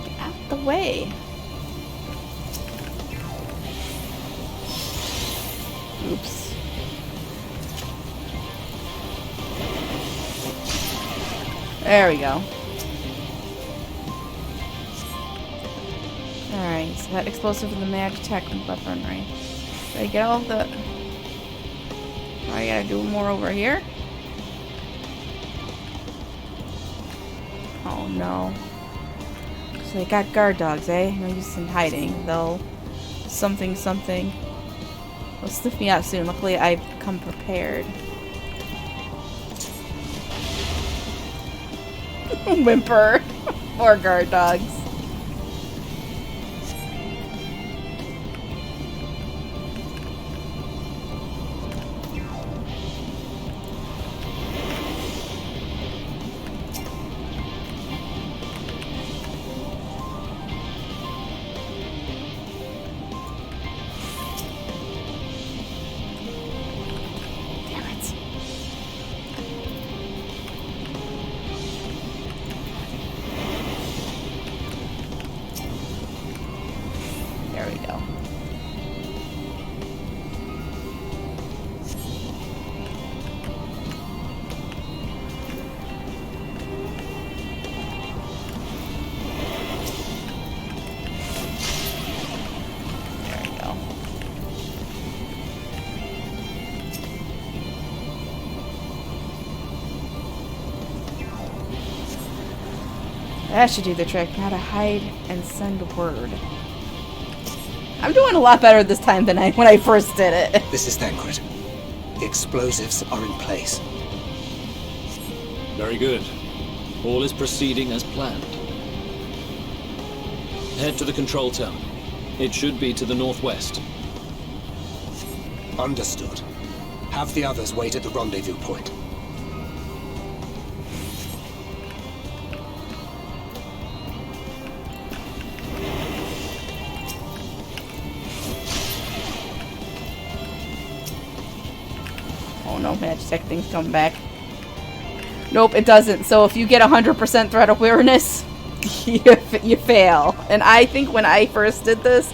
Get out the way. Oops. There we go. Alright, so that explosive in the mag tech weapon, right? Did I get all the... Oh, I gotta do more over here? Oh no. So they got guard dogs, eh? No use in hiding. They'll... Something. They'll sniff me out soon. Luckily, I've come prepared. Whimper. More guard dogs. There we go. There we go. That should do the trick. Now to hide and send word. I'm doing a lot better this time than when I first did it. This is Thancred. The explosives are in place. Very good. All is proceeding as planned. Head to the control tower. It should be to the northwest. Understood. Have the others wait at the rendezvous point. Oh no, Magitech thing's coming back. Nope, it doesn't. So if you get 100% threat awareness, you fail. And I think when I first did this,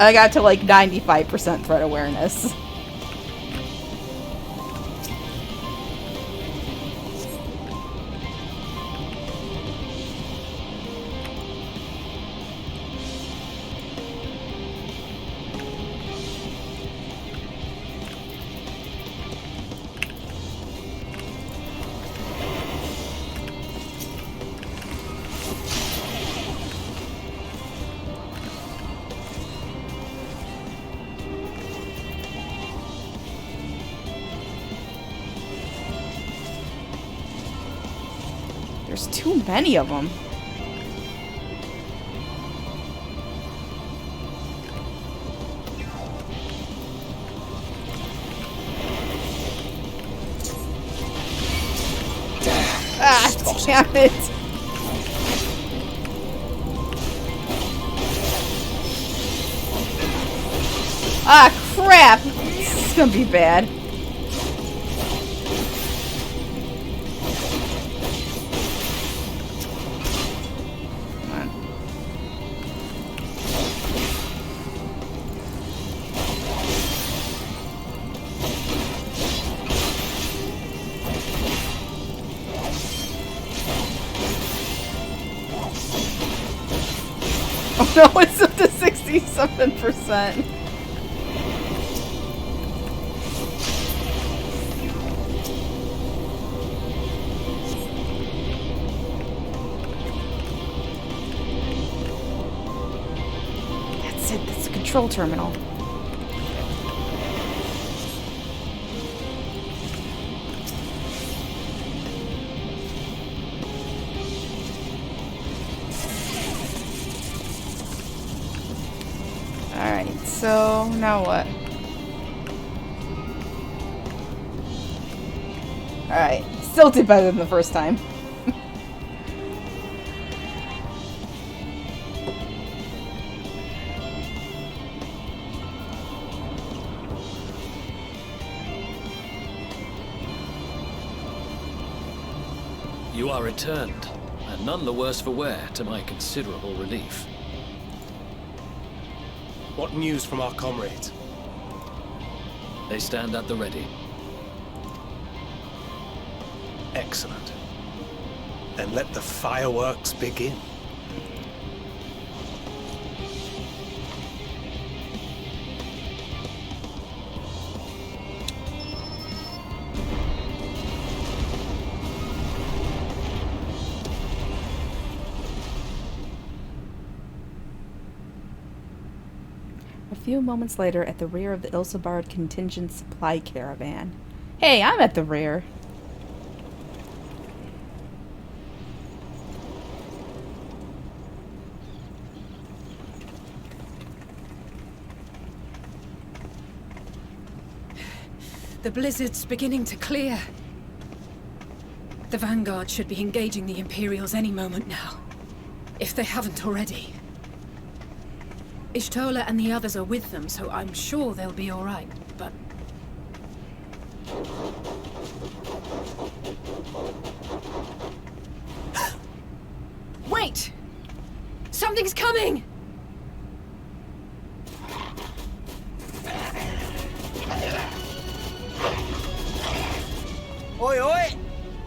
I got to like 95% threat awareness. There's too many of them. Damn it! Ah, crap! This is gonna be bad. Oh no, it's up to 67%. control terminal. Alright, so now what? Alright, still did better than the first time. You are returned, and none the worse for wear, to my considerable relief. What news from our comrades? They stand at the ready. Excellent. Then let the fireworks begin. A few moments later, at the rear of the Ilsabard contingent supply caravan. Hey, I'm at the rear. The blizzard's beginning to clear. The Vanguard should be engaging the Imperials any moment now, if they haven't already. Ishtola and the others are with them, so I'm sure they'll be all right, but... Wait! Something's coming! Oi, oi!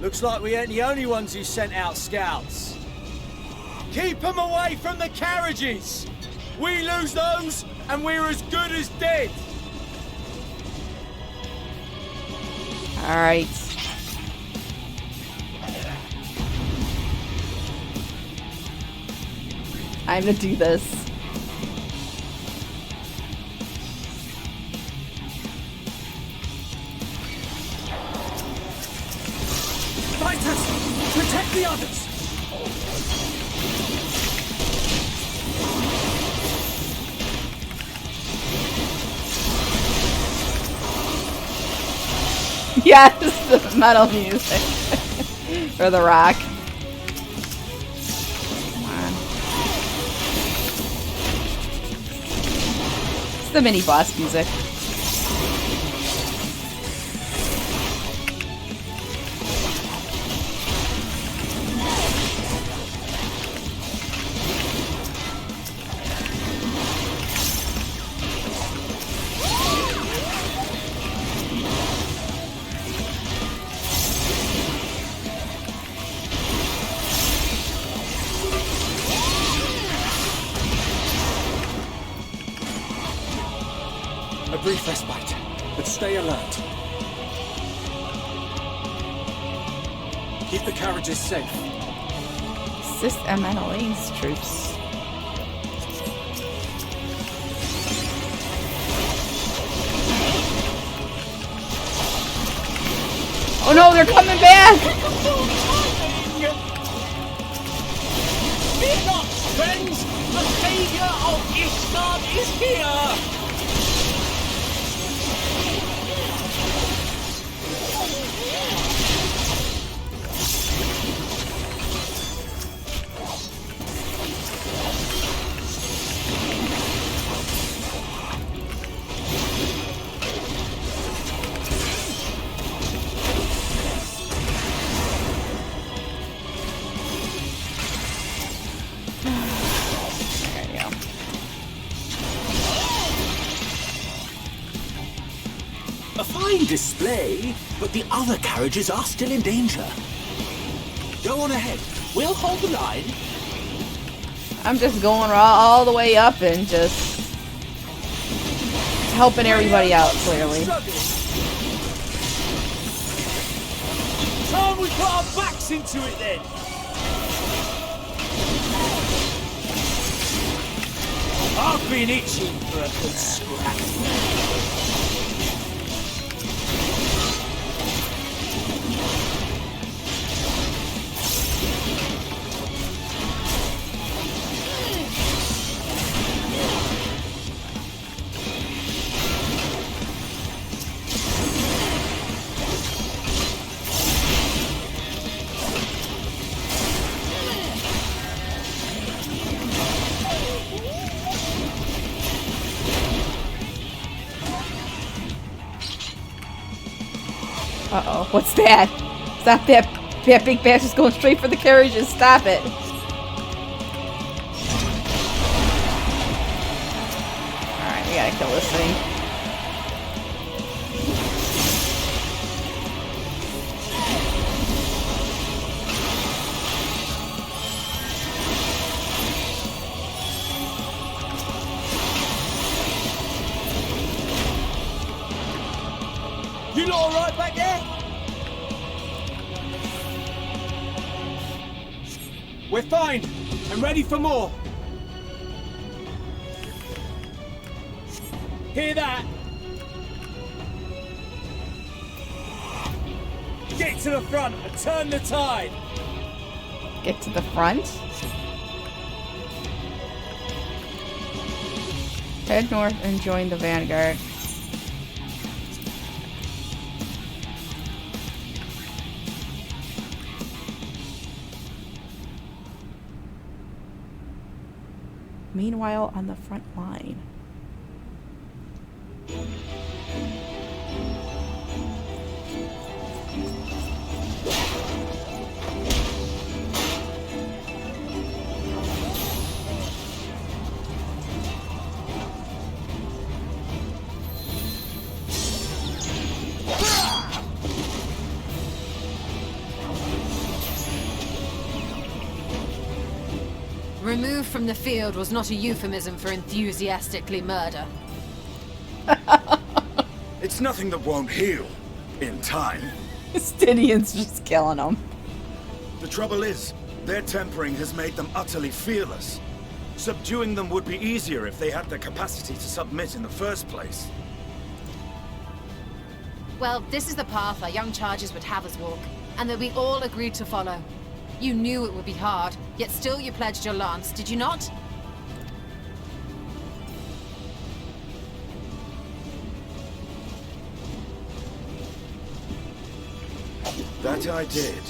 Looks like we ain't the only ones who sent out scouts. Keep them away from the carriages! We lose those, and we're as good as dead! Alright. I'm gonna do this. Fighters! Protect the others! Yes, the metal music. Or the rock. Come on. It's the mini boss music. A brief respite, but stay alert. Keep the carriages safe. Assist MNLA's troops. Oh no, they're coming back! Fear not, friends! The savior of Ishgard is here! A fine display, but the other carriages are still in danger. Go on ahead. We'll hold the line. I'm just going all the way up and just helping everybody out, clearly. Time we put our backs into it then! I've been itching for a good scrap. Uh-oh, what's that? Stop that big bash is going straight for the carriages. Stop it. Alright, we gotta kill this thing. You lot alright back there? We're fine and ready for more. Hear that? Get to the front and turn the tide. Get to the front? Head north and join the vanguard. Meanwhile, on the front line. Removed from the field was not a euphemism for enthusiastically murder. It's nothing that won't heal in time. Stydian's just killing them. The trouble is, their tempering has made them utterly fearless. Subduing them would be easier if they had the capacity to submit in the first place. Well, this is the path our young charges would have us walk, and that we all agreed to follow. You knew it would be hard, yet still you pledged your lance, did you not? That I did.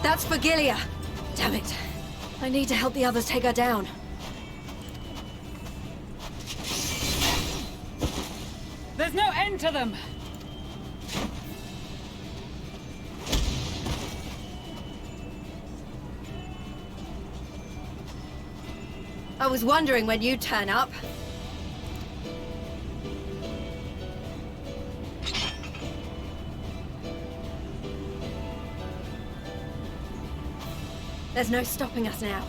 That's for Gilia. Damn it. I need to help the others take her down. There's no end to them! I was wondering when you'd turn up. There's no stopping us now.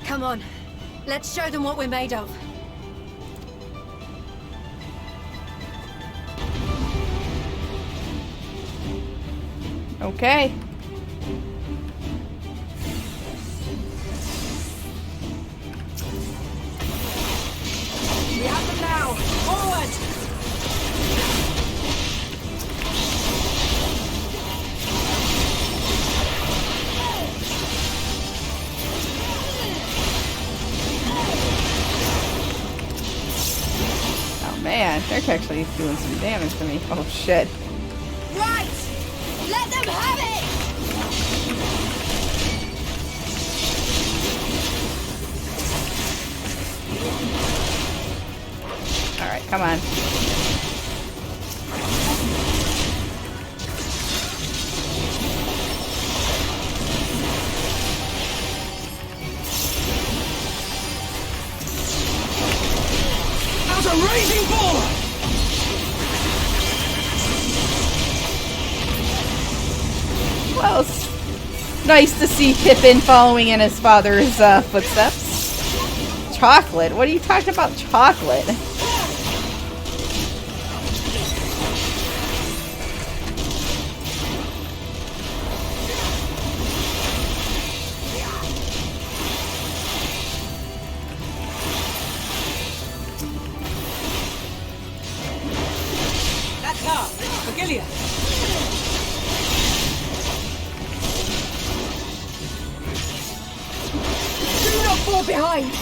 Come on, let's show them what we're made of. Okay. We have them now! Forward! Man, they're actually doing some damage to me. Oh shit. Right! Let them have it! Alright, come on. How's a raging ball? Nice to see Pippin following in his father's footsteps. Chocolate? What are you talking about, chocolate? That's her! Virgilia! Do not fall behind!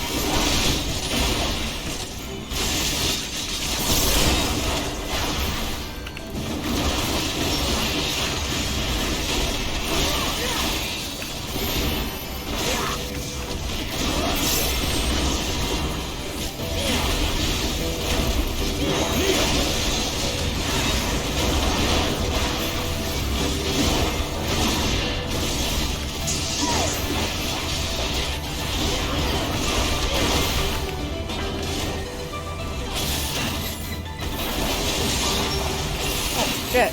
Shit.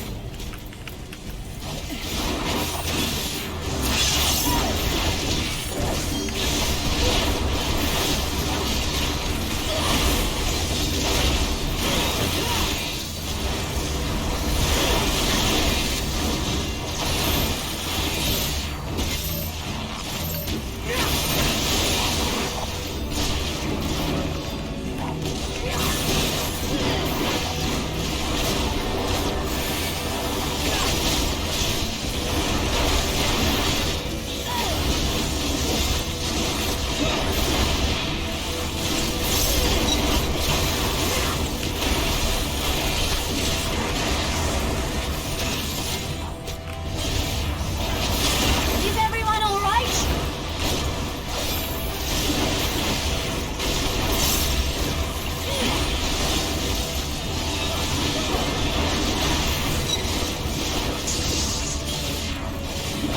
Is everyone all right?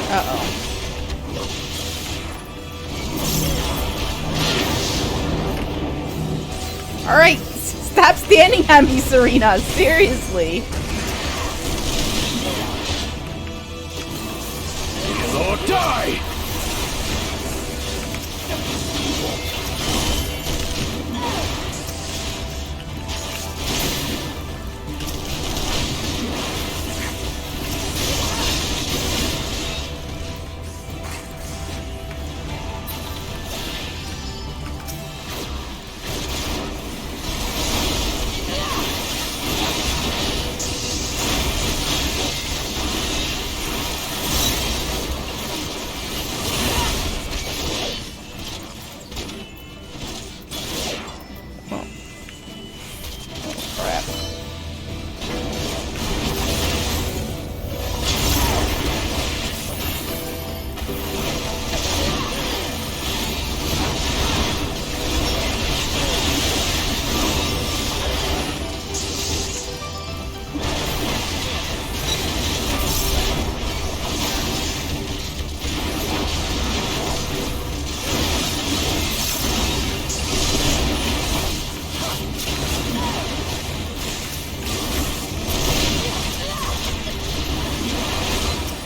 Uh-oh. Alright, stop standing on me, Serena. Seriously. Or die!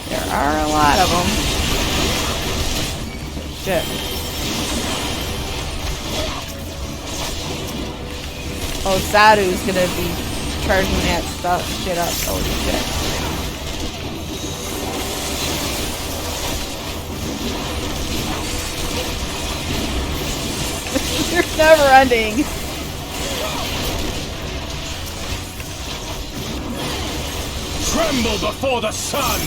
There are a lot of them. Shit. Oh, Sadu's gonna be charging that shit up. Holy shit. You're never ending. Tremble before the sun!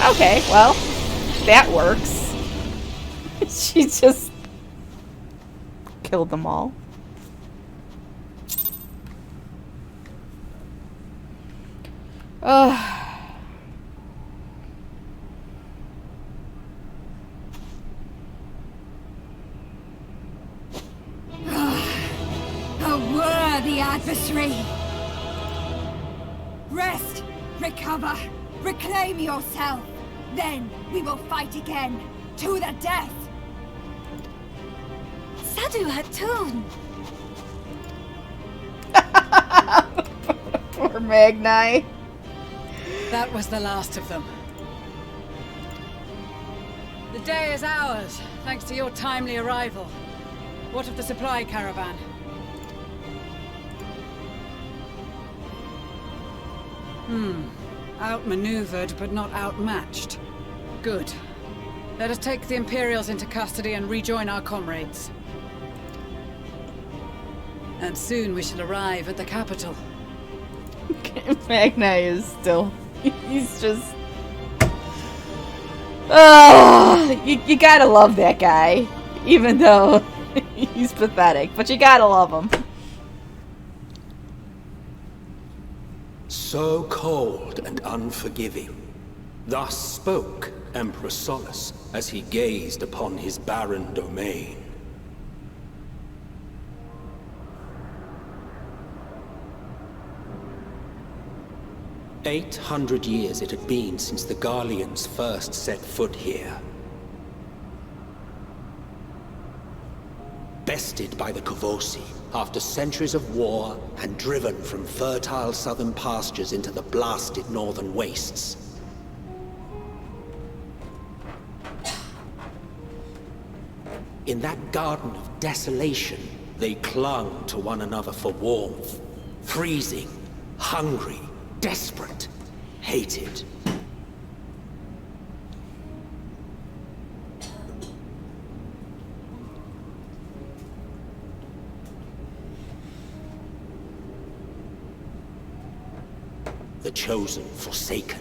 Okay, well, that works. She just killed them all. Ugh. the adversary. Rest, recover, reclaim yourself. Then we will fight again, to the death. Sadu Hatun! Poor Magni. That was the last of them. The day is ours, thanks to your timely arrival. What of the supply caravan? Outmaneuvered, but not outmatched. Good. Let us take the Imperials into custody and rejoin our comrades. And soon we shall arrive at the capital. Magni is still... He's just... Oh, you gotta love that guy. Even though he's pathetic. But you gotta love him. So cold and unforgiving. Thus spoke Emperor Solus as he gazed upon his barren domain. "800 years it had been since the Garleans first set foot here. Bested by the Kovosi, after centuries of war and driven from fertile southern pastures into the blasted northern wastes. In that garden of desolation, they clung to one another for warmth, freezing, hungry, desperate, hated. The chosen forsaken.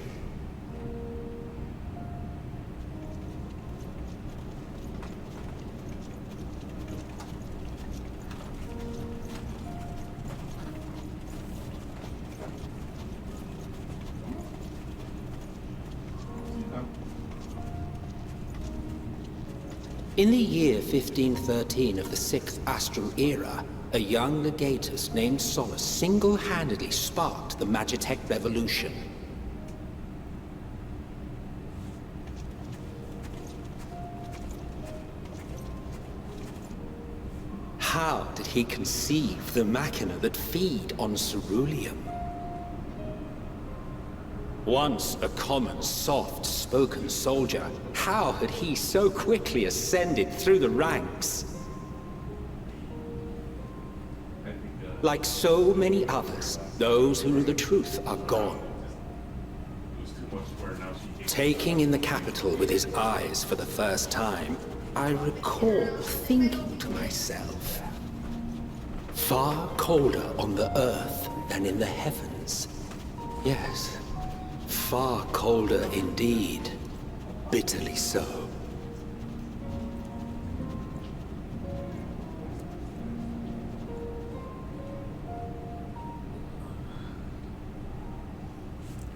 In the year 1513 of the 6th Astral Era, a young legatus named Solus single-handedly sparked the Magitech Revolution. How did he conceive the machina that feed on ceruleum? Once a common, soft-spoken soldier, how had he so quickly ascended through the ranks? Like so many others, those who knew the truth are gone. Taking in the capital with his eyes for the first time, I recall thinking to myself, far colder on the earth than in the heavens. Yes, far colder indeed. Bitterly so.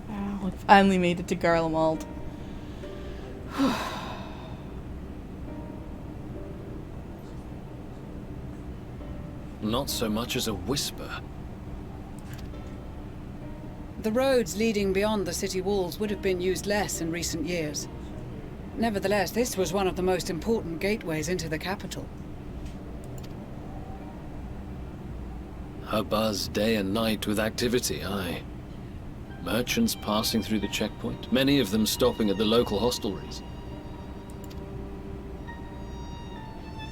Wow, we finally made it to Garlicmold. Not so much as a whisper. The roads leading beyond the city walls would have been used less in recent years. Nevertheless, this was one of the most important gateways into the capital. A buzz day and night with activity, aye. Merchants passing through the checkpoint, many of them stopping at the local hostelries.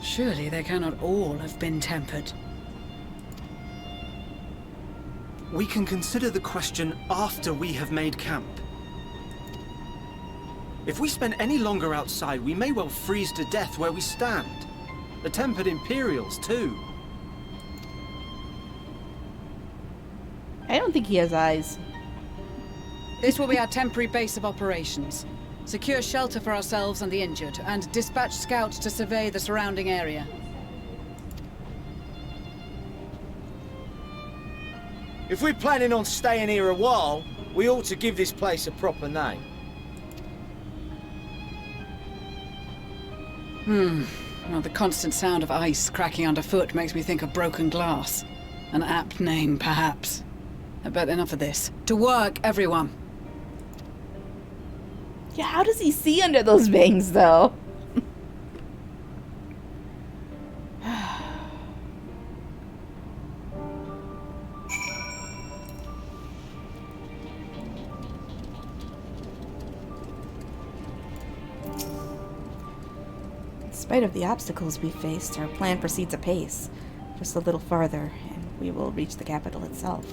Surely they cannot all have been tempered. We can consider the question after we have made camp. If we spend any longer outside, we may well freeze to death where we stand. The tempered Imperials, too. I don't think he has eyes. This will be our temporary base of operations. Secure shelter for ourselves and the injured, and dispatch scouts to survey the surrounding area. If we're planning on staying here a while, we ought to give this place a proper name. Well, the constant sound of ice cracking underfoot makes me think of broken glass. An apt name, perhaps. But enough of this. To work, everyone! Yeah, how does he see under those bangs, though? In spite of the obstacles we faced, our plan proceeds apace. Just a little farther, and we will reach the capital itself.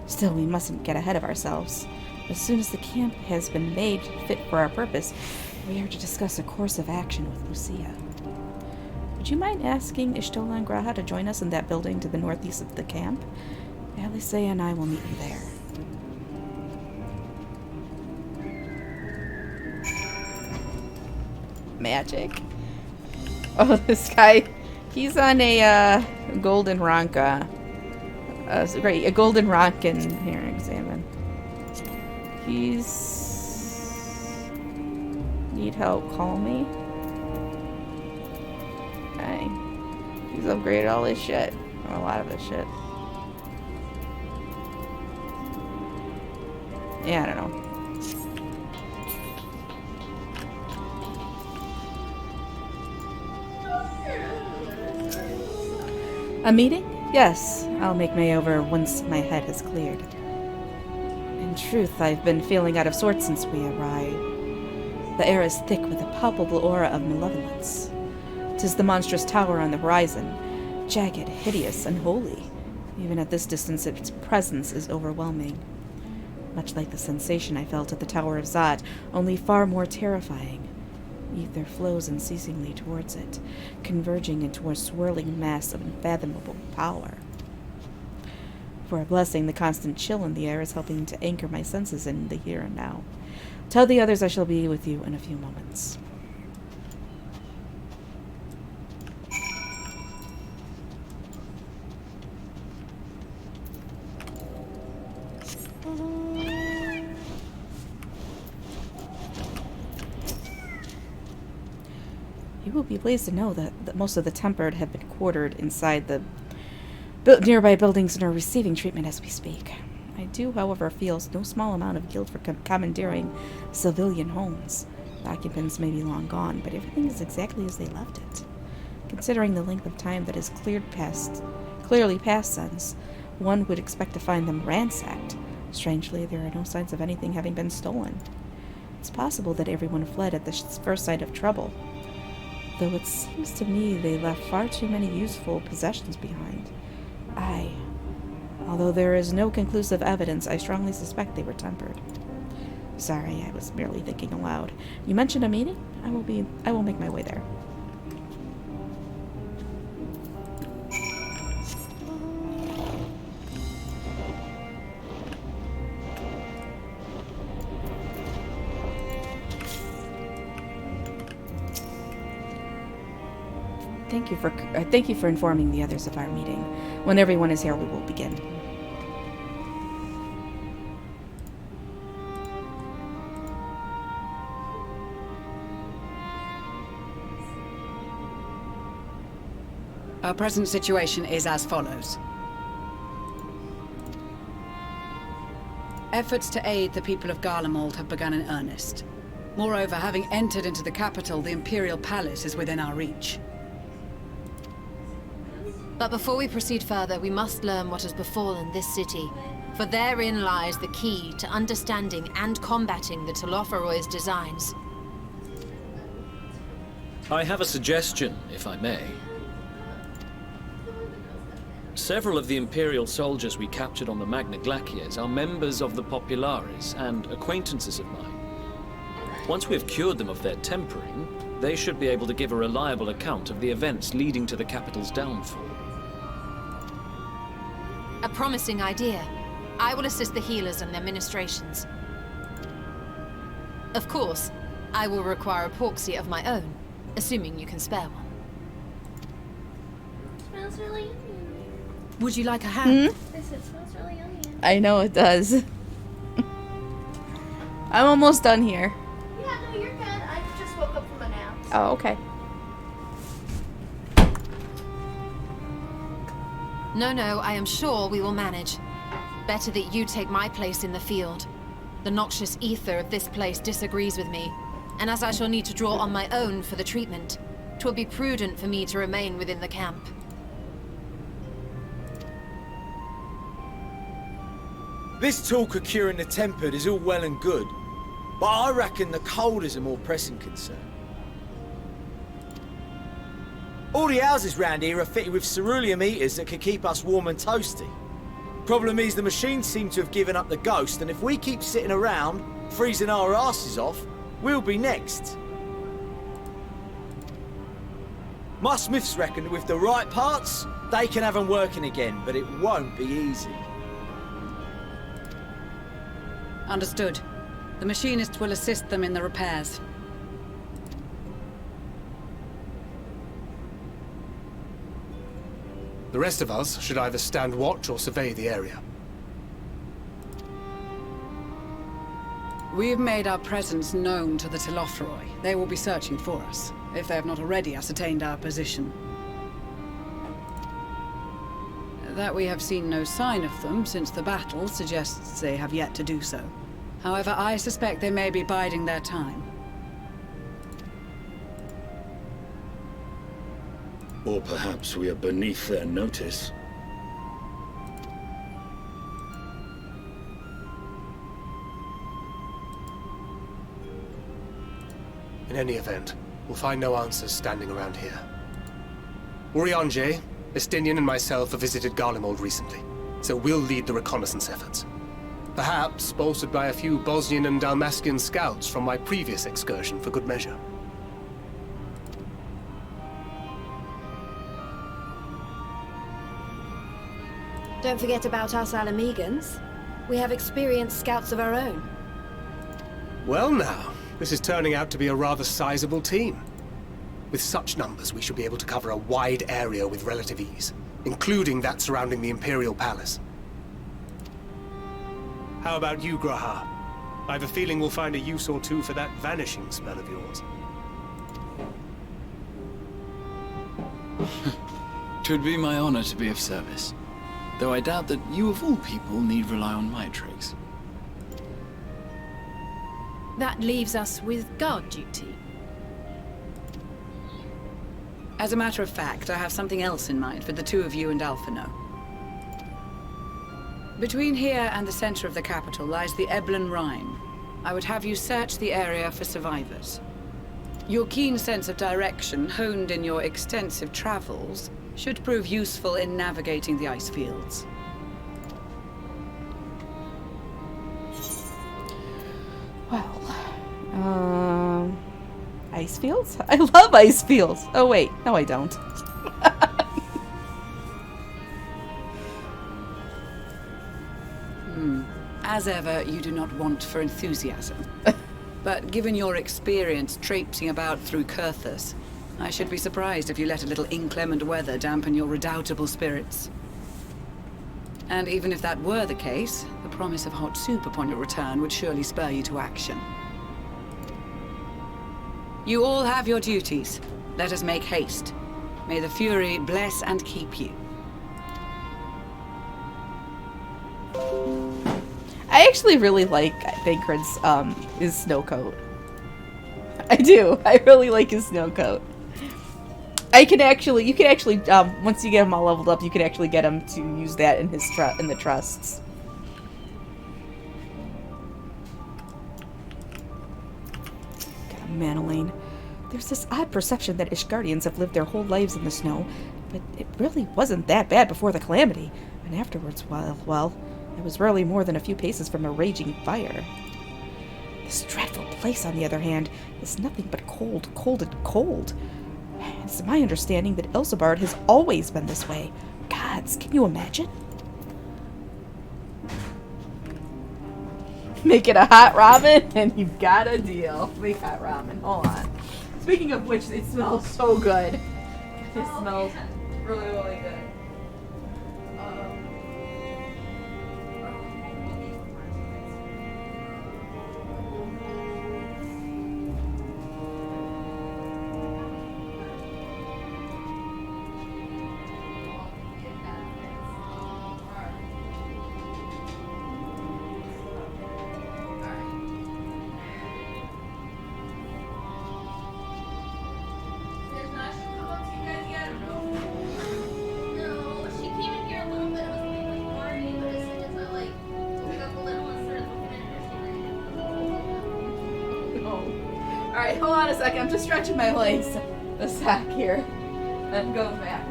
Still, we mustn't get ahead of ourselves. As soon as the camp has been made fit for our purpose, we are to discuss a course of action with Lucia. Would you mind asking Ishtola and Graha to join us in that building to the northeast of the camp? Alisaia and I will meet you there. Magic. Oh, this guy, he's on a golden Ranka. Great, a golden Rankin. Here, examine. He's... Need help, call me. Okay. He's upgraded all his shit. Or a lot of his shit. Yeah, I don't know. A meeting? Yes, I'll make my over once my head has cleared. In truth, I've been feeling out of sorts since we arrived. The air is thick with a palpable aura of malevolence. 'Tis the monstrous tower on the horizon, jagged, hideous, unholy. Even at this distance, its presence is overwhelming. Much like the sensation I felt at the Tower of Zod, only far more terrifying. Ether flows unceasingly towards it, converging into a swirling mass of unfathomable power. For a blessing, the constant chill in the air is helping to anchor my senses in the here and now. Tell the others I shall be with you in a few moments. You will be pleased to know that most of the Tempered have been quartered inside the nearby buildings and are receiving treatment as we speak. I do, however, feel no small amount of guilt for commandeering civilian homes. The occupants may be long gone, but everything is exactly as they left it. Considering the length of time that has clearly passed since, one would expect to find them ransacked. Strangely, there are no signs of anything having been stolen. It's possible that everyone fled at the first sight of trouble, though it seems to me they left far too many useful possessions behind. Although there is no conclusive evidence, I strongly suspect they were tempered. Sorry, I was merely thinking aloud. You mentioned a meeting? I will make my way there. Thank you for informing the others of our meeting. When everyone is here, we will begin. Our present situation is as follows. Efforts to aid the people of Garlicmold have begun in earnest. Moreover, having entered into the capital, the Imperial Palace is within our reach. But before we proceed further, we must learn what has befallen this city, for therein lies the key to understanding and combating the Telophoroid's designs. I have a suggestion, if I may. Several of the Imperial soldiers we captured on the Magna Glaciers are members of the Populares and acquaintances of mine. Once we have cured them of their tempering, they should be able to give a reliable account of the events leading to the capital's downfall. A promising idea. I will assist the healers in their ministrations. Of course, I will require a proxy of my own, assuming you can spare one. Smells really yummy. Would you like a hand? This it smells really yummy. I know it does. I'm almost done here. Yeah, no, you're good. I just woke up from a nap. Oh, okay. No, I am sure we will manage. Better that you take my place in the field. The noxious ether of this place disagrees with me, and as I shall need to draw on my own for the treatment, 'twill be prudent for me to remain within the camp. This talk of curing the tempered is all well and good, but I reckon the cold is a more pressing concern. All the houses round here are fitted with ceruleum heaters that can keep us warm and toasty. Problem is the machines seem to have given up the ghost, and if we keep sitting around, freezing our asses off, we'll be next. My smiths reckon that with the right parts, they can have them working again, but it won't be easy. Understood. The machinists will assist them in the repairs. The rest of us should either stand watch or survey the area. We've made our presence known to the Telothroi. They will be searching for us, if they have not already ascertained our position. That we have seen no sign of them since the battle suggests they have yet to do so. However, I suspect they may be biding their time. Or perhaps we are beneath their notice. In any event, we'll find no answers standing around here. Urianger, Estinian and myself have visited Garlicmold recently, so we'll lead the reconnaissance efforts. Perhaps bolstered by a few Bosnian and Dalmatian scouts from my previous excursion for good measure. Don't forget about us Alamegans. We have experienced scouts of our own. Well now, this is turning out to be a rather sizable team. With such numbers, we should be able to cover a wide area with relative ease, including that surrounding the Imperial Palace. How about you, Graha? I have a feeling we'll find a use or two for that vanishing spell of yours. 'Twould be my honor to be of service. Though I doubt that you of all people need rely on my tricks. That leaves us with guard duty. As a matter of fact, I have something else in mind for the two of you and Alphino. Between here and the center of the capital lies the Eblan Rhine. I would have you search the area for survivors. Your keen sense of direction, honed in your extensive travels, should prove useful in navigating the ice fields. Well, ice fields? I love ice fields! Oh wait, no I don't. As ever, you do not want for enthusiasm. But given your experience traipsing about through Kurthus, I should be surprised if you let a little inclement weather dampen your redoubtable spirits. And even if that were the case, the promise of hot soup upon your return would surely spur you to action. You all have your duties. Let us make haste. May the Fury bless and keep you. I actually really like Thancred's his snow coat. I do. I really like his snow coat. You can actually once you get him all leveled up, you can actually get him to use that in his in the trusts. God, Manolane. There's this odd perception that Ishgardians have lived their whole lives in the snow, but it really wasn't that bad before the calamity, and afterwards, well, it was rarely more than a few paces from a raging fire. This dreadful place, on the other hand, is nothing but cold, cold, and cold. It's my understanding that Elsebard has always been this way. Gods, can you imagine? Make it a hot ramen, and you've got a deal. Make hot ramen. Hold on. Speaking of which, it smells so good. It smells really, really good. Alright, hold on a second. I'm just stretching my legs a sec here. And going back.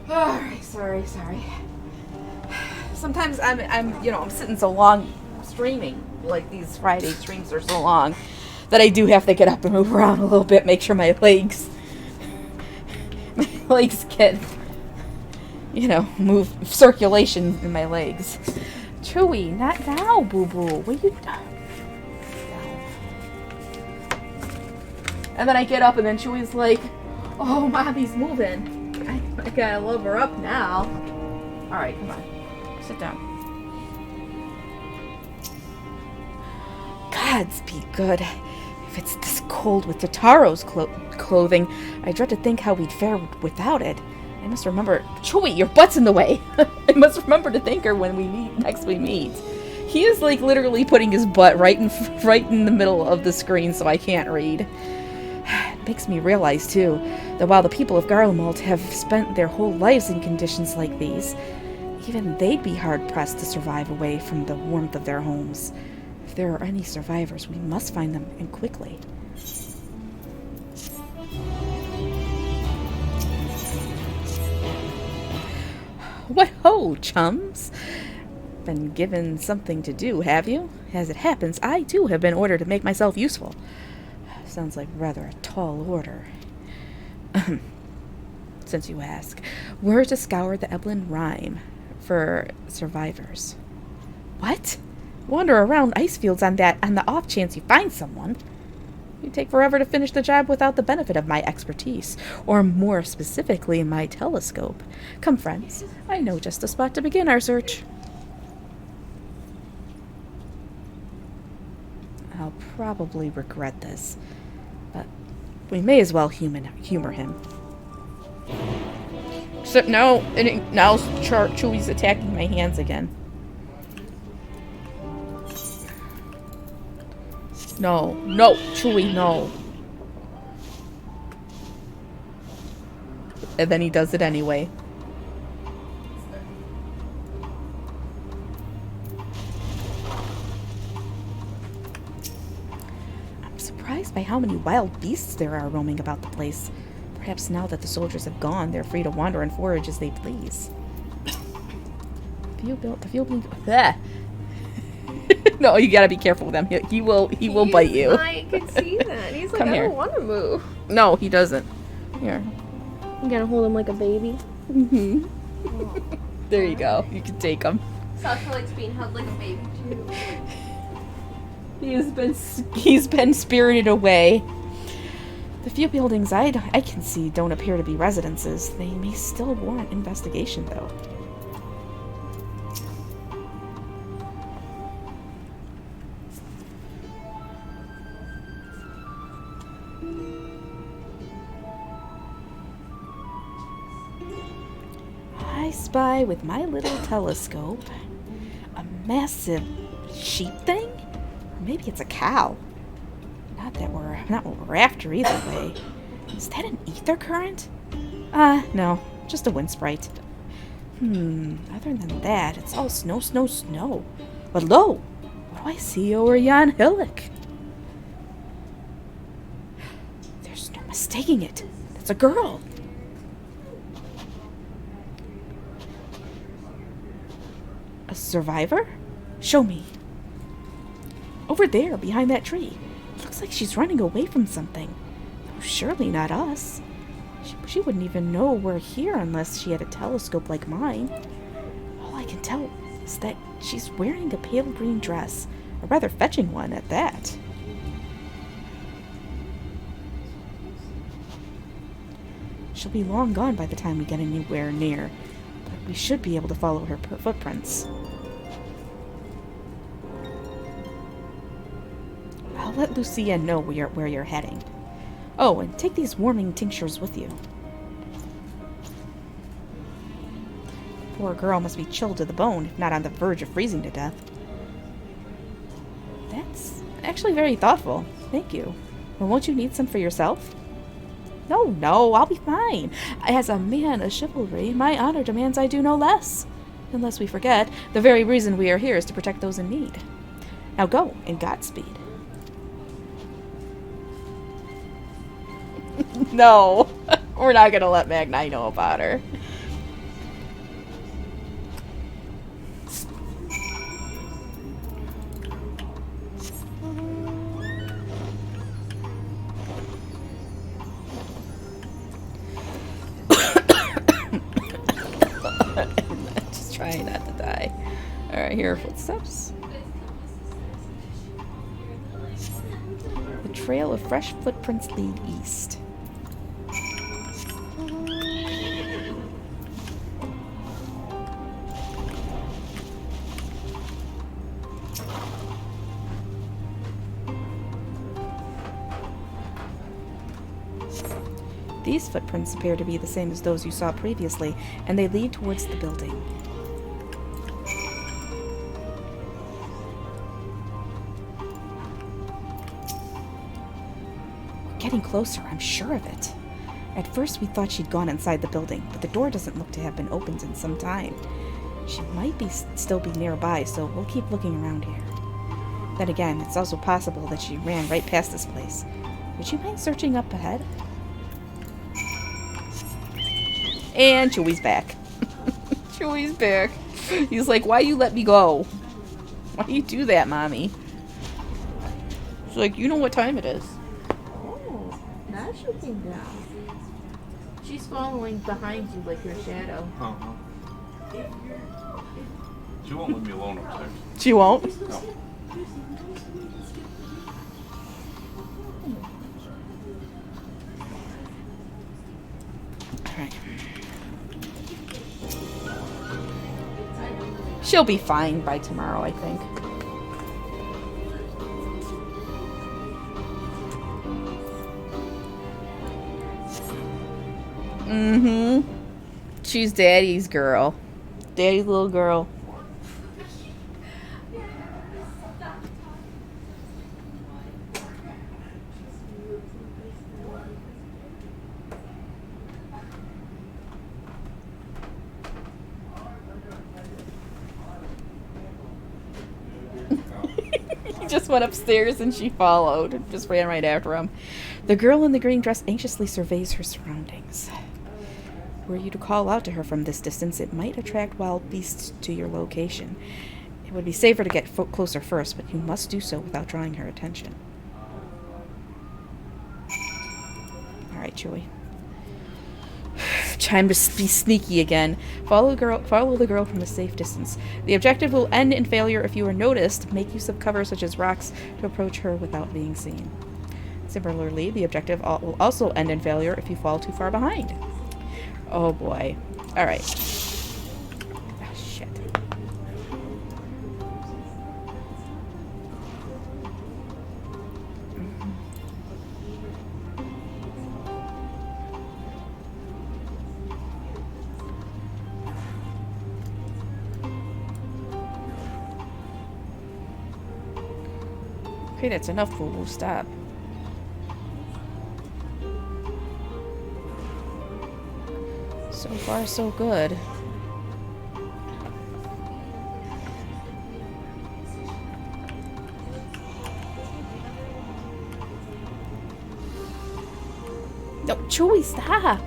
Alright, sorry. Sometimes I'm sitting so long streaming, like these Friday streams are so long, that I do have to get up and move around a little bit, make sure my legs get, move circulation in my legs. Chewy, not now, boo-boo. What are you doing? And then I get up and then Chewy's like, oh, mommy's moving. I gotta love her up now. Alright, come on. Sit down. Gods be good. If it's this cold with Tataro's clothing, I dread to think how we'd fare without it. I must remember... Chewy, your butt's in the way! I must remember to thank her when we meet. He is like literally putting his butt right in the middle of the screen so I can't read. It makes me realize, too, that while the people of Garlicmold have spent their whole lives in conditions like these, even they'd be hard-pressed to survive away from the warmth of their homes. If there are any survivors, we must find them, and quickly. What ho, chums! Been given something to do, have you? As it happens, I, too, have been ordered to make myself useful. Sounds like rather a tall order. Since you ask, we're to scour the Eblin Rime for survivors. What? Wander around ice fields on the off chance you find someone. You'd take forever to finish the job without the benefit of my expertise, or more specifically, my telescope. Come, friends, I know just the spot to begin our search. I'll probably regret this, but we may as well humor him. Except now Chewy's attacking my hands again. No, Chewy, no. And then he does it anyway. I'm surprised by how many wild beasts there are roaming about the place. Perhaps now that the soldiers have gone, they're free to wander and forage as they please. No, you gotta be careful with him. He will bite you. I can see that. He's like, Come I here. don't want to move. No, he doesn't. Here. You gotta hold him like a baby. Mm-hmm. There you go. You can take him. Sasha likes being held like a baby too. He's been spirited away. The few buildings I can see don't appear to be residences. They may still warrant investigation, though. I spy with my little telescope a massive sheep thing? Or maybe it's a cow. Not what we're after either way. Is that an ether current? No, just a wind sprite. Other than that, it's all snow. But lo, what do I see over yon hillock? Yes, taking it. That's a girl. A survivor? Show me. Over there, behind that tree. Looks like she's running away from something. Oh, surely not us. She wouldn't even know we're here unless she had a telescope like mine. All I can tell is that she's wearing a pale green dress. A rather fetching one at that. She'll be long gone by the time we get anywhere near, but we should be able to follow her footprints. I'll let Lucia know where you're heading. Oh, and take these warming tinctures with you. Poor girl must be chilled to the bone, if not on the verge of freezing to death. That's actually very thoughtful. Thank you. Well, won't you need some for yourself? No, I'll be fine. As a man of chivalry, my honor demands I do no less. Unless we forget, the very reason we are here is to protect those in need. Now go, and Godspeed. No, we're not gonna let Magnai know about her. Just trying not to die. Alright, here are footsteps. The trail of fresh footprints lead east. These footprints appear to be the same as those you saw previously, and they lead towards the building. We're getting closer, I'm sure of it. At first we thought she'd gone inside the building, but the door doesn't look to have been opened in some time. She might still be nearby, so we'll keep looking around here. Then again, it's also possible that she ran right past this place. Would you mind searching up ahead? And Chewy's back. Chewy's back. He's like, why you let me go? Why you do that, Mommy? She's like, you know what time it is. Oh, now she came down. She's following behind you like your shadow. Uh-huh. She won't leave me alone upstairs. She won't? No. Alright. She'll be fine by tomorrow, I think. Mm-hmm. She's Daddy's girl. Daddy's little girl. Just went upstairs and she followed. Just ran right after him. The girl in the green dress anxiously surveys her surroundings. Were you to call out to her from this distance, it might attract wild beasts to your location. It would be safer to get closer first, but you must do so without drawing her attention. Alright, Chewy. Time to be sneaky again. Follow the girl from a safe distance. The objective will end in failure if you are noticed. Make use of cover such as rocks to approach her without being seen. Similarly, the objective will also end in failure if you fall too far behind. Oh boy. Alright. Oh, shit. Okay, that's enough. We'll stop. So far, so good. No, Chewie, stop.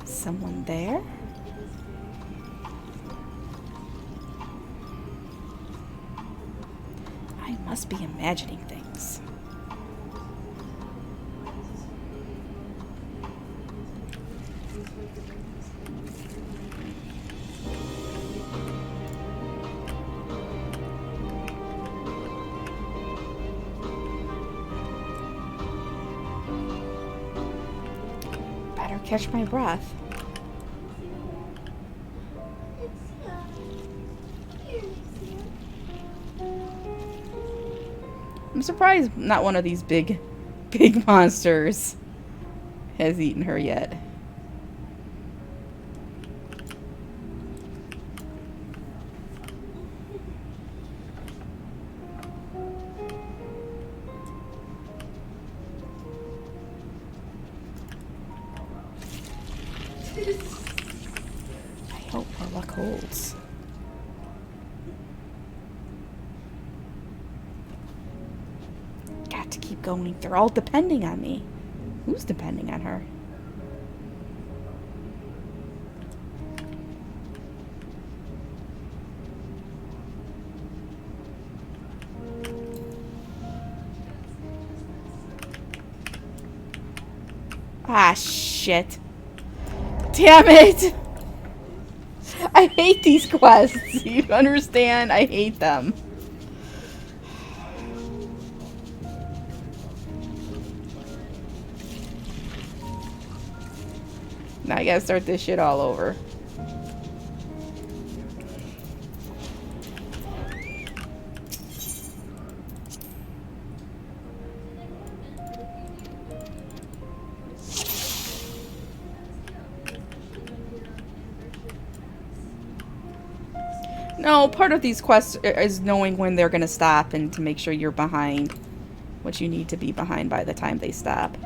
Is someone there? I must be imagining things. Better catch my breath. I'm surprised not one of these big monsters has eaten her yet. I hope our luck holds. Got to keep going. They're all depending on me. Who's depending on her? Ah, shit. Damn it! I hate these quests. You understand? I hate them. Now I gotta start this shit all over. No, part of these quests is knowing when they're gonna stop and to make sure you're behind what you need to be behind by the time they stop.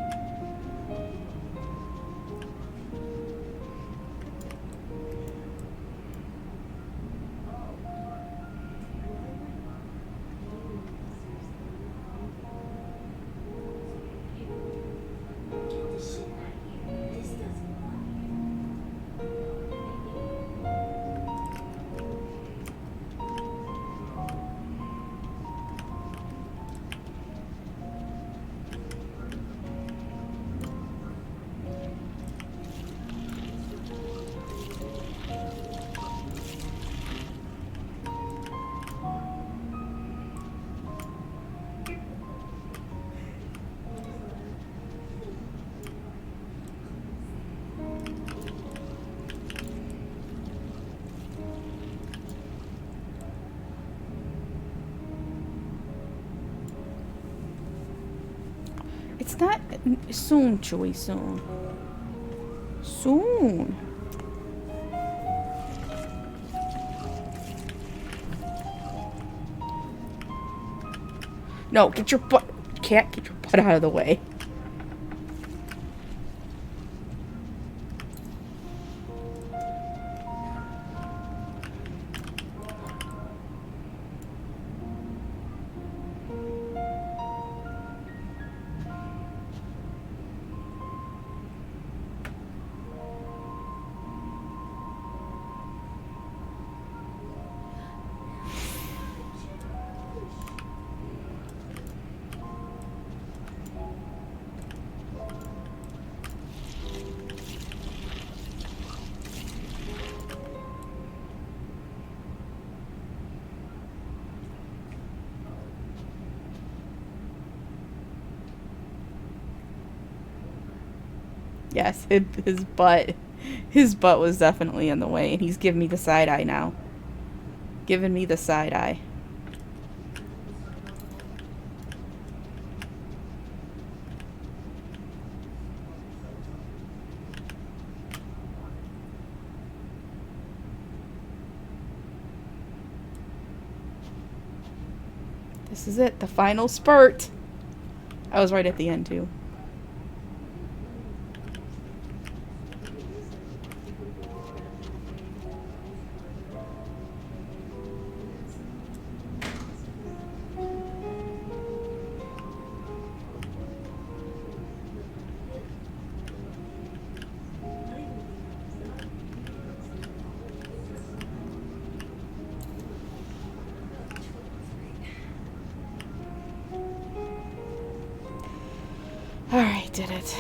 It's not soon, Chewie, soon. Soon. No, get your butt. Cat, get your butt out of the way. Yes, his butt was definitely in the way, and he's giving me the side eye now. Giving me the side eye. This is it. The final spurt. I was right at the end, too. Alright, did it.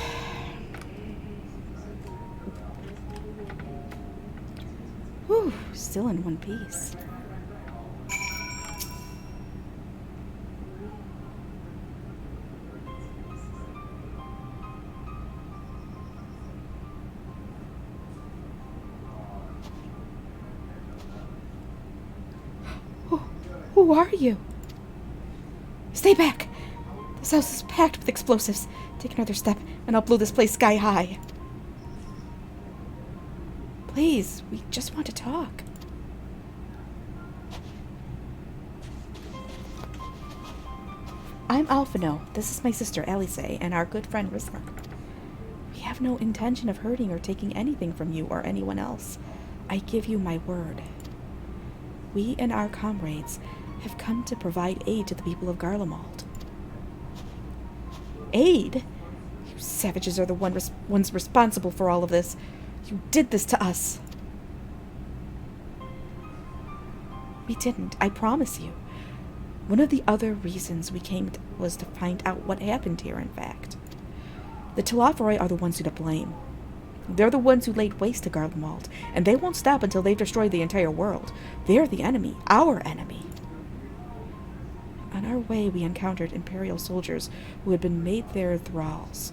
Whew, still in one piece. Who are you? Stay back! This house is packed with explosives. Take another step, and I'll blow this place sky high. Please, we just want to talk. I'm Alphino. This is my sister, Alice, and our good friend, Rismark. We have no intention of hurting or taking anything from you or anyone else. I give you my word. We and our comrades have come to provide aid to the people of Garlicmold. Aid? You savages are the ones responsible for all of this. You did this to us. We didn't, I promise you. One of the other reasons we came was to find out what happened here, in fact. The Telophoroi are the ones who to blame. They're the ones who laid waste to Garlicmold, and they won't stop until they've destroyed the entire world. They're the enemy, our enemy. On our way, we encountered Imperial soldiers who had been made their thralls.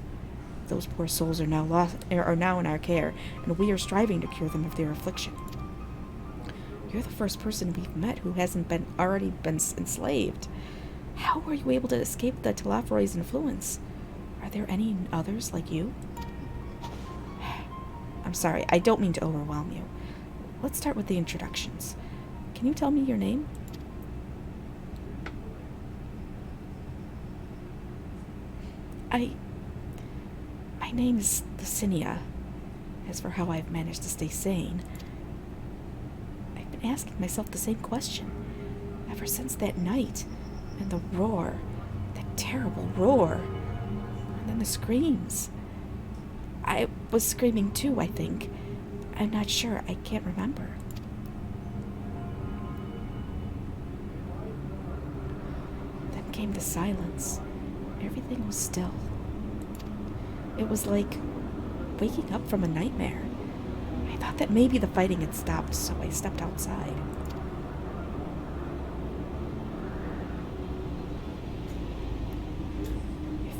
Those poor souls are now in our care, and we are striving to cure them of their affliction. You're the first person we've met who hasn't already been enslaved. How were you able to escape the Telophoroi's influence? Are there any others like you? I'm sorry, I don't mean to overwhelm you. Let's start with the introductions. Can you tell me your name? My name is Lucinia. As for how I've managed to stay sane, I've been asking myself the same question ever since that night, and the roar, that terrible roar, and then the screams. I was screaming too, I think. I'm not sure, I can't remember. Then came the silence. Everything was still. It was like waking up from a nightmare. I thought that maybe the fighting had stopped, so I stepped outside.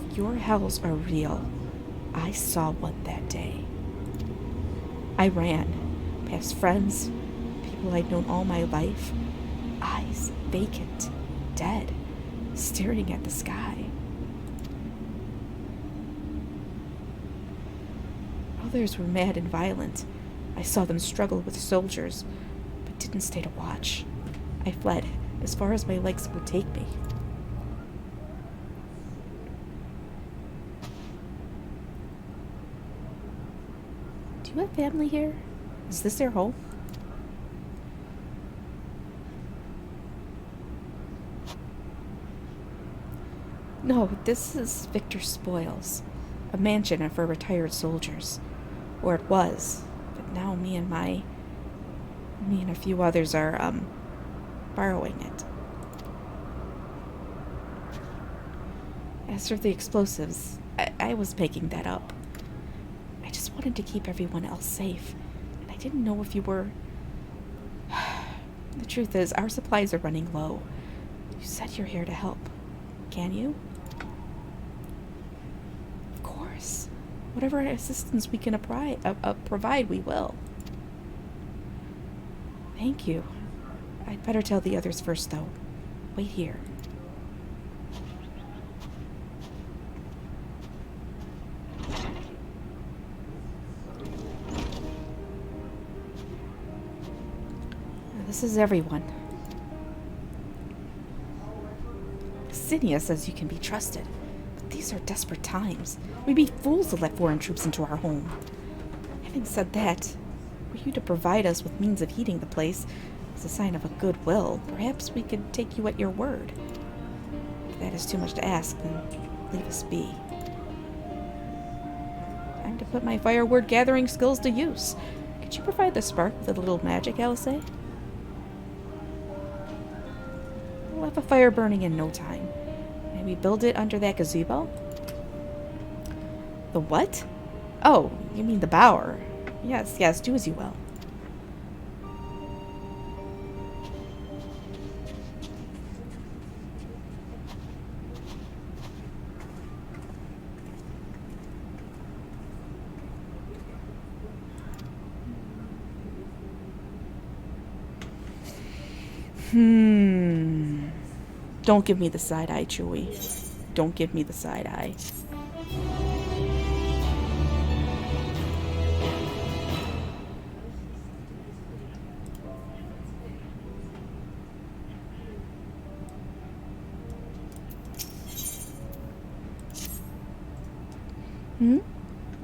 If your hells are real, I saw one that day. I ran, past friends, people I'd known all my life, eyes vacant, dead, staring at the sky. Others were mad and violent. I saw them struggle with soldiers, but didn't stay to watch. I fled as far as my legs would take me. Do you have family here? Is this their home? No, this is Victor's Spoils, a mansion for retired soldiers. Or it was, but now me and a few others are, borrowing it. As for the explosives, I was making that up. I just wanted to keep everyone else safe, and I didn't know if you were... The truth is, our supplies are running low. You said you're here to help. Can you? Of course. Whatever assistance we can provide, we will. Thank you. I'd better tell the others first, though. Wait here. This is everyone. Zinnia says you can be trusted. But these are desperate times. We'd be fools to let foreign troops into our home. Having said that, were you to provide us with means of heating the place as a sign of a goodwill, perhaps we could take you at your word. If that is too much to ask, then leave us be. Time to put my fireword gathering skills to use. Could you provide the spark with a little magic, Alice? We'll have a fire burning in no time. Maybe build it under that gazebo? The what? Oh, you mean the bower. Yes, do as you will. Don't give me the side eye, Chewie. Don't give me the side eye.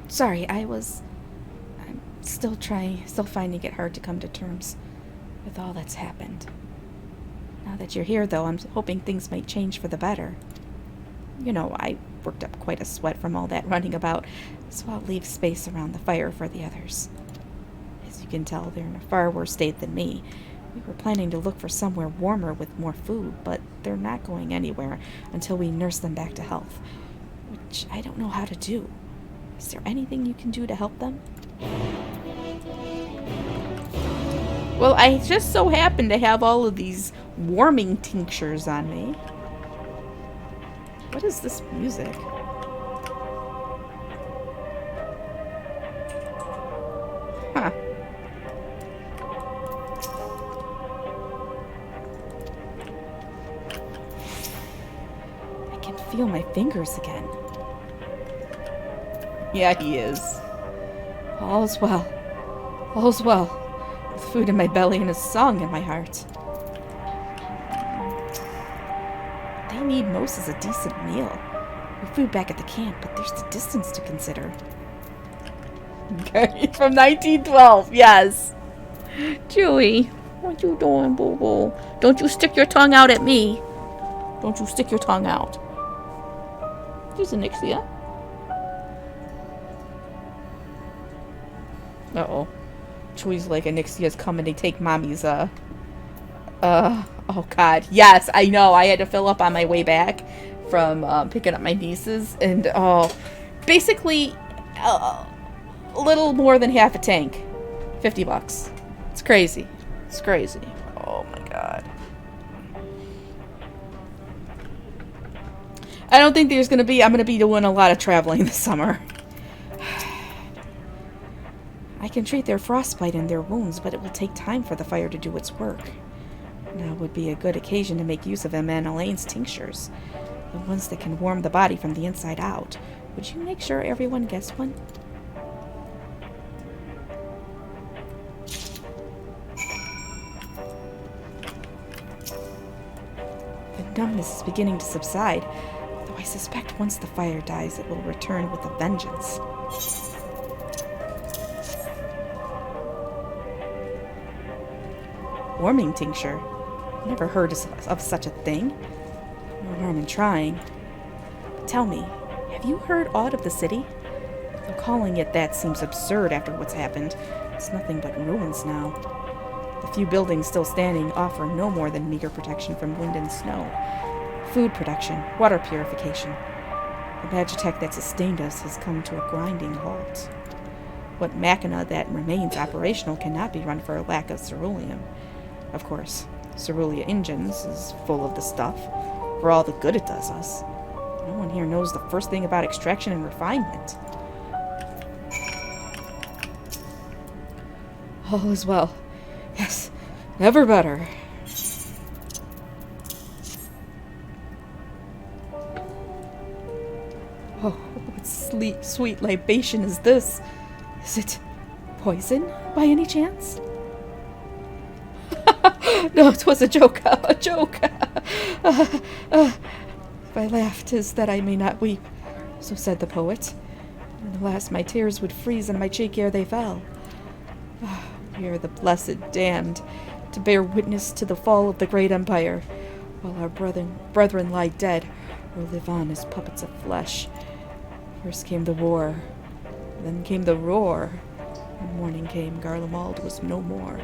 Sorry, I'm still finding it hard to come to terms with all that's happened. Now that you're here, though, I'm hoping things might change for the better. You know, I worked up quite a sweat from all that running about, so I'll leave space around the fire for the others. As you can tell, they're in a far worse state than me. We were planning to look for somewhere warmer with more food, but they're not going anywhere until we nurse them back to health, which I don't know how to do. Is there anything you can do to help them? Well, I just so happen to have all of these warming tinctures on me. What is this music? Huh. I can feel my fingers again. Yeah, he is. All's well. All's well. With food in my belly and a song in my heart. They need most is a decent meal. We food back at the camp, but there's the distance to consider. Okay, from 1912, yes. Chewie, what you doing, boo-boo? Don't you stick your tongue out at me. Don't you stick your tongue out. There's Anixia. Uh-oh. Chewie's like, Anixia's coming to take mommy's, oh god. Yes, I know. I had to fill up on my way back from, picking up my nieces. And, basically, a little more than half a tank. $50. It's crazy. It's crazy. Oh my god. I don't think I'm gonna be doing a lot of traveling this summer. I can treat their frostbite and their wounds, but it will take time for the fire to do its work. Now would be a good occasion to make use of Emma Elaine's tinctures, the ones that can warm the body from the inside out. Would you make sure everyone gets one? The numbness is beginning to subside, though I suspect once the fire dies, it will return with a vengeance. Warming tincture. Never heard of such a thing. No harm in trying. But tell me, have you heard aught of the city? Though calling it that seems absurd after what's happened. It's nothing but ruins now. The few buildings still standing offer no more than meager protection from wind and snow. Food production, water purification. The magitech that sustained us has come to a grinding halt. What machina that remains operational cannot be run for a lack of ceruleum. Of course, Cerulia Engines is full of the stuff, for all the good it does us. No one here knows the first thing about extraction and refinement. All is well. Yes, never better. Oh, what sweet libation is this? Is it poison, by any chance? No, it was a joke. A joke. If I laugh, 'tis that I may not weep, so said the poet. And alas, my tears would freeze on my cheek ere they fell. We are the blessed damned, to bear witness to the fall of the great empire, while our brethren lie dead, or live on as puppets of flesh. First came the war, then came the roar. When morning came, Garlicmold was no more.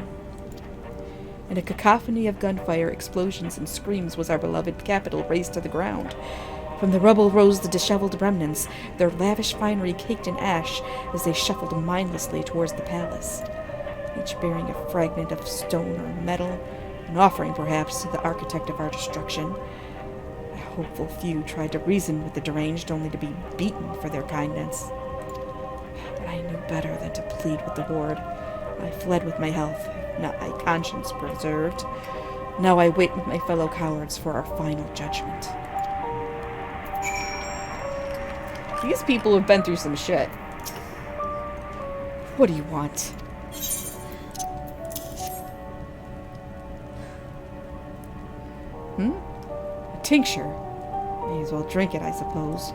In a cacophony of gunfire, explosions, and screams was our beloved capital razed to the ground. From the rubble rose the disheveled remnants, their lavish finery caked in ash as they shuffled mindlessly towards the palace, each bearing a fragment of stone or metal, an offering perhaps to the architect of our destruction. A hopeful few tried to reason with the deranged, only to be beaten for their kindness. But I knew better than to plead with the horde. I fled with my health, not my conscience preserved. Now I wait with my fellow cowards for our final judgment. These people have been through some shit. What do you want? A tincture. May as well drink it, I suppose.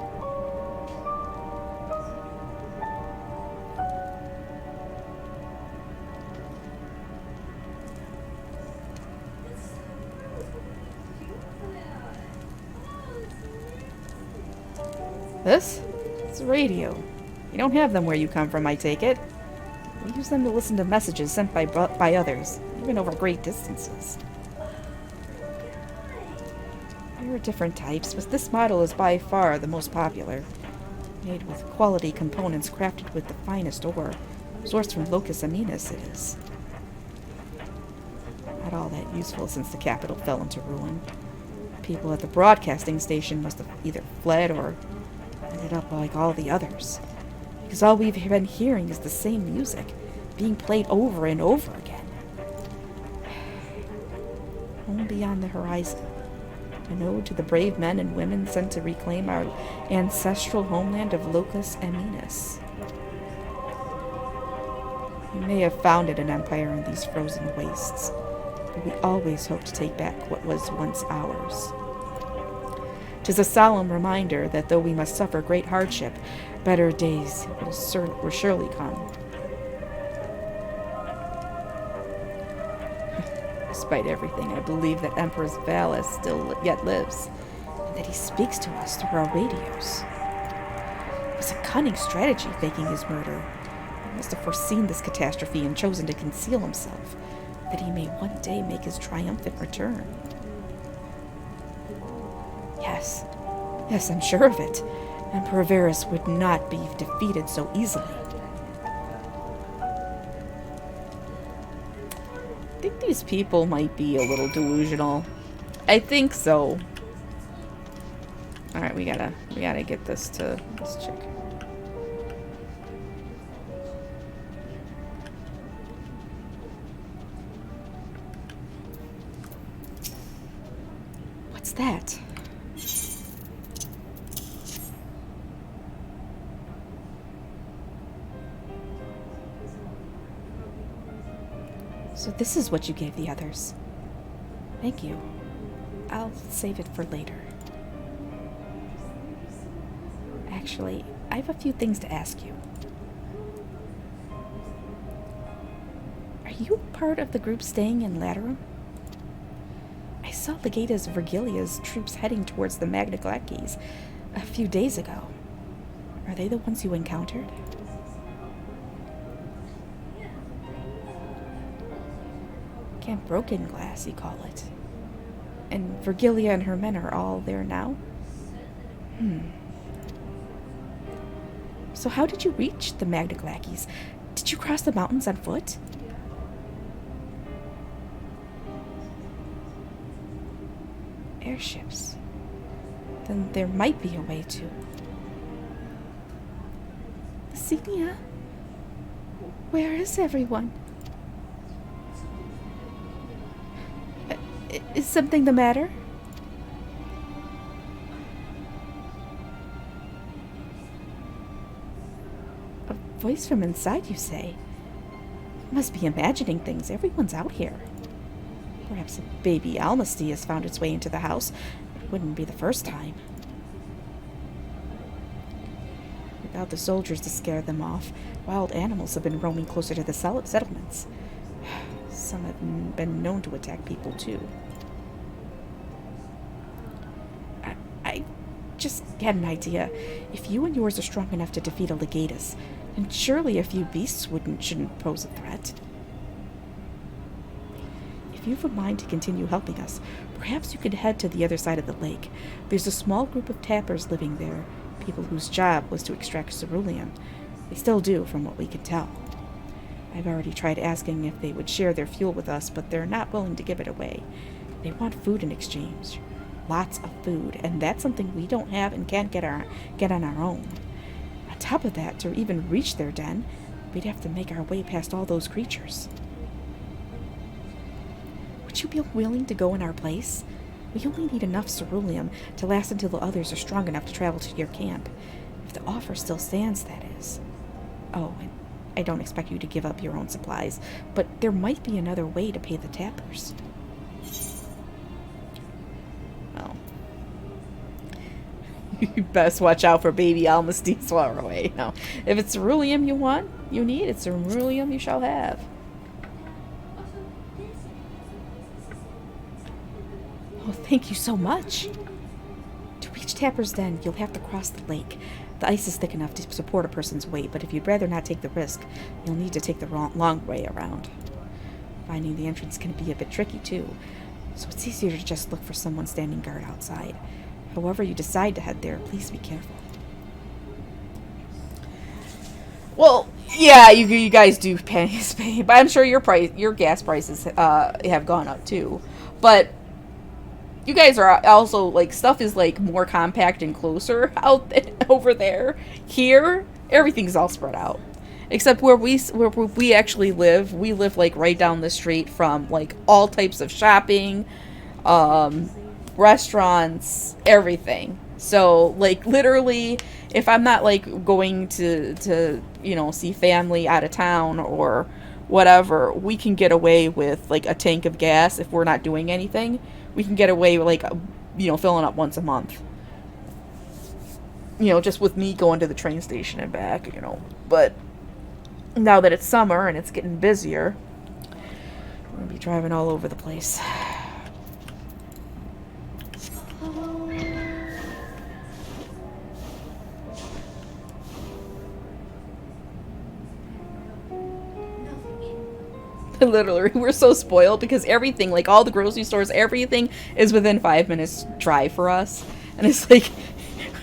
This? It's a radio. You don't have them where you come from, I take it. We use them to listen to messages sent by others, even over great distances. There are different types, but this model is by far the most popular. Made with quality components crafted with the finest ore. Sourced from Locus Aminus, it is. Not all that useful since the capital fell into ruin. People at the broadcasting station must have either fled or ended up like all the others. Because all we've been hearing is the same music, being played over and over again. Home beyond the horizon. An ode to the brave men and women sent to reclaim our ancestral homeland of Locus Aminus. We may have founded an empire in these frozen wastes, but we always hope to take back what was once ours. 'Tis a solemn reminder that though we must suffer great hardship, better days will surely come. Despite everything, I believe that Empress Valis still yet lives, and that he speaks to us through our radios. It was a cunning strategy faking his murder. He must have foreseen this catastrophe and chosen to conceal himself, that he may one day make his triumphant return. Yes, I'm sure of it. Emperor Varus would not be defeated so easily. I think these people might be a little delusional. I think so. Alright, we gotta get this to this chick. What's that? So this is what you gave the others. Thank you. I'll save it for later. Actually, I have a few things to ask you. Are you part of the group staying in Laterum? I saw Legatus Vergilia's troops heading towards the Magnaglacies a few days ago. Are they the ones you encountered? Camp Broken Glass, you call it. And Vergilia and her men are all there now? So how did you reach the Magnaglacies? Did you cross the mountains on foot? Airships. Then there might be a way to. Xenia? Where is everyone? Is something the matter? A voice from inside, you say? Must be imagining things. Everyone's out here. Perhaps a baby Almasty has found its way into the house. It wouldn't be the first time. Without the soldiers to scare them off, wild animals have been roaming closer to the settlements. Some have been known to attack people, too. I just had an idea. If you and yours are strong enough to defeat a legatus, then surely a few beasts shouldn't pose a threat. If you have a mind to continue helping us, perhaps you could head to the other side of the lake. There's a small group of tappers living there, people whose job was to extract ceruleum. They still do, from what we can tell. I've already tried asking if they would share their fuel with us, but they're not willing to give it away. They want food in exchange. Lots of food, and that's something we don't have and can't get on our own. On top of that, to even reach their den, we'd have to make our way past all those creatures. Would you be willing to go in our place? We only need enough ceruleum to last until the others are strong enough to travel to your camp. If the offer still stands, that is. Oh, and I don't expect you to give up your own supplies, but there might be another way to pay the tappers. Well, you best watch out for baby Almasty Swalloway. Now, if it's ceruleum you need, it's ceruleum you shall have. Oh, thank you so much. To reach Tapper's Den, you'll have to cross the lake. The ice is thick enough to support a person's weight, but if you'd rather not take the risk, you'll need to take the long way around. Finding the entrance can be a bit tricky, too, so it's easier to just look for someone standing guard outside. However you decide to head there, please be careful. Well, yeah, you guys do pay, but I'm sure your gas prices have gone up, too. But you guys are also, like, stuff is, like, more compact and closer over there. Here, everything's all spread out. Except where we actually live, we live, like, right down the street from, like, all types of shopping, restaurants, everything. So, like, literally, if I'm not, like, going to you know, see family out of town or whatever, we can get away with, like, a tank of gas if we're not doing anything. We can get away with, like, you know, filling up once a month. You know, just with me going to the train station and back, you know. But now that it's summer and it's getting busier, we're going to be driving all over the place. Literally, we're so spoiled because everything, like all the grocery stores, everything is within 5 minutes drive for us. And it's like,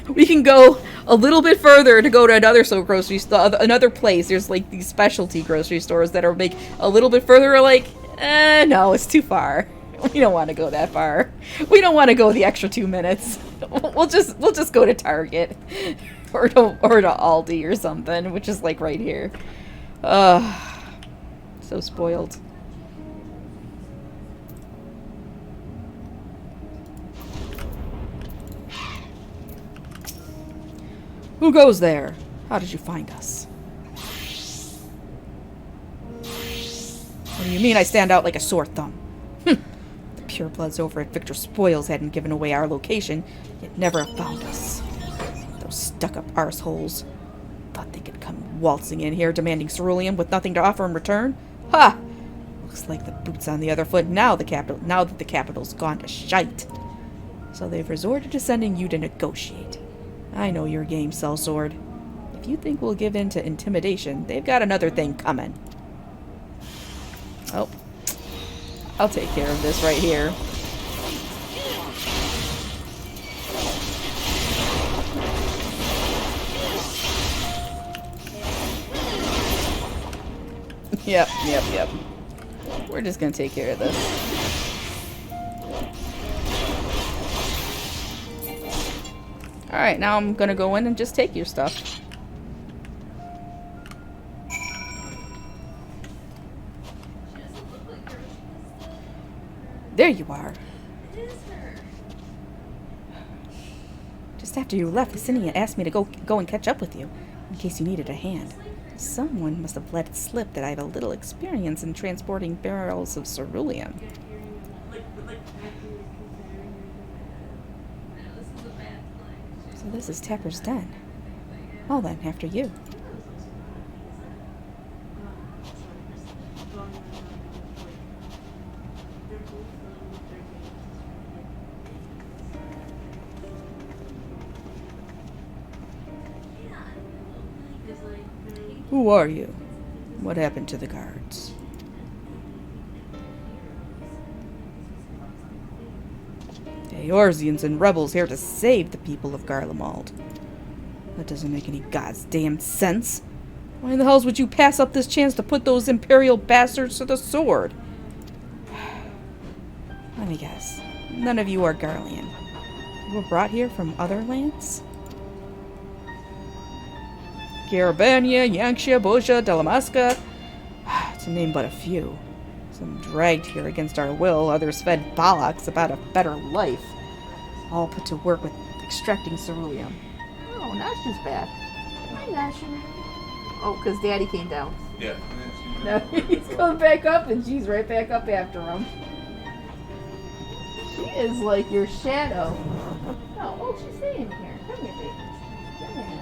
we can go a little bit further to go to another place. There's like these specialty grocery stores that are like a little bit further. We're like, no, it's too far. We don't want to go that far. We don't want to go the extra 2 minutes. We'll just go to Target or to Aldi or something, which is like right here. So spoiled. Who goes there? How did you find us? What do you mean I stand out like a sore thumb? The purebloods over at Victor Spoils hadn't given away our location, yet never have found us. Those stuck-up arseholes. Thought they could come waltzing in here demanding ceruleum with nothing to offer in return? Ha! Looks like the boot's on the other foot now that the capital's gone to shite. So they've resorted to sending you to negotiate. I know your game, Sellsword. If you think we'll give in to intimidation, they've got another thing coming. Oh. I'll take care of this right here. Yep. We're just gonna take care of this. Alright, now I'm gonna go in and just take your stuff. There you are. Just after you left, Yesenia asked me to go and catch up with you, in case you needed a hand. Someone must have let it slip that I have a little experience in transporting barrels of ceruleum. So this is Tapper's Den. Well then, after you. Who are you? What happened to the guards? Eorzeans and rebels here to save the people of Garlicmold. That doesn't make any goddamn sense. Why in the hells would you pass up this chance to put those Imperial bastards to the sword? Let me guess. None of you are Garlean. You were brought here from other lands? Carabania, Yanxia, Bosha, Dalamasca, to name but a few. Some dragged here against our will, others fed bollocks about a better life. All put to work with extracting ceruleum. Oh, Nashu's back. Hi, Nashu. Oh, because Daddy came down. Yeah. No, he's coming back up, and she's right back up after him. She is like your shadow. No, oh, she's staying here. Come here, baby. Come here.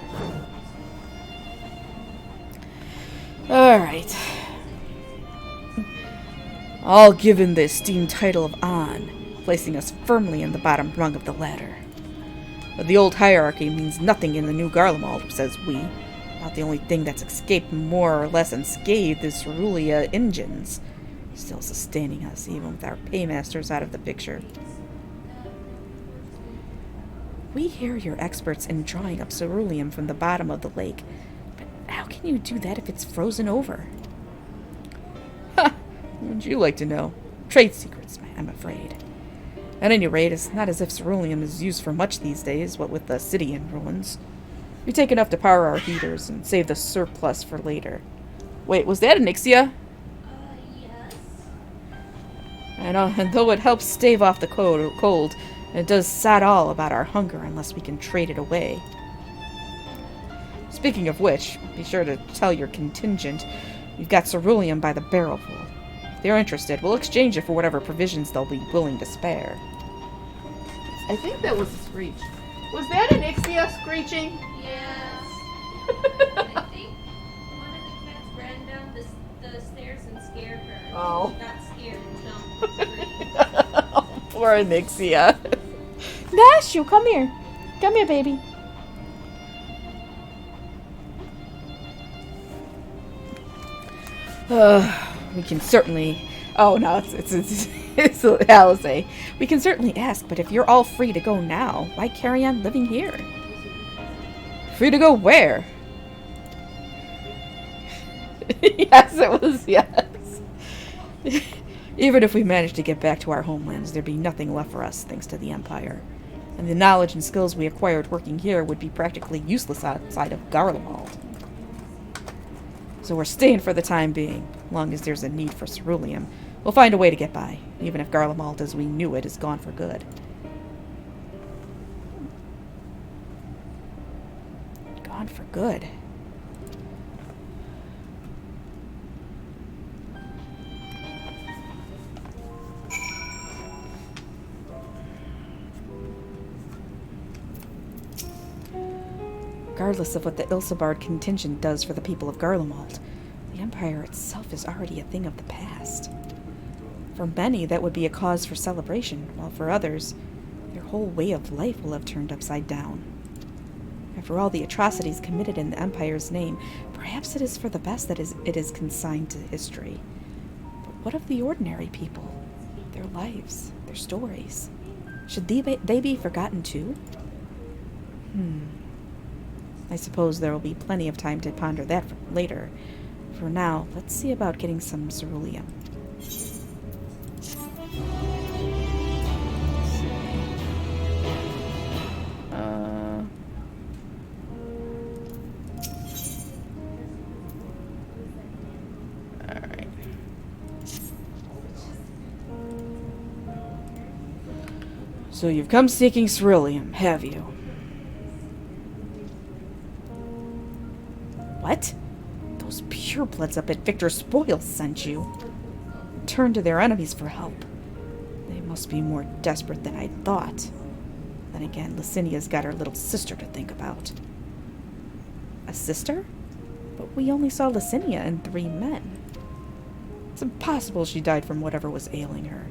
Alright. All given the esteemed title of An, placing us firmly in the bottom rung of the ladder. But the old hierarchy means nothing in the new Garlicmold, says we. About the only thing that's escaped more or less unscathed is Cerulia engines, still sustaining us even with our paymasters out of the picture. We hear you're experts in drawing up ceruleum from the bottom of the lake, but how can you do that if it's frozen over? Ha! Would you like to know? Trade secrets, I'm afraid. At any rate, it's not as if ceruleum is used for much these days, what with the city in ruins. We take enough to power our heaters and save the surplus for later. Wait, was that Onyxia? Yes. And though it helps stave off the cold, it does sod all about our hunger unless we can trade it away. Speaking of which, be sure to tell your contingent we've got ceruleum by the barrelful. If they're interested, we'll exchange it for whatever provisions they'll be willing to spare. I think that was a screech. Was that Onyxia screeching? Yes. I think one of the cats ran down the stairs and scared her. Oh. She got scared and jumped. Poor Onyxia. Nashu, come here. Come here, baby. We can certainly... Oh, no, it's Alice. We can certainly ask, but if you're all free to go now, why carry on living here? Free to go where? Yes, it was yes. Even if we managed to get back to our homelands, there'd be nothing left for us, thanks to the Empire. And the knowledge and skills we acquired working here would be practically useless outside of Garlicmold. So we're staying for the time being, long as there's a need for ceruleum. We'll find a way to get by, even if Garlicmold as we knew it is gone for good. Gone for good. Regardless of what the Ilsabard contingent does for the people of Garlicmold, the Empire itself is already a thing of the past. For many, that would be a cause for celebration, while for others, their whole way of life will have turned upside down. After all the atrocities committed in the Empire's name, perhaps it is for the best that it is consigned to history. But what of the ordinary people? Their lives, their stories? Should they be forgotten too? I suppose there will be plenty of time to ponder that later. For now, let's see about getting some ceruleum. Alright. So you've come seeking ceruleum, have you? What? Those purebloods up at Victor Spoils sent you. Turn to their enemies for help. They must be more desperate than I thought. Then again, Licinia's got her little sister to think about. A sister? But we only saw Licinia and 3 men. It's impossible she died from whatever was ailing her.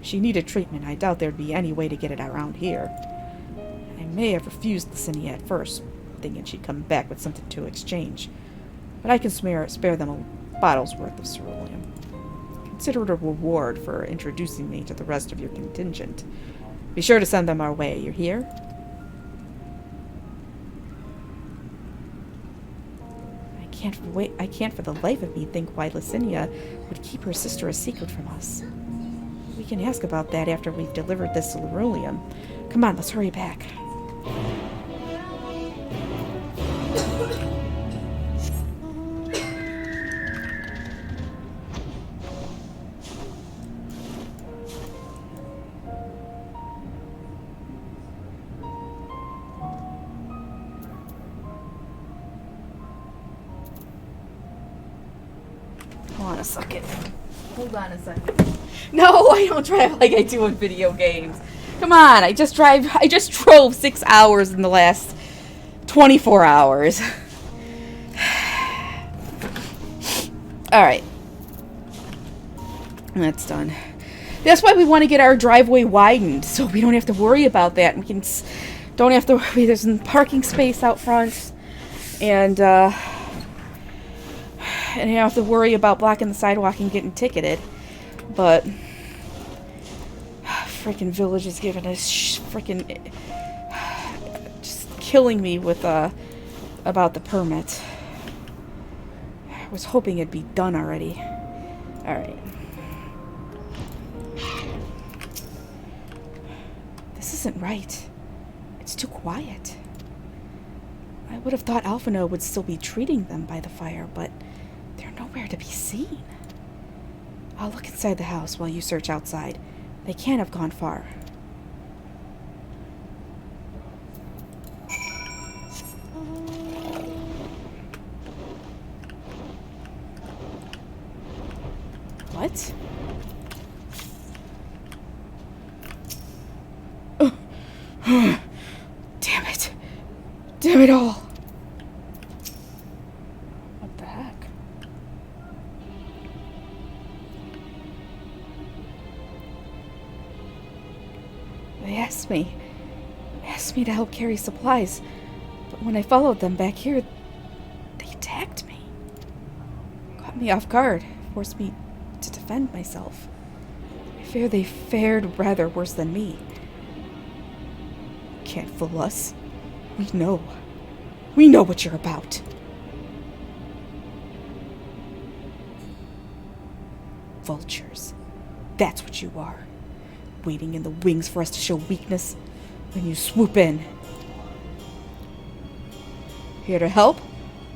If she needed treatment, I doubt there'd be any way to get it around here. I may have refused Licinia at first, thinking she'd come back with something to exchange. But I can spare them a bottle's worth of ceruleum. Consider it a reward for introducing me to the rest of your contingent. Be sure to send them our way. You hear? I can't for the life of me think why Licinia would keep her sister a secret from us. We can ask about that after we've delivered this ceruleum. Come on, let's hurry back. Hold on a second. No, I don't drive like I do in video games. Come on, I just drove 6 hours in the last 24 hours. Alright. That's done. That's why we want to get our driveway widened, so we don't have to worry about that. We can don't have to. There's a parking space out front, and you don't have to worry about blocking the sidewalk and getting ticketed. But freaking village is giving us freaking just killing me with about the permit. I was hoping it'd be done already. All right. This isn't right. It's too quiet. I would have thought Alphino would still be treating them by the fire, but they're nowhere to be seen. I'll look inside the house while you search outside. They can't have gone far. What? Damn it. Damn it all. What the heck? They asked me to help carry supplies, but when I followed them back here, they attacked me. Caught me off guard, forced me to defend myself. I fear they fared rather worse than me. Can't fool us. We know. We know what you're about. Vultures. That's what you are. Waiting in the wings for us to show weakness. Then you swoop in. Here to help?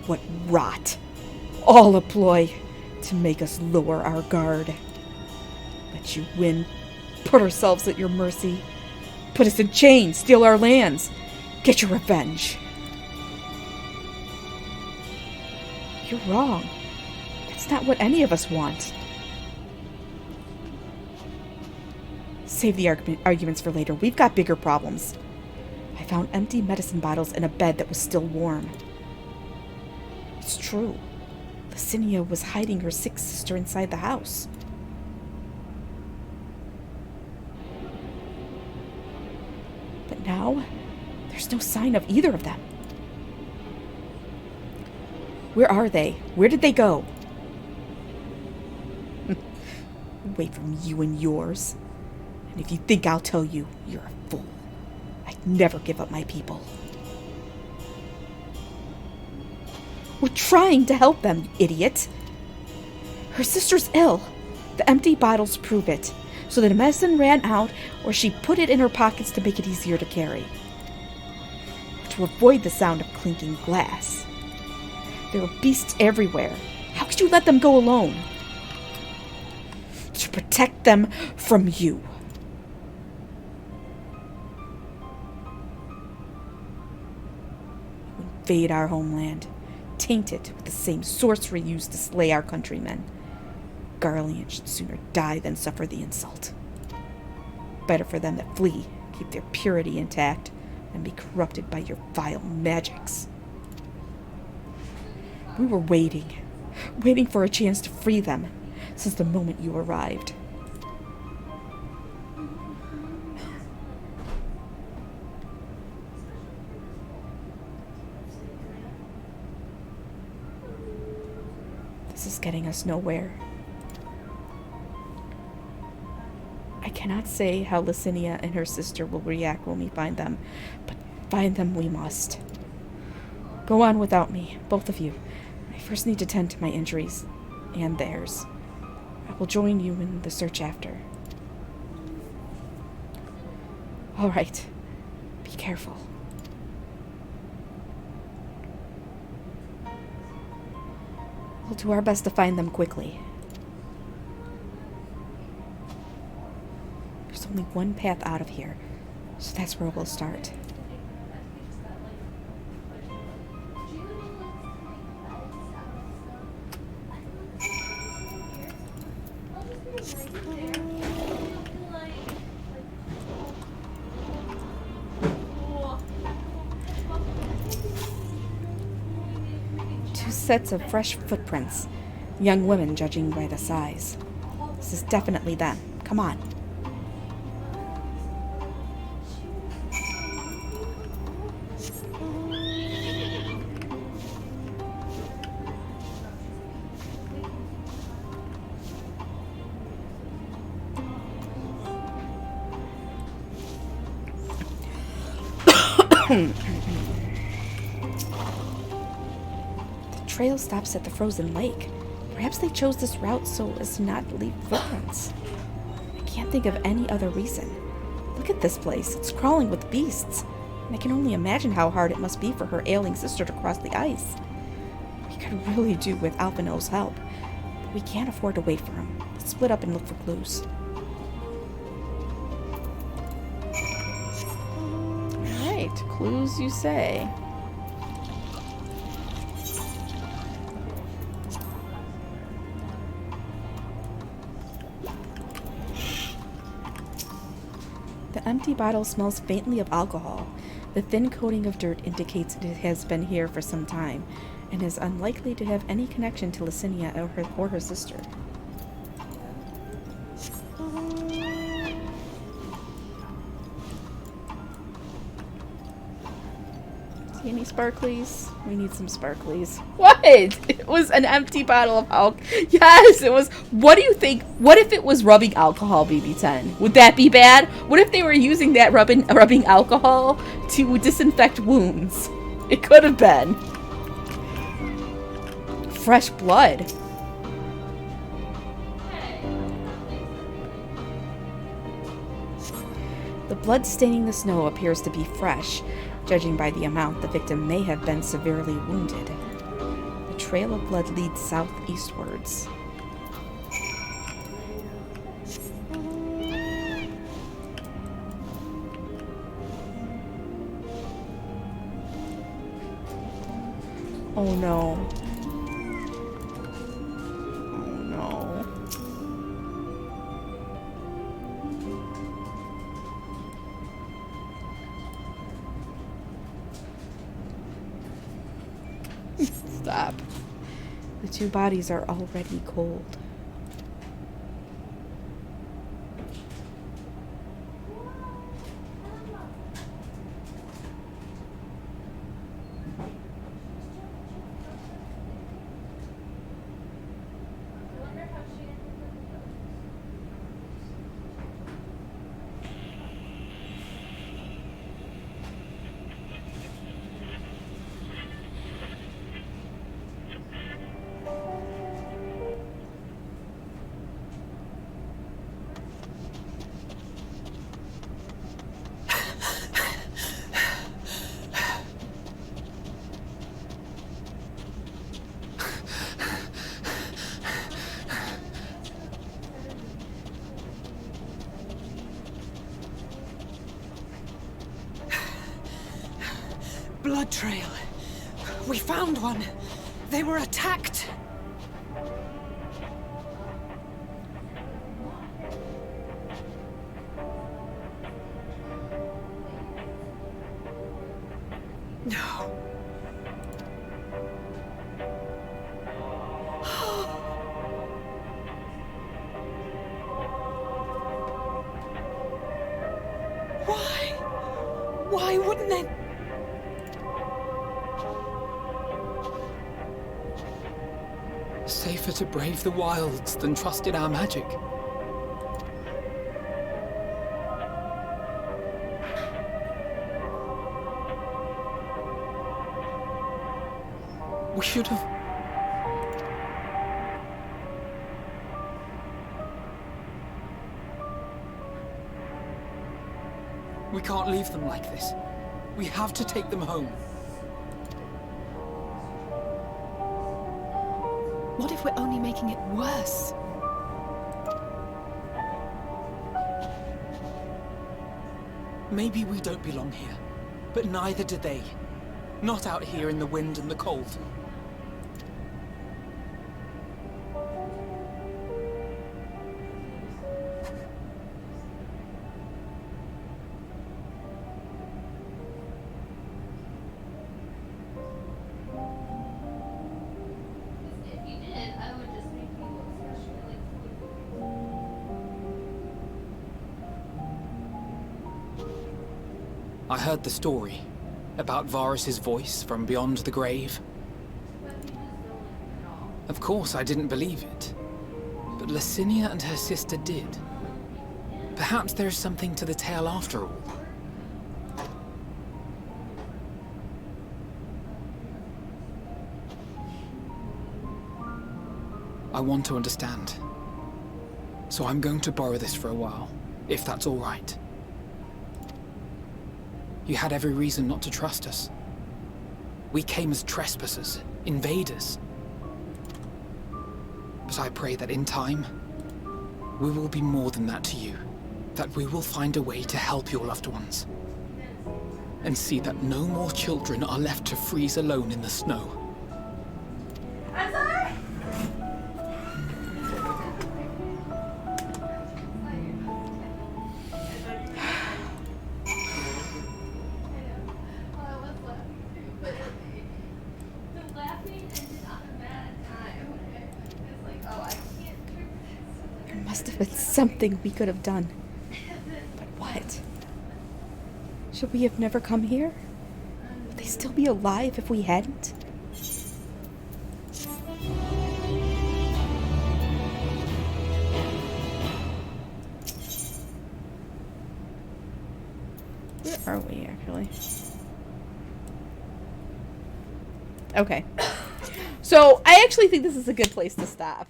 What rot. All a ploy to make us lower our guard. Let you win. Put ourselves at your mercy. Put us in chains. Steal our lands. Get your revenge. You're wrong. That's not what any of us want. Save the arguments for later. We've got bigger problems. I found empty medicine bottles in a bed that was still warm. It's true. Licinia was hiding her sick sister inside the house. But now, there's no sign of either of them. Where are they? Where did they go? Away from you and yours. And if you think I'll tell you, you're a fool. I'd never give up my people. We're trying to help them, you idiot. Her sister's ill. The empty bottles prove it. So the medicine ran out, or she put it in her pockets to make it easier to carry. To avoid the sound of clinking glass. There were beasts everywhere. How could you let them go alone? To protect them from you. You invade our homeland. Taint it with the same sorcery used to slay our countrymen. Garland should sooner die than suffer the insult. Better for them that flee, keep their purity intact, and be corrupted by your vile magics. We were waiting for a chance to free them since the moment you arrived. This is getting us nowhere. I cannot say how Licinia and her sister will react when we find them, but find them we must. Go on without me, both of you. I first need to tend to my injuries, and theirs. I will join you in the search after. All right. Be careful. We'll do our best to find them quickly. There's only one path out of here, so that's where we'll start. Sets of fresh footprints. Young women, judging by the size. This is definitely them. Come on. Trail stops at the frozen lake. Perhaps they chose this route so as to not leave footprints. I can't think of any other reason. Look at this place. It's crawling with beasts. And I can only imagine how hard it must be for her ailing sister to cross the ice. We could really do with Alphino's help, but we can't afford to wait for him. Let's split up and look for clues. Alright, clues you say. The empty bottle smells faintly of alcohol. The thin coating of dirt indicates it has been here for some time, and is unlikely to have any connection to Licinia or her sister. See any sparklies? We need some sparklies. What? It was an empty bottle of alcohol. Yes, it was. What do you think? What if it was rubbing alcohol, BB10? Would that be bad? What if they were using that rubbing alcohol to disinfect wounds? It could have been. Fresh blood. The blood staining the snow appears to be fresh. Judging by the amount, the victim may have been severely wounded. The trail of blood leads southeastwards. Oh no. Oh no. Stop. The two bodies are already cold. Blood trail. We found one. They were attacked. No. Why wouldn't it? Safer to brave the wilds than trust in our magic. We should have... We can't leave them like this. We have to take them home. What if we're only making it worse? Maybe we don't belong here, but neither do they. Not out here in the wind and the cold. If you did, I would just make you look especially like. I heard the story about Varus's voice from beyond the grave. Of course, I didn't believe it, but Licinia and her sister did. Perhaps there is something to the tale after all. I want to understand, so I'm going to borrow this for a while, if that's all right. You had every reason not to trust us. We came as trespassers, invaders. But I pray that in time, we will be more than that to you. That we will find a way to help your loved ones. And see that no more children are left to freeze alone in the snow. I'm sorry. Must have been something we could have done. But what? Should we have never come here? Would they still be alive if we hadn't? Where are we, actually? Okay. So, I actually think this is a good place to stop.